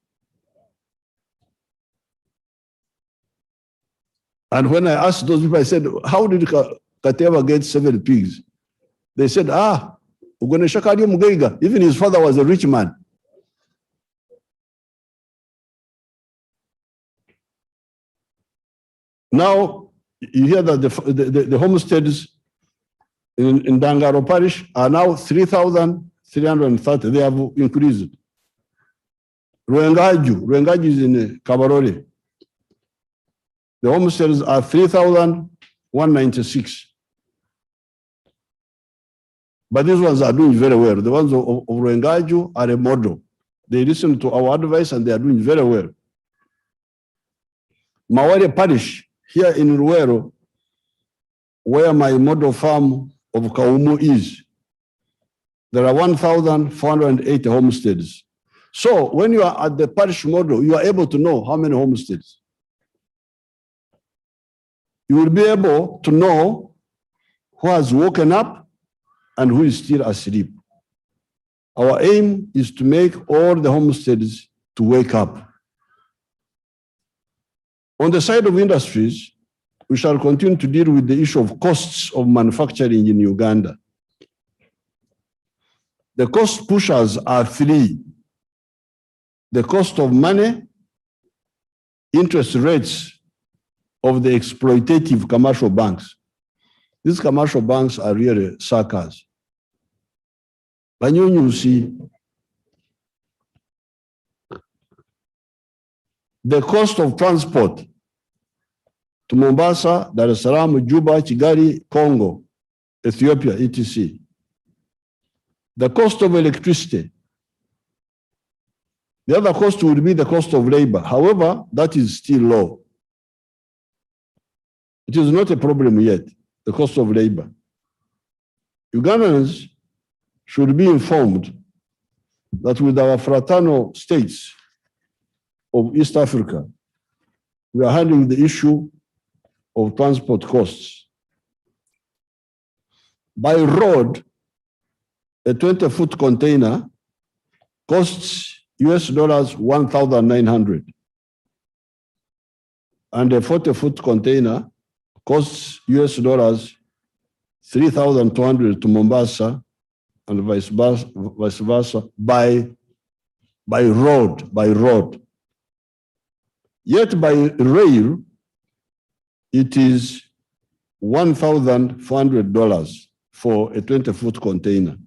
And when I asked those people, I said, how did Kateva get 7 pigs? They said, even his father was a rich man. Now, you hear that the homesteads in Dangaro Parish are now 3,330. They have increased. Ruengaju is in Kabarole. The homesteads are 3,196. But these ones are doing very well. The ones of Ruengaju are a model. They listen to our advice and they are doing very well. Maware Parish, here in Ruero, where my model farm of Kaumu is, there are 1,480 homesteads. So when you are at the parish model, you are able to know how many homesteads. You will be able to know who has woken up and who is still asleep. Our aim is to make all the homesteads to wake up. On the side of industries, we shall continue to deal with the issue of costs of manufacturing in Uganda. The cost pushers are 3. The cost of money, interest rates of the exploitative commercial banks. These commercial banks are really suckers. You see, the cost of transport to Mombasa, Dar es Salaam, Juba, Kigali, Congo, Ethiopia, etc. The cost of electricity. The other cost would be the cost of labor. However, that is still low. It is not a problem yet, the cost of labor. Ugandans should be informed that with our fraternal states of East Africa, we are handling the issue of transport costs. By road, a 20-foot container costs US dollars 1,900. And a 40-foot container costs US dollars 3,200 to Mombasa and vice versa by road. Yet by rail, it is $1,400 for a 20-foot container.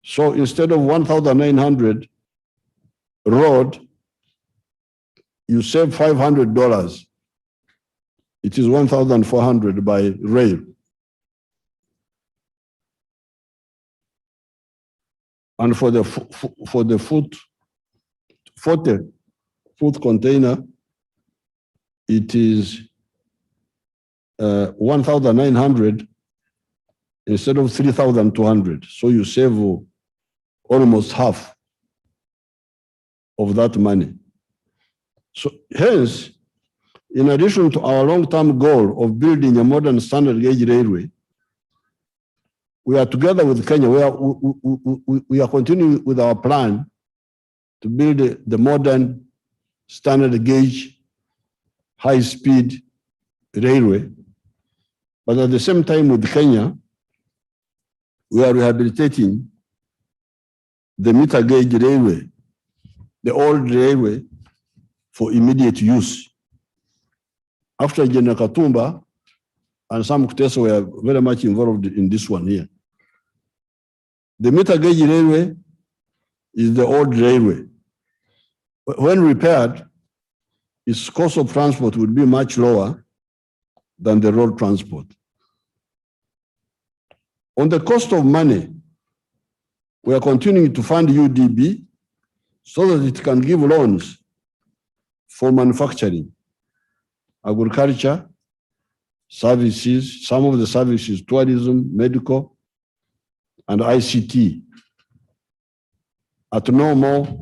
So instead of 1,900 road, you save $500. It is 1,400 by rail. And for the 40-foot container, it is 1,900 instead of 3,200. So you save almost half of that money. So hence, in addition to our long-term goal of building a modern standard gauge railway, we are together with Kenya. We are continuing with our plan to build the modern standard gauge high-speed railway. But at the same time with Kenya, we are rehabilitating the meter gauge railway, the old railway, for immediate use. After General Katumba and Sam Kutesa were very much involved in this one here. The meter gauge railway is the old railway. When repaired, its cost of transport would be much lower than the road transport. On the cost of money, we are continuing to fund UDB so that it can give loans for manufacturing, agriculture, services, some of the services, tourism, medical, and ICT at no more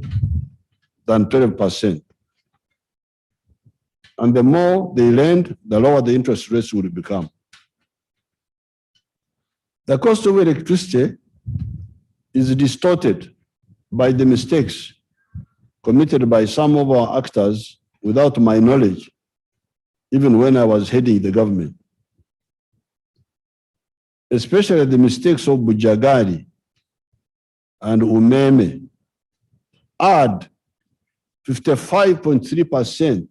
than 12%. And the more they lend, the lower the interest rates will become. The cost of electricity is distorted by the mistakes committed by some of our actors without my knowledge, even when I was heading the government. Especially the mistakes of Bujagari and Umeme add 55.3%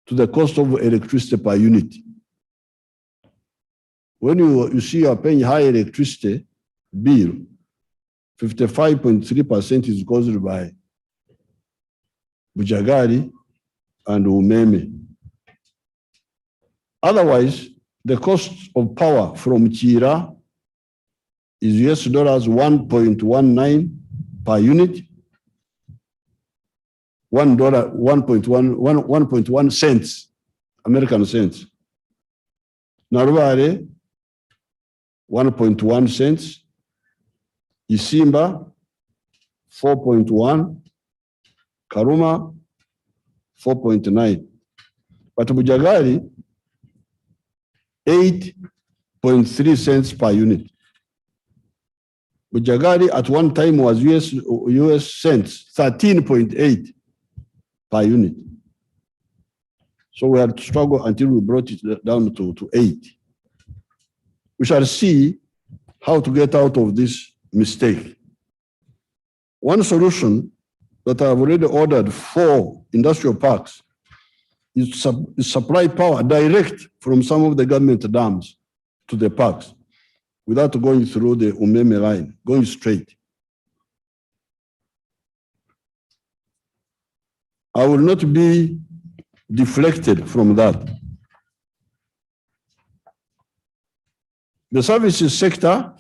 to the cost of electricity per unit. When you see you are paying high electricity bill, 55.3% is caused by Bujagari and Umeme. Otherwise, the cost of power from Chira is US dollars 1.19 per unit, $1.1 cents, American cents. Narware, 1.1 cents. Isimba, 4.1. Karuma, 4.9. But Bujagari, 8.3 cents per unit. Bujagari at one time was US cents, 13.8 per unit. So we had to struggle until we brought it down to 8. We shall see how to get out of this mistake. One solution that I have already ordered for industrial parks is supply power direct from some of the government dams to the parks without going through the Umeme line, going straight. I will not be deflected from that. The services sector,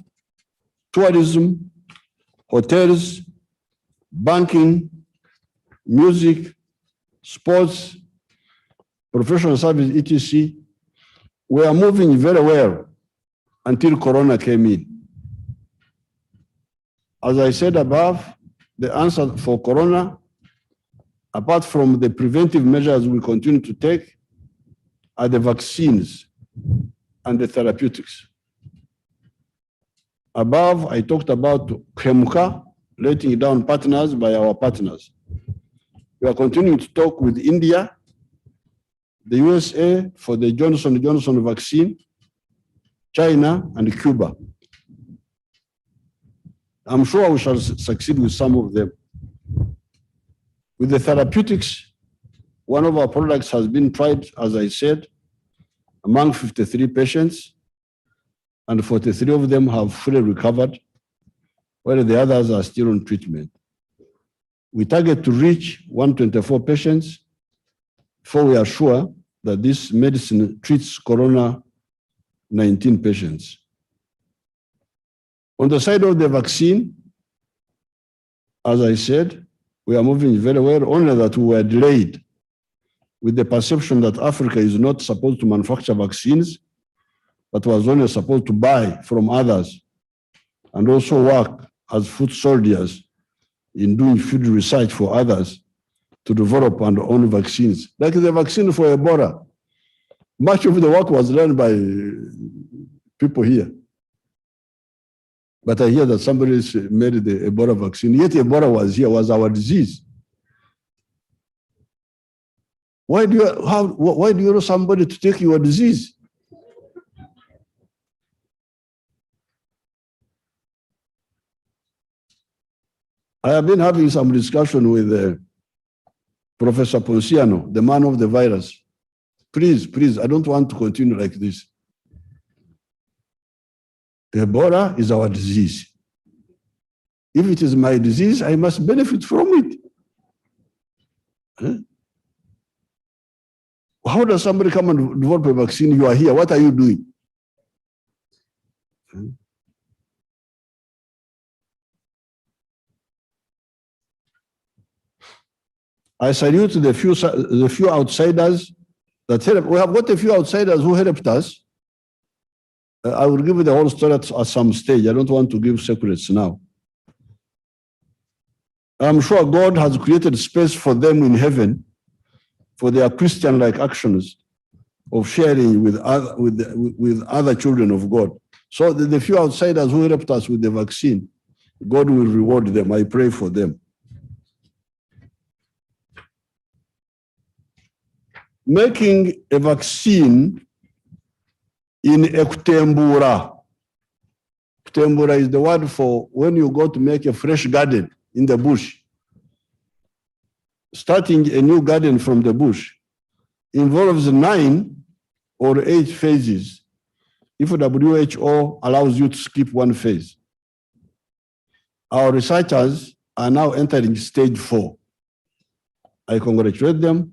tourism, hotels, banking, music, sports, professional service, etc., we are moving very well until Corona came in. As I said above, the answer for Corona, apart from the preventive measures we continue to take, are the vaccines and the therapeutics. Above, I talked about Khemuka, letting down partners by our partners. We are continuing to talk with India, the USA for the Johnson & Johnson vaccine, China, and Cuba. I'm sure we shall succeed with some of them. With the therapeutics, one of our products has been tried, as I said, among 53 patients, and 43 of them have fully recovered, while the others are still on treatment. We target to reach 124 patients before we are sure that this medicine treats Corona-19 patients. On the side of the vaccine, as I said, we are moving very well, only that we were delayed with the perception that Africa is not supposed to manufacture vaccines, but was only supposed to buy from others and also work as foot soldiers in doing field research for others to develop and own vaccines. Like the vaccine for Ebola, much of the work was done by people here. But I hear that somebody made the Ebola vaccine, yet Ebola was here, was our disease. Why do you know somebody to take your disease? I have been having some discussion with Professor Ponciano, the man of the virus. Please, I don't want to continue like this. Ebola is our disease. If it is my disease, I must benefit from it. Huh? How does somebody come and develop a vaccine? You are here, what are you doing? Huh? I salute the few outsiders that help. We have got a few outsiders who helped us. I will give you the whole story at some stage. I don't want to give secrets now. I'm sure God has created space for them in heaven for their Christian-like actions of sharing with other children of God. So the few outsiders who helped us with the vaccine, God will reward them. I pray for them. Making a vaccine in Ekutembura. Ekutembura is the word for when you go to make a fresh garden in the bush. Starting a new garden from the bush involves 9 or 8 phases if WHO allows you to skip one phase. Our researchers are now entering stage 4. I congratulate them.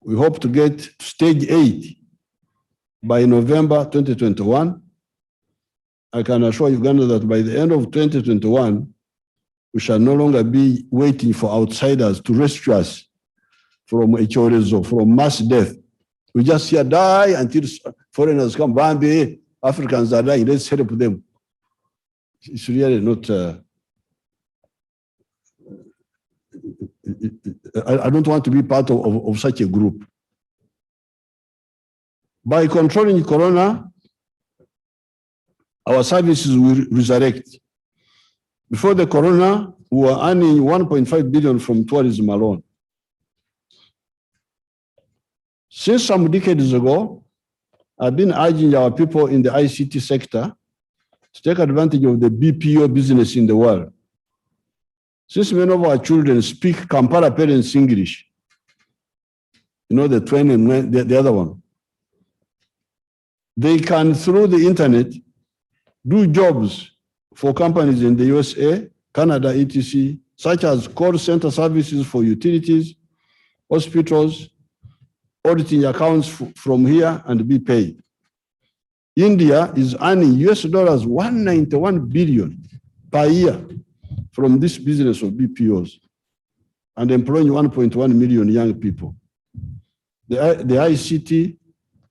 We hope to get to stage 8 by November 2021. I can assure Uganda that by the end of 2021, we shall no longer be waiting for outsiders to rescue us from HOREZO, from mass death. We just here die until foreigners come. Bambi, Africans are dying, let's help them. It's really not, I don't want to be part of such a group. By controlling Corona, our services will resurrect. Before the Corona, we were earning 1.5 billion from tourism alone. Since some decades ago, I've been urging our people in the ICT sector to take advantage of the BPO business in the world. Since many of our children speak Kampala parents English, you know, the 20 and the other one, they can, through the internet, do jobs for companies in the USA, Canada, etc., such as call center services for utilities, hospitals, auditing accounts from here and be paid. India is earning US dollars 191 billion per year from this business of BPOs and employing 1.1 million young people. The ICT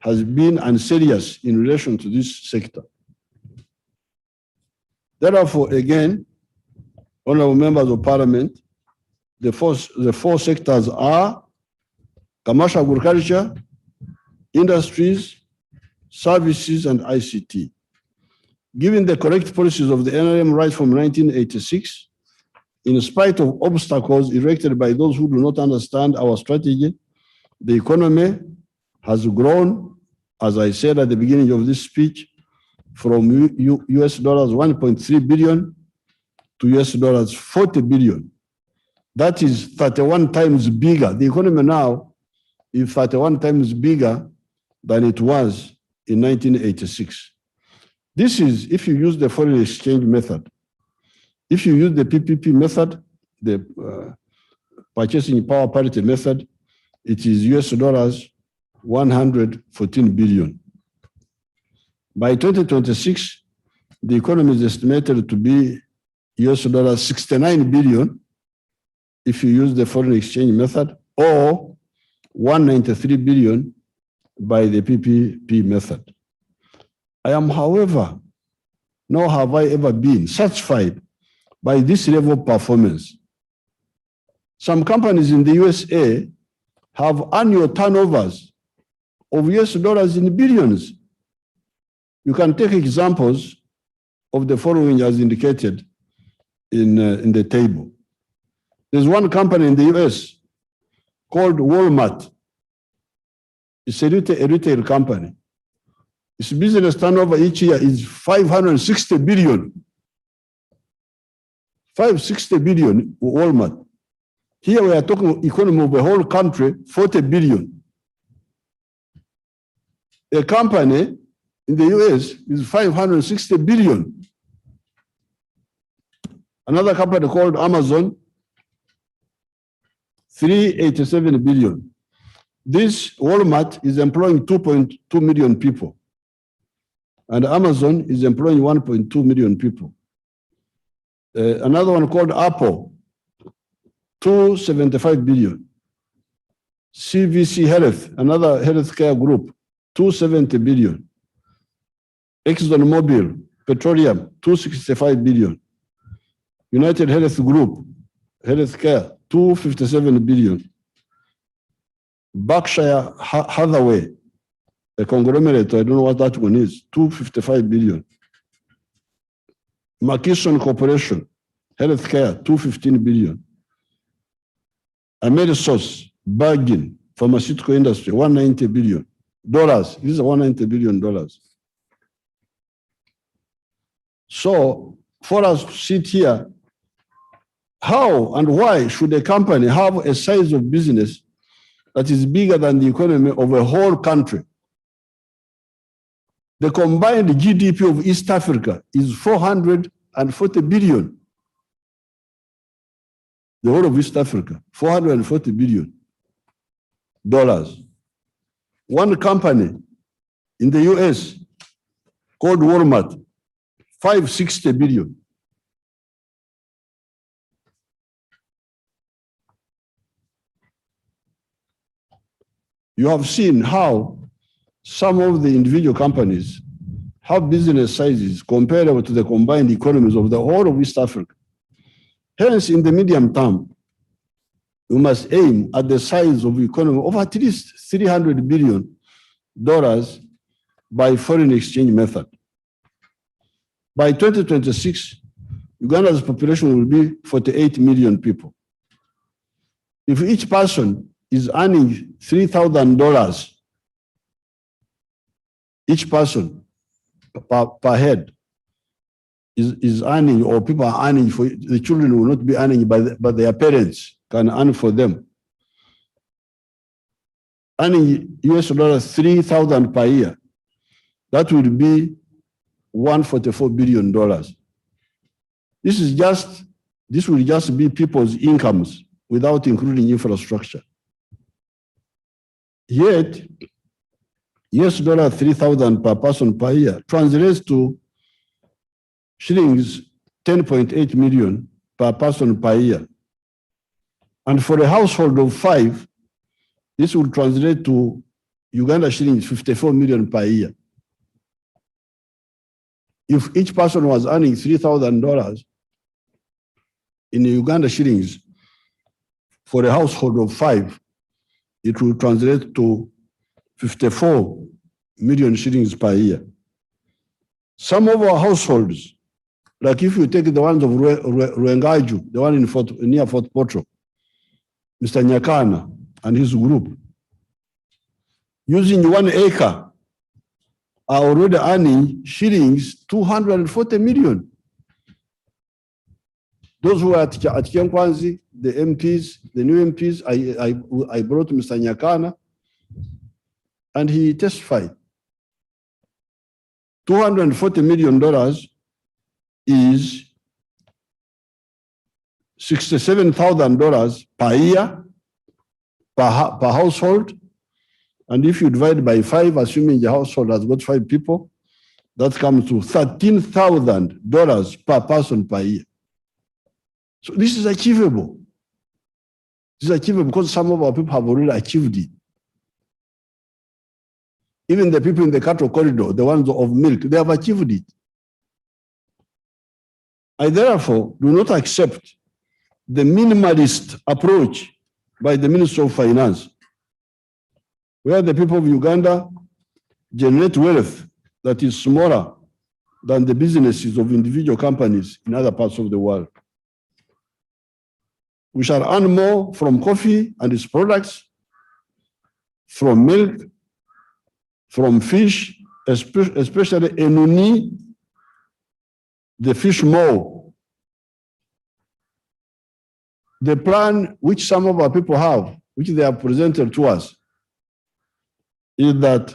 has been unserious in relation to this sector. Therefore, again, honorable members of parliament, the four sectors are commercial agriculture, industries, services, and ICT. Given the correct policies of the NRM right from 1986, in spite of obstacles erected by those who do not understand our strategy, the economy has grown, as I said at the beginning of this speech, from US dollars 1.3 billion to US dollars 40 billion. That is 31 times bigger. The economy now is 31 times bigger than it was in 1986. This is if you use the foreign exchange method. If you use the PPP method, the purchasing power parity method, it is US dollars 114 billion. By 2026, the economy is estimated to be US dollars 69 billion if you use the foreign exchange method, or 193 billion by the PPP method. I am, however, nor have I ever been satisfied by this level of performance. Some companies in the USA have annual turnovers of US dollars in billions. You can take examples of the following as indicated in the table. There's one company in the US called Walmart. It's a retail company. Its business turnover each year is 560 billion. 560 billion, Walmart. Here we are talking economy of the whole country, 40 billion. A company in the US is 560 billion. Another company called Amazon, 387 billion. This Walmart is employing 2.2 million people. And Amazon is employing 1.2 million people. Another one called Apple, 275 billion. CVC Health, another healthcare group, 270 billion. ExxonMobil Petroleum, 265 billion. United Health Group, healthcare, 257 billion. Berkshire Hathaway, a conglomerate, I don't know what that one is, 255 billion. McKesson Corporation, healthcare, 215 billion. Amerisource, Bargain, pharmaceutical industry, $190 billion. This is $190 billion. So for us to sit here, how and why should a company have a size of business that is bigger than the economy of a whole country? The combined GDP of East Africa is 440 billion. The whole of East Africa, $440 billion. One company in the US called Walmart, 560 billion. You have seen how some of the individual companies have business sizes comparable to the combined economies of the whole of East Africa. Hence, in the medium term, we must aim at the size of the economy of at least $300 billion by foreign exchange method. By 2026, Uganda's population will be 48 million people. If each person is earning $3,000, each person per head is earning, or people are earning for the children will not be earning, but their parents can earn for them. Earning US dollars 3,000 per year, that will be $144 billion. This will just be people's incomes without including infrastructure. Yet, US dollar 3,000 per person per year translates to shillings 10.8 million per person per year. And for a household of 5, this would translate to Uganda shillings 54 million per year. If each person was earning $3,000 in Uganda shillings for a household of 5, it will translate to 54 million shillings per year. Some of our households, like if you take the ones of Ruengaju, the one near Fort Portal, Mr. Nyakana and his group, using 1 acre, are already earning shillings 240 million. Those who are at Kyankwanzi, the MPs, the new MPs, I brought Mr. Nyakana, and he testified. $240 million is $67,000 per year, per household. And if you divide by 5, assuming the household has got 5 people, that comes to $13,000 per person per year. So this is achievable. This is achievable because some of our people have already achieved it. Even the people in the cattle corridor, the ones of milk, they have achieved it. I therefore do not accept the minimalist approach by the Minister of Finance, where the people of Uganda generate wealth that is smaller than the businesses of individual companies in other parts of the world. We shall earn more from coffee and its products, from milk, from fish, especially enuni, the fish maw. The plan which some of our people have, which they have presented to us, is that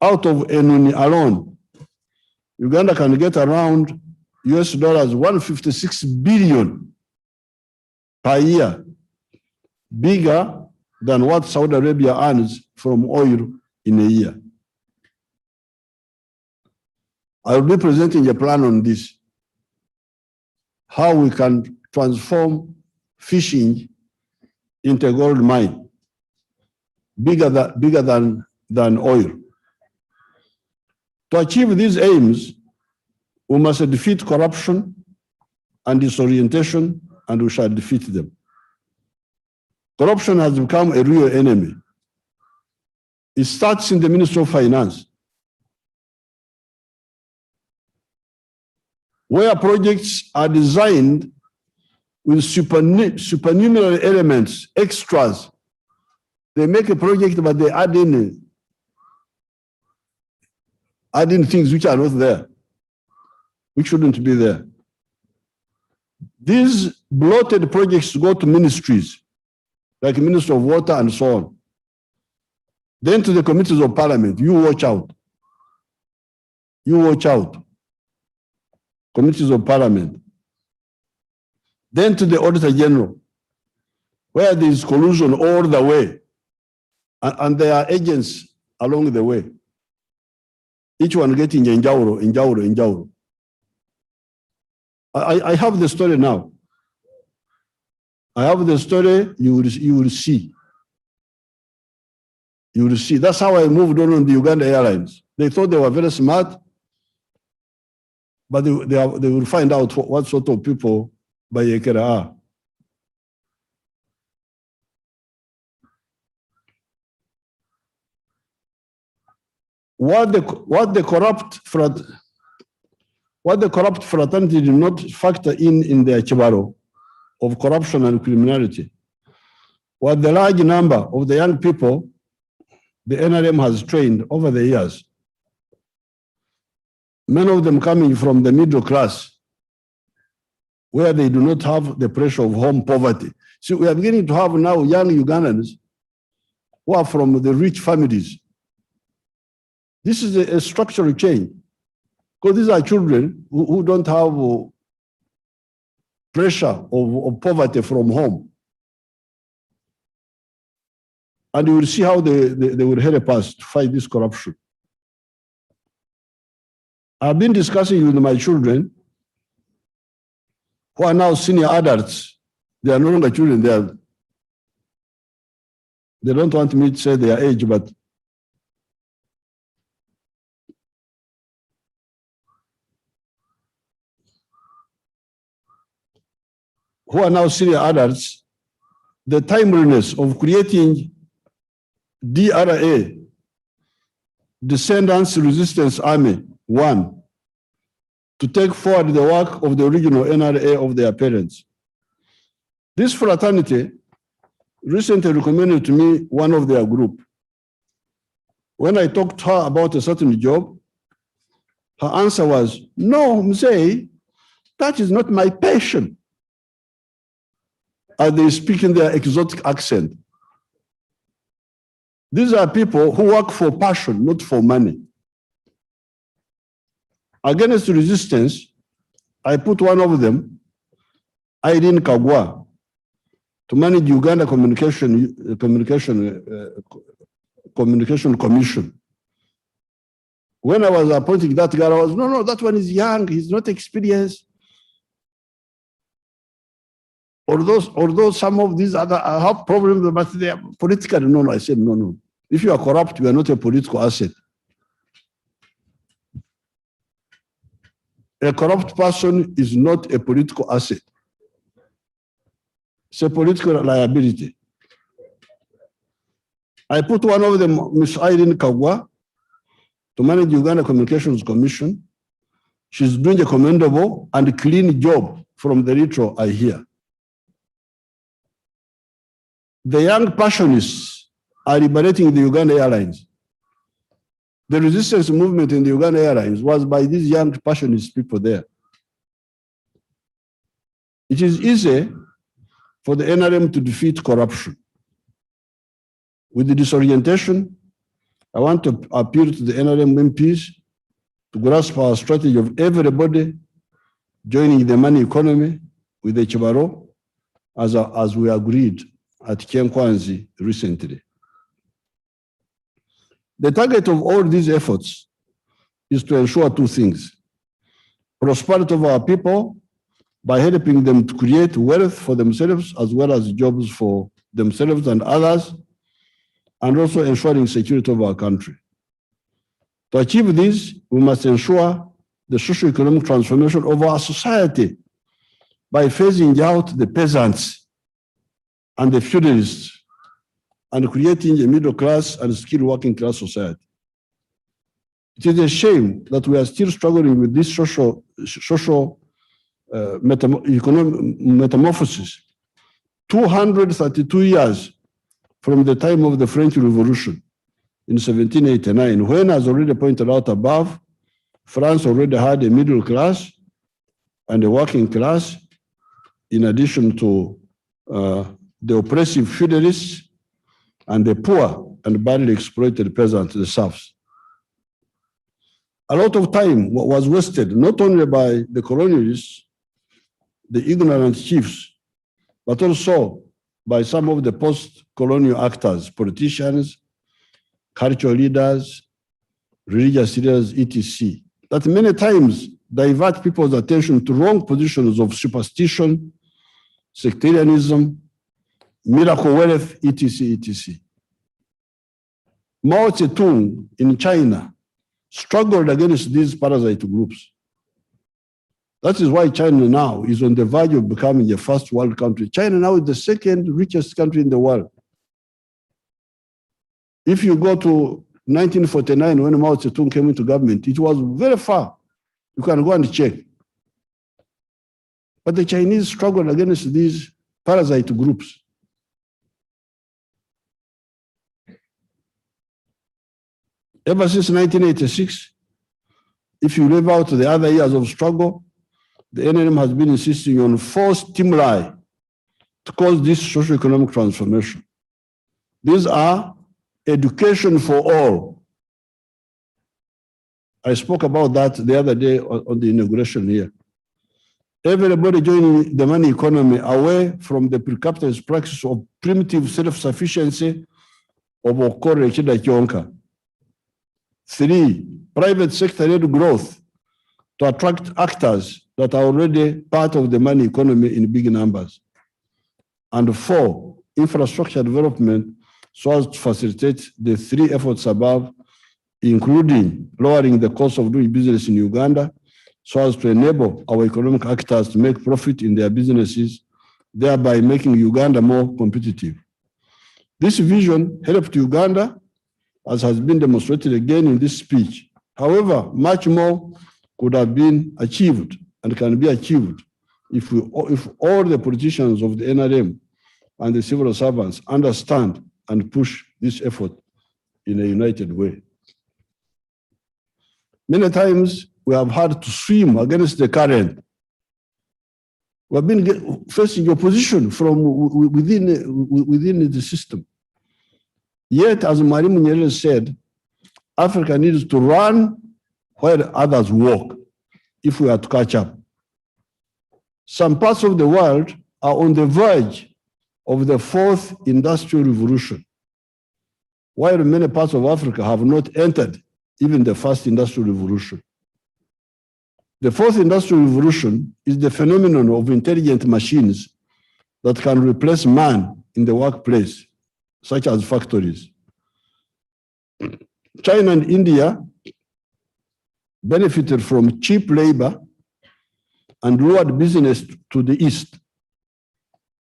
out of enuni alone, Uganda can get around US dollars 156 billion per year, bigger than what Saudi Arabia earns from oil in a year. I will be presenting a plan on this, how we can transform fishing into a gold mine, bigger than oil. To achieve these aims, we must defeat corruption and disorientation, and we shall defeat them. Corruption has become a real enemy It starts in the Ministry of Finance, where projects are designed with supernumerary elements, extras. They make a project, but they add in things which are not there, which shouldn't be there. These bloated projects go to ministries, like Minister of Water and so on. Then to the committees of parliament, you watch out. You watch out. Committees of parliament. Then to the Auditor General, where there is collusion all the way, and there are agents along the way. Each one getting injauro. I have the story now. I have the story, you will see. You will see. That's how I moved on the Uganda Airlines. They thought they were very smart, but they will find out what sort of people Bayekera are. What the corrupt fraternity did not factor in their chibaro of corruption and criminality was the large number of the young people the NRM has trained over the years. Many of them coming from the middle class, where they do not have the pressure of home poverty. So we are beginning to have now young Ugandans who are from the rich families. This is a structural change, because these are children who don't have pressure of poverty from home. And you will see how they will help us to fight this corruption. I've been discussing with my children who are now senior adults. They are no longer children. They don't want me to say their age, but who are now senior adults, the timeliness of creating DRA, Descendants Resistance Army, 1, to take forward the work of the original NRA of their parents. This fraternity recently recommended to me one of their group. When I talked to her about a certain job, her answer was, "No, Mzee, that is not my passion." As they speak in their exotic accent. These are people who work for passion, not for money. Against resistance, I put one of them, Irene Kagwa, to manage Uganda Communication Commission. When I was appointing that guy, I was, no, that one is young, he's not experienced. Although some of these other have problems, but they are political. No, I said, no. If you are corrupt, you are not a political asset. A corrupt person is not a political asset. It's a political liability. I put one of them, Ms. Irene Kagwa, to manage Uganda Communications Commission. She's doing a commendable and clean job from the little I hear. The young passionists are liberating the Uganda Airlines. The resistance movement in the Uganda Airlines was by these young passionist people there. It is easy for the NRM to defeat corruption. With the disorientation, I want to appeal to the NRM MPs to grasp our strategy of everybody joining the money economy with the Chibaro, as we agreed at Kyenkwanzi recently. The target of all these efforts is to ensure two things: prosperity of our people by helping them to create wealth for themselves as well as jobs for themselves and others, and also ensuring security of our country. To achieve this, we must ensure the socio-economic transformation of our society by phasing out the peasants and the feudalists and creating a middle class and skilled working class society. It is a shame that we are still struggling with this social economic metamorphosis 232 years from the time of the French Revolution in 1789, when, as already pointed out above, France already had a middle class and a working class, in addition to the oppressive feudalists and the poor and badly exploited peasants, the serfs. A lot of time was wasted, not only by the colonialists, the ignorant chiefs, but also by some of the post-colonial actors, politicians, cultural leaders, religious leaders, etc., that many times divert people's attention to wrong positions of superstition, sectarianism, miracle wealth, etc., etc. Mao Zedong in China struggled against these parasite groups. That is why China now is on the verge of becoming a first world country. China now is the second richest country in the world. If you go to 1949, when Mao Zedong came into government, it was very far. You can go and check. But the Chinese struggled against these parasite groups. Ever since 1986, if you leave out the other years of struggle, the NRM has been insisting on 4 stimuli to cause this socio-economic transformation. These are education for all. I spoke about that the other day on the inauguration here. Everybody joining the money economy away from the pre-capitalist practice of primitive self-sufficiency of Okore Chida Kionka. 3, private sector-led growth to attract actors that are already part of the money economy in big numbers. And 4, infrastructure development so as to facilitate the 3 efforts above, including lowering the cost of doing business in Uganda so as to enable our economic actors to make profit in their businesses, thereby making Uganda more competitive. This vision helped Uganda, as has been demonstrated again in this speech. However, much more could have been achieved and can be achieved if all the politicians of the NRM and the civil servants understand and push this effort in a united way. Many times we have had to swim against the current. We have been facing opposition from within the system. Yet, as Mwalimu Nyerere said, Africa needs to run while others walk if we are to catch up. Some parts of the world are on the verge of the 4th industrial revolution, while many parts of Africa have not entered even the 1st industrial revolution. The 4th industrial revolution is the phenomenon of intelligent machines that can replace man in the workplace, such as factories. China and India benefited from cheap labor and lured business to the east.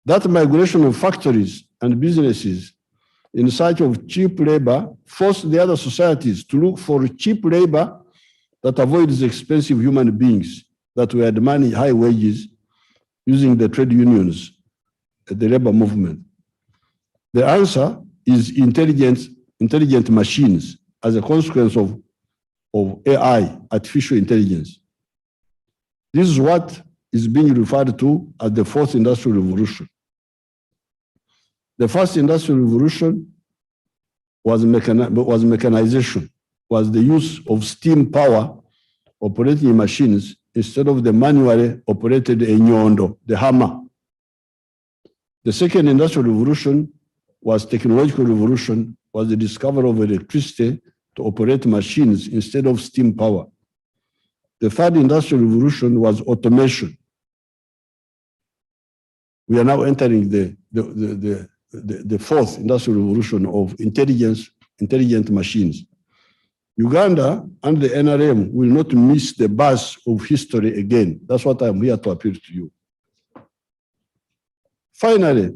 That migration of factories and businesses in search of cheap labor forced the other societies to look for cheap labor that avoids expensive human beings that were demanding high wages using the trade unions, the labor movement. The answer is intelligent machines as a consequence of AI, artificial intelligence. This is what is being referred to as the 4th industrial revolution. The 1st industrial revolution was mechanization, was the use of steam power operating machines instead of the manually operated enyondo, the hammer. The 2nd industrial revolution was technological revolution, was the discovery of electricity to operate machines instead of steam power. The 3rd industrial revolution was automation. We are now entering the 4th industrial revolution of intelligent machines. Uganda and the NRM will not miss the bus of history again. That's what I'm here to appeal to you. Finally,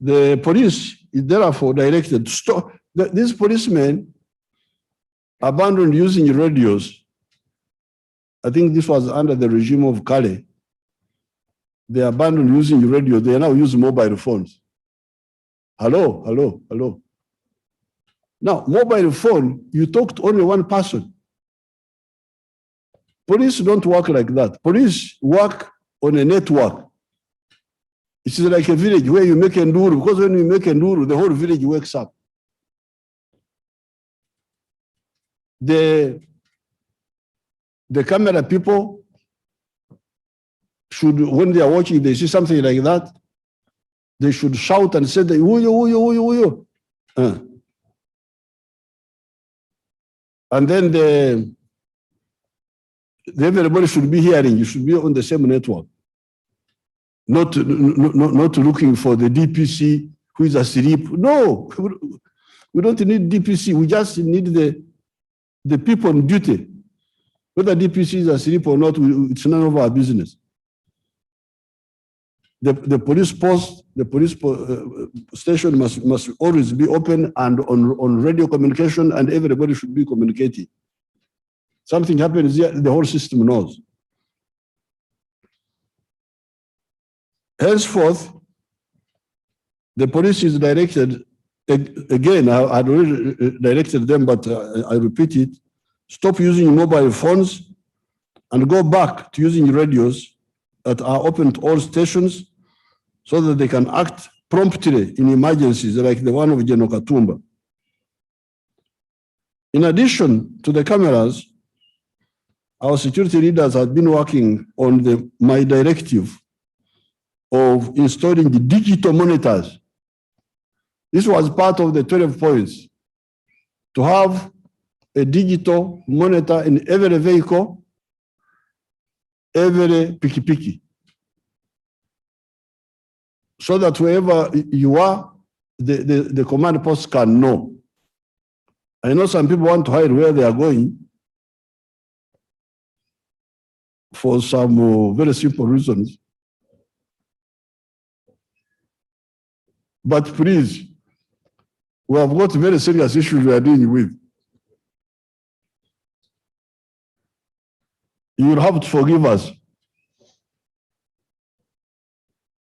The police is therefore directed to stop. These policemen abandoned using radios. I think this was under the regime of Kale. They abandoned using radio. They now use mobile phones. Hello, hello, hello. Now, mobile phone, you talk to only one person. Police don't work like that. Police work on a network. It's like a village where you make enduro, because when you make enduro, the whole village wakes up. The camera people should, when they are watching, they see something like that, they should shout and say, "Uyo, uyo, uyo, uyo." And then everybody should be hearing. You should be on the same network. Not looking for the DPC who is asleep. No, we don't need DPC. We just need the people on duty. Whether DPC is asleep or not, it's none of our business. The police post, the police station must always be open and on radio communication, and everybody should be communicating. Something happens here, the whole system knows. Henceforth, the police is directed, again, I had already directed them, but I repeat it, stop using mobile phones and go back to using radios that are open to all stations so that they can act promptly in emergencies like the one of General Katumba. In addition to the cameras, our security leaders have been working on my directive of installing the digital monitors. This was part of the 12 points, to have a digital monitor in every vehicle, every piki-piki, so that wherever you are, the command post can know. I know some people want to hide where they are going for some very simple reasons. But please, we have got very serious issues we are dealing with. You will have to forgive us.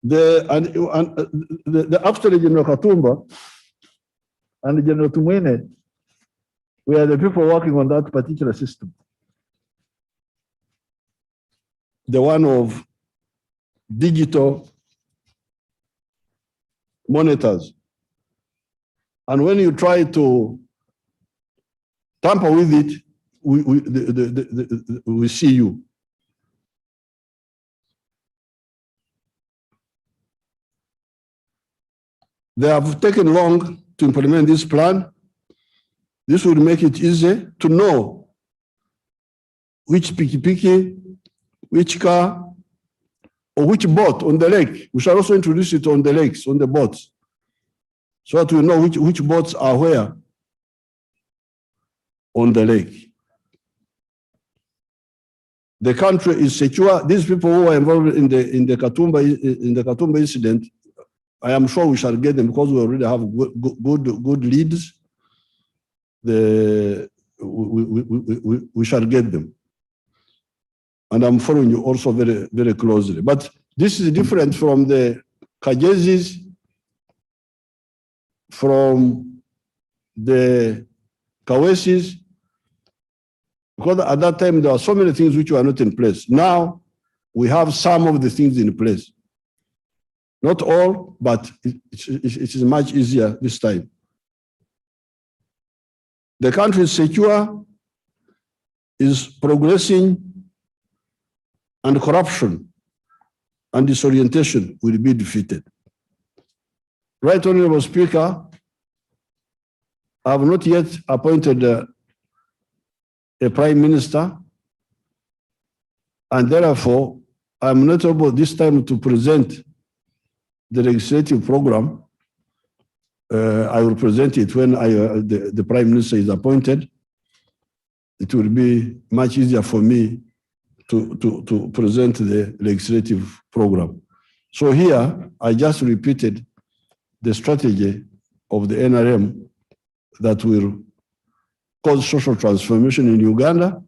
After General Katumba and General Tumwene, we are the people working on that particular system. The one of digital monitors. And when you try to tamper with it, we see you. They have taken long to implement this plan. This will make it easy to know which piki-piki, which car, or which boat on the lake. We shall also introduce it on the lakes, on the boats, so that we know which boats are where on the lake. The country is secure. These people who are involved in the Katumba incident, I am sure we shall get them, because we already have good leads. We shall get them. And I'm following you also very, very closely. But this is different from the Kajezis, from the Kawesis, because at that time there are so many things which were not in place. Now we have some of the things in place. Not all, but it is much easier this time. The country is secure, is progressing, and corruption and disorientation will be defeated. Right Honorable Speaker, I have not yet appointed a Prime Minister, and therefore I'm not able this time to present the legislative program. I will present it when the Prime Minister is appointed. It will be much easier for me to present the legislative program. So here, I just repeated the strategy of the NRM that will cause social transformation in Uganda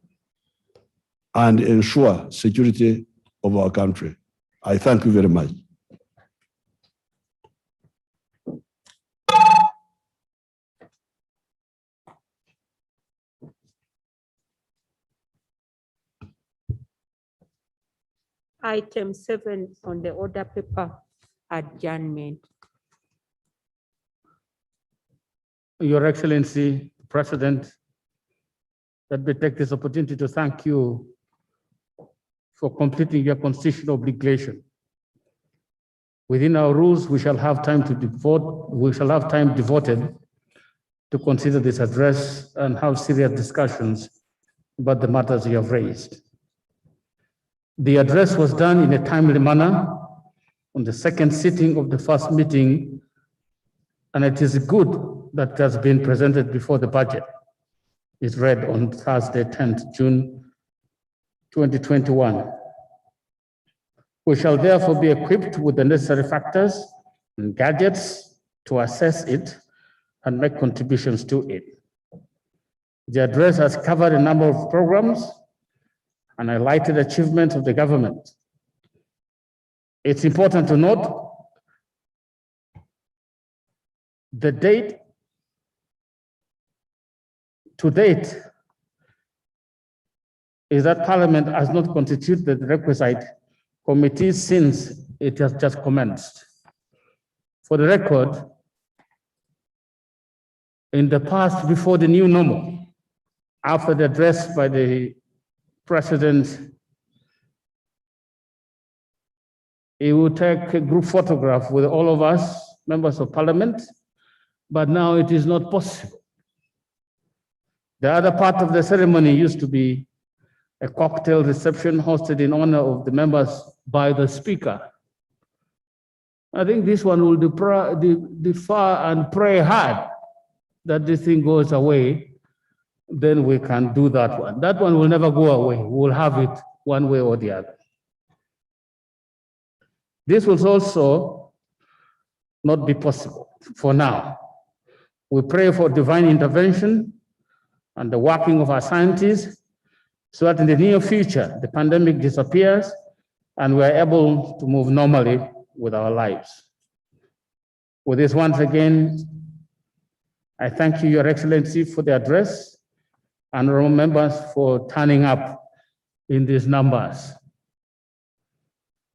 and ensure security of our country. I thank you very much. Item 7 on the order paper, adjournment. Your Excellency, President, let me take this opportunity to thank you for completing your constitutional obligation. Within our rules, we shall have time devoted to consider this address and have serious discussions about the matters you have raised. The address was done in a timely manner on the second sitting of the first meeting, and it is good that it has been presented before the budget is read on Thursday, 10th June 2021. We shall therefore be equipped with the necessary factors and gadgets to assess it and make contributions to it. The address has covered a number of programs and highlighted achievements of the government. It's important to note the date to date is that Parliament has not constituted the requisite committees since it has just commenced. For the record, in the past, before the new normal, after the address by the President, he would take a group photograph with all of us, members of Parliament, but now it is not possible. The other part of the ceremony used to be a cocktail reception hosted in honor of the members by the Speaker. I think this one will defer and pray hard that this thing goes away. Then we can do that one. That one will never go away. We'll have it one way or the other. This will also not be possible for now. We pray for divine intervention and the working of our scientists so that in the near future, the pandemic disappears and we are able to move normally with our lives. With this, once again, I thank you, Your Excellency, for the address, and honorable members for turning up in these numbers.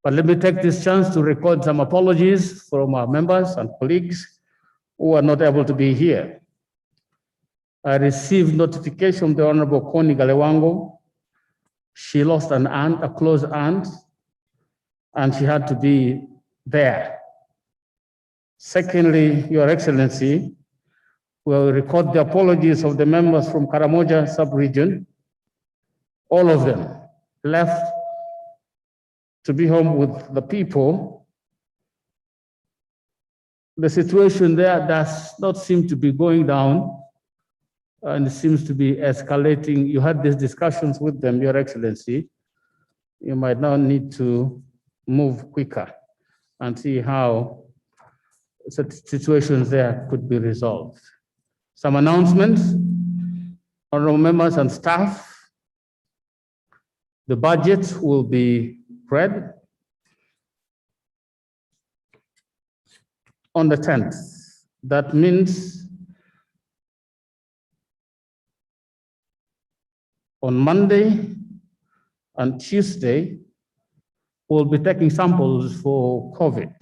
But let me take this chance to record some apologies from our members and colleagues who are not able to be here. I received notification from the Honorable Connie Galewango. She lost an aunt, a close aunt, and she had to be there. Secondly, Your Excellency, we will record the apologies of the members from Karamoja sub-region. All of them left to be home with the people. The situation there does not seem to be going down, and it seems to be escalating. You had these discussions with them, Your Excellency. You might now need to move quicker and see how situations there could be resolved. Some announcements, honorable members and staff. The budget will be read on the 10th. That means on Monday and Tuesday, we'll be taking samples for COVID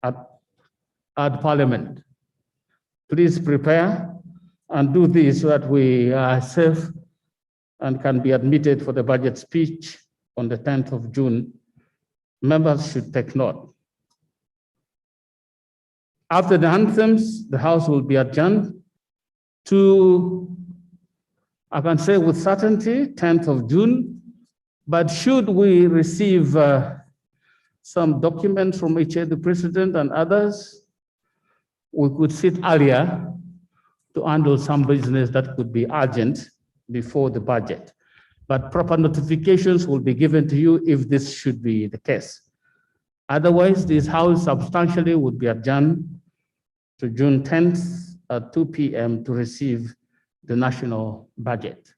at Parliament. Please prepare and do this so that we are safe and can be admitted for the budget speech on the 10th of June. Members should take note. After the anthems, the House will be adjourned to, I can say with certainty, 10th of June, but should we receive some documents from the President and others, we could sit earlier to handle some business that could be urgent before the budget. But proper notifications will be given to you if this should be the case. Otherwise, this House substantially would be adjourned to June 10th at 2 p.m. to receive the national budget.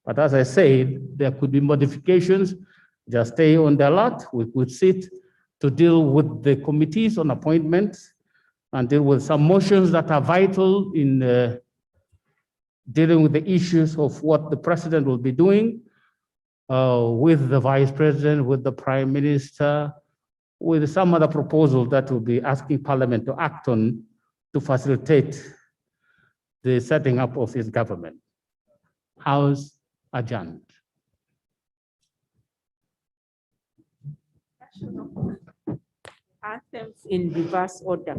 But as I said, there could be modifications. Just stay on the alert. We could sit to deal with the committees on appointments and deal with some motions that are vital in dealing with the issues of what the president will be doing with the vice president, with the prime minister, with some other proposal that will be asking parliament to act on to facilitate the setting up of his government. House adjourned. Anthems in reverse order.